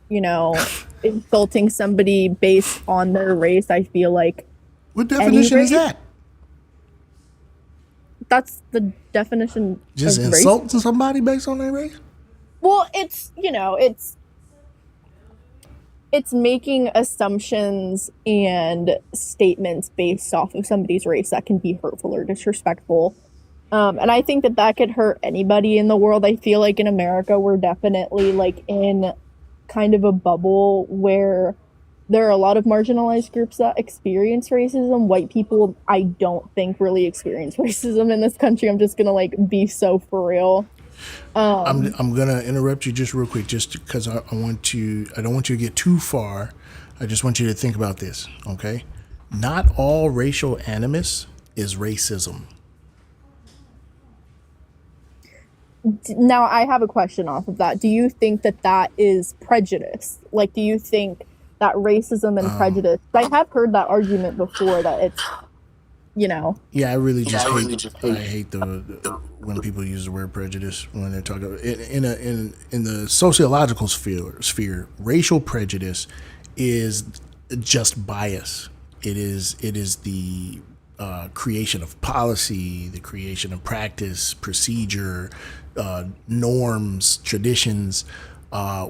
insulting somebody based on their race, I feel like. What definition is that? That's the definition. Just of insulting race. somebody based on their race? Well, it's making assumptions and statements based off of somebody's race that can be hurtful or disrespectful. And I think that could hurt anybody in the world. I feel like in America, we're definitely like in kind of a bubble where there are a lot of marginalized groups that experience racism. White people, I don't think really experience racism in this country. I'm just gonna be so for real. I'm gonna interrupt you just real quick, just because I don't want you to get too far. I just want you to think about this, okay? Not all racial animus is racism. Now, I have a question off of that. Do you think that is prejudice? Like, do you think that racism and prejudice? I have heard that argument before that it's, Yeah, I really just hate the when people use the word prejudice when they're talking about in the sociological sphere. Racial prejudice is just bias. It is the creation of policy, the creation of practice, procedure, norms, traditions,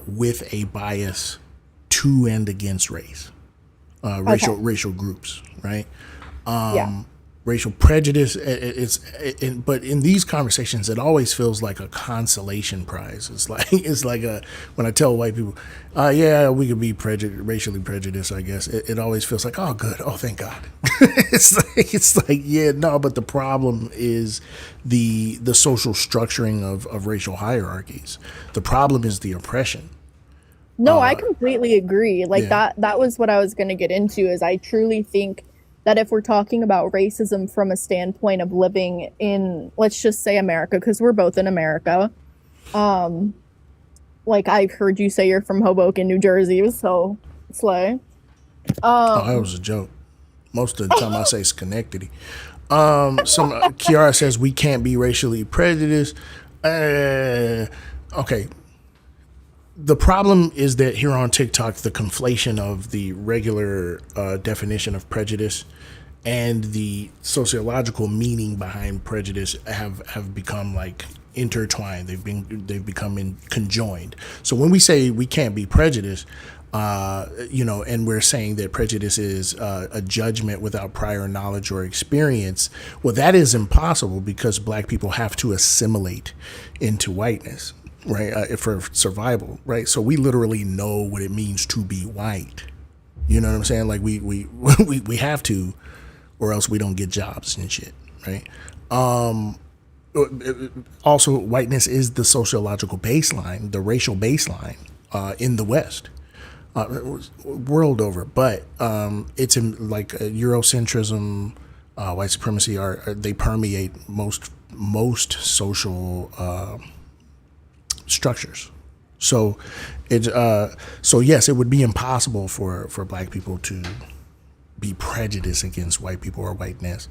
with a bias to and against race, racial groups, right? Racial prejudice. But in these conversations, it always feels like a consolation prize. It's like when I tell white people, yeah, we could be racially prejudiced. I guess it always feels like, oh, good, oh, thank God. it's like yeah, no, but the problem is the social structuring of racial hierarchies. The problem is the oppression. No, I completely agree. That was what I was going to get into. Is I truly think that if we're talking about racism from a standpoint of living in, let's just say America, because we're both in America. I've heard you say you're from Hoboken, New Jersey, so slay. That was a joke. Most of the time I say Schenectady. Kiara says we can't be racially prejudiced. Okay. The problem is that here on TikTok, the conflation of the regular definition of prejudice and the sociological meaning behind prejudice have become like intertwined. They've become conjoined. So when we say we can't be prejudiced, and we're saying that prejudice is a judgment without prior knowledge or experience, well, that is impossible because Black people have to assimilate into whiteness, right? For survival, right? So we literally know what it means to be white. You know what I'm saying? Like we have to, or else we don't get jobs and shit, right? Also, whiteness is the sociological baseline, the racial baseline in the West. World over, but it's in like Eurocentrism, white supremacy they permeate most social structures. So yes, it would be impossible for Black people to be prejudiced against white people or whiteness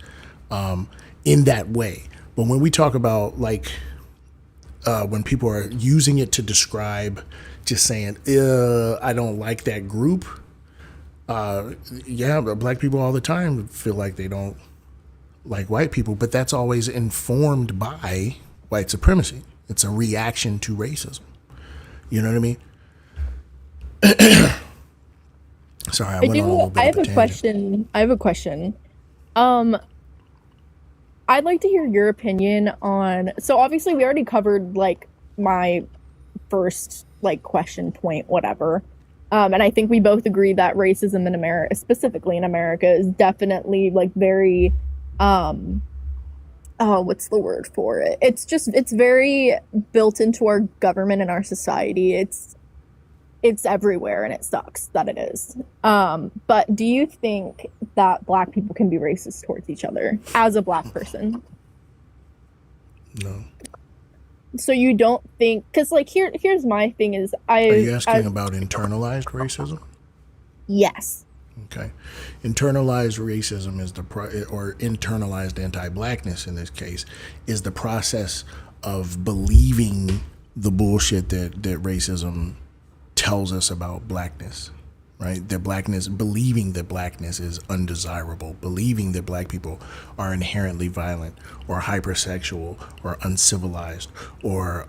in that way. But when we talk about like when people are using it to describe, just saying, I don't like that group. But Black people all the time feel like they don't like white people, but that's always informed by white supremacy. It's a reaction to racism. You know what I mean? Sorry, I went on a little bit. I have a question. I'd like to hear your opinion on. So obviously, we already covered like my first like question point, whatever. And I think we both agree that racism in America, specifically in America, is definitely like very what's the word for it? It's very built into our government and our society. It's everywhere, and it sucks that it is. But do you think that Black people can be racist towards each other as a Black person? No. So you don't think, because like here's my thing is Are you asking about internalized racism? Yes. Okay. Internalized racism is or internalized anti-Blackness in this case is the process of believing the bullshit that racism tells us about Blackness, right? That Blackness, believing that Blackness is undesirable, believing that Black people are inherently violent or hypersexual or uncivilized or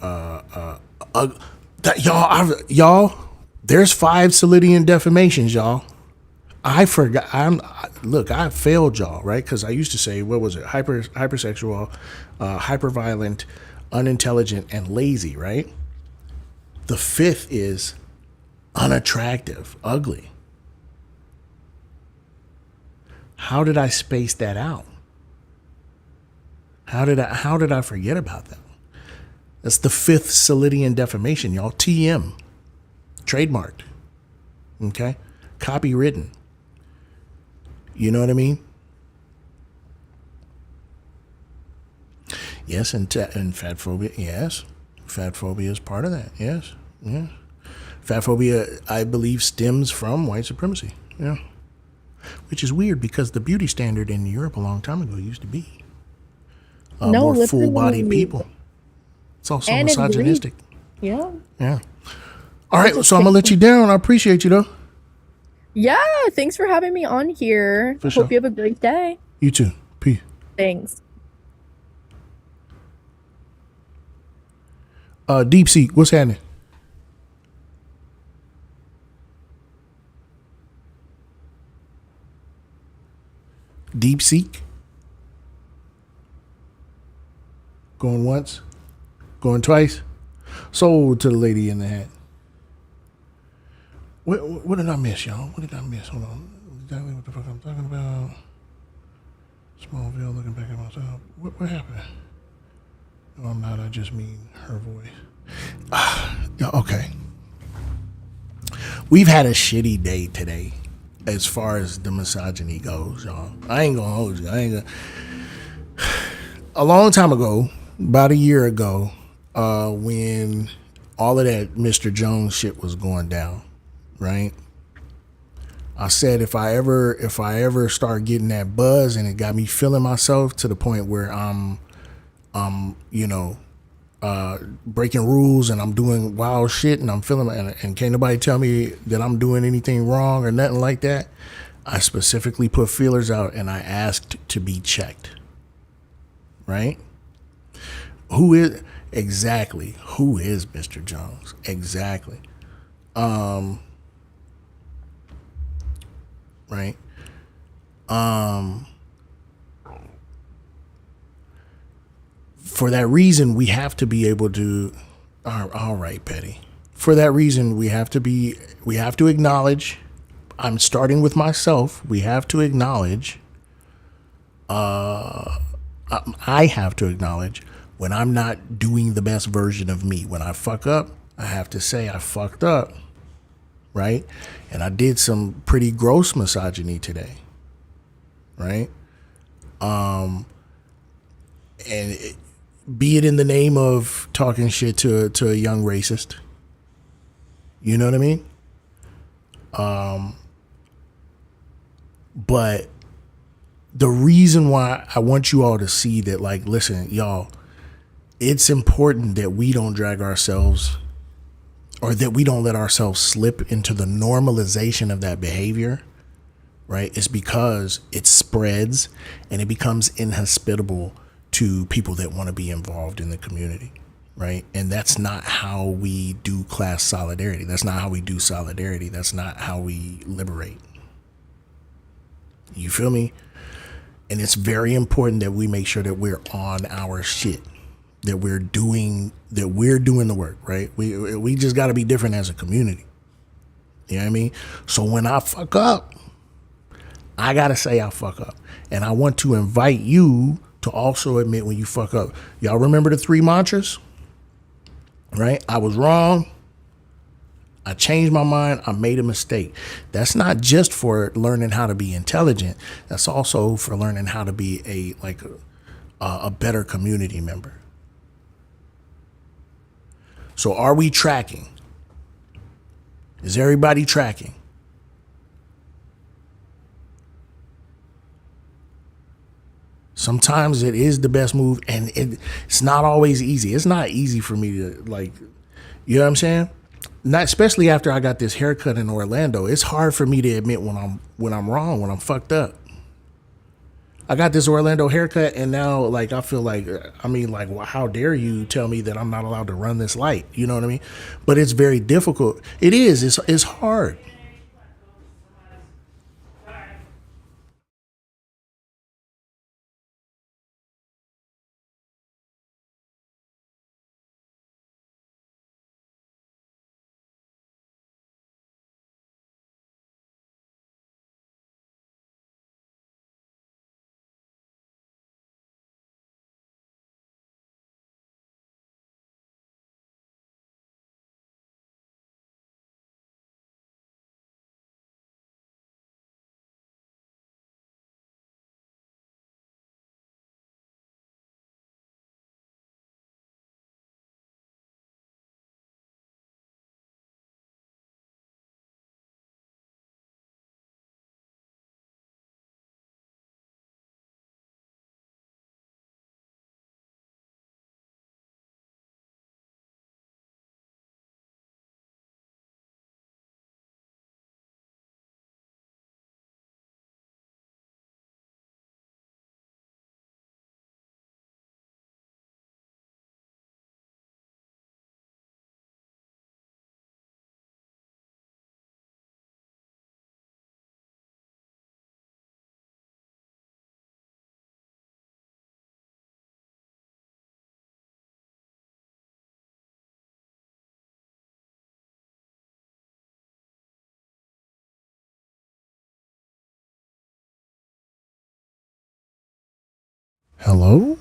that y'all. There's 5 Solidian defamations, y'all. I forgot. I failed y'all, right? Because I used to say, what was it? Hypersexual, hyperviolent, unintelligent, and lazy, right? The 5th is unattractive, ugly. How did I space that out? How did I forget about that? That's the 5th Solidian defamation, y'all. TM. Trademarked. Okay? Copywritten. You know what I mean? Yes, and fat phobia, yes. Fat phobia is part of that, yes. Yeah. Fat phobia, I believe, stems from white supremacy, yeah. Which is weird because the beauty standard in Europe a long time ago used to be more full-bodied people. It's also misogynistic. Yeah. Yeah. All right, so I'm going to let you down. I appreciate you, though. Yeah, thanks for having me on here. For sure. Hope you have a great day. You too. Peace. Thanks. Deep Seek, what's happening? Deep Seek? Going once? Going twice? Sold to the lady in the hat. What did I miss, y'all? What did I miss? Hold on. Exactly what the fuck I'm talking about. Smallville, looking back at myself. What happened? No, I'm not. I just mean her voice. Okay. We've had a shitty day today as far as the misogyny goes, y'all. I ain't gonna hold you. A long time ago, about a year ago, when all of that Mr. Jones shit was going down, right? I said if I ever start getting that buzz and it got me feeling myself to the point where I'm breaking rules and I'm doing wild shit and I'm feeling and can't nobody tell me that I'm doing anything wrong or nothing like that, I specifically put feelers out and I asked to be checked. Right? Who is Mr. Jones? Exactly. Right? For that reason, we have to be able to. All right, Petty. For that reason, we have to acknowledge. I'm starting with myself. We have to acknowledge. I have to acknowledge when I'm not doing the best version of me. When I fuck up, I have to say I fucked up. Right? And I did some pretty gross misogyny today. Right? Be it in the name of talking shit to a young racist. You know what I mean? But the reason why I want you all to see that, like, listen, y'all, it's important that we don't drag ourselves or that we don't let ourselves slip into the normalization of that behavior, right? Is because it spreads and it becomes inhospitable to people that want to be involved in the community, right? And that's not how we do class solidarity. That's not how we do solidarity. That's not how we liberate. You feel me? And it's very important that we make sure that we're on our shit, that we're doing the work, right? We just got to be different as a community. You know what I mean? So when I fuck up, I got to say I fuck up. And I want to invite you to also admit when you fuck up. Y'all remember the 3 mantras? Right? I was wrong. I changed my mind. I made a mistake. That's not just for learning how to be intelligent. That's also for learning how to be a better community member. So are we tracking? Is everybody tracking? Sometimes it is the best move, and it's not always easy. It's not easy for me to, like, you know what I'm saying? Not especially after I got this haircut in Orlando. It's hard for me to admit when I'm wrong, when I'm fucked up. I got this Orlando haircut, and now, like, I feel like, well, how dare you tell me that I'm not allowed to run this light? You know what I mean? But it's very difficult. It is. It's hard. Hello?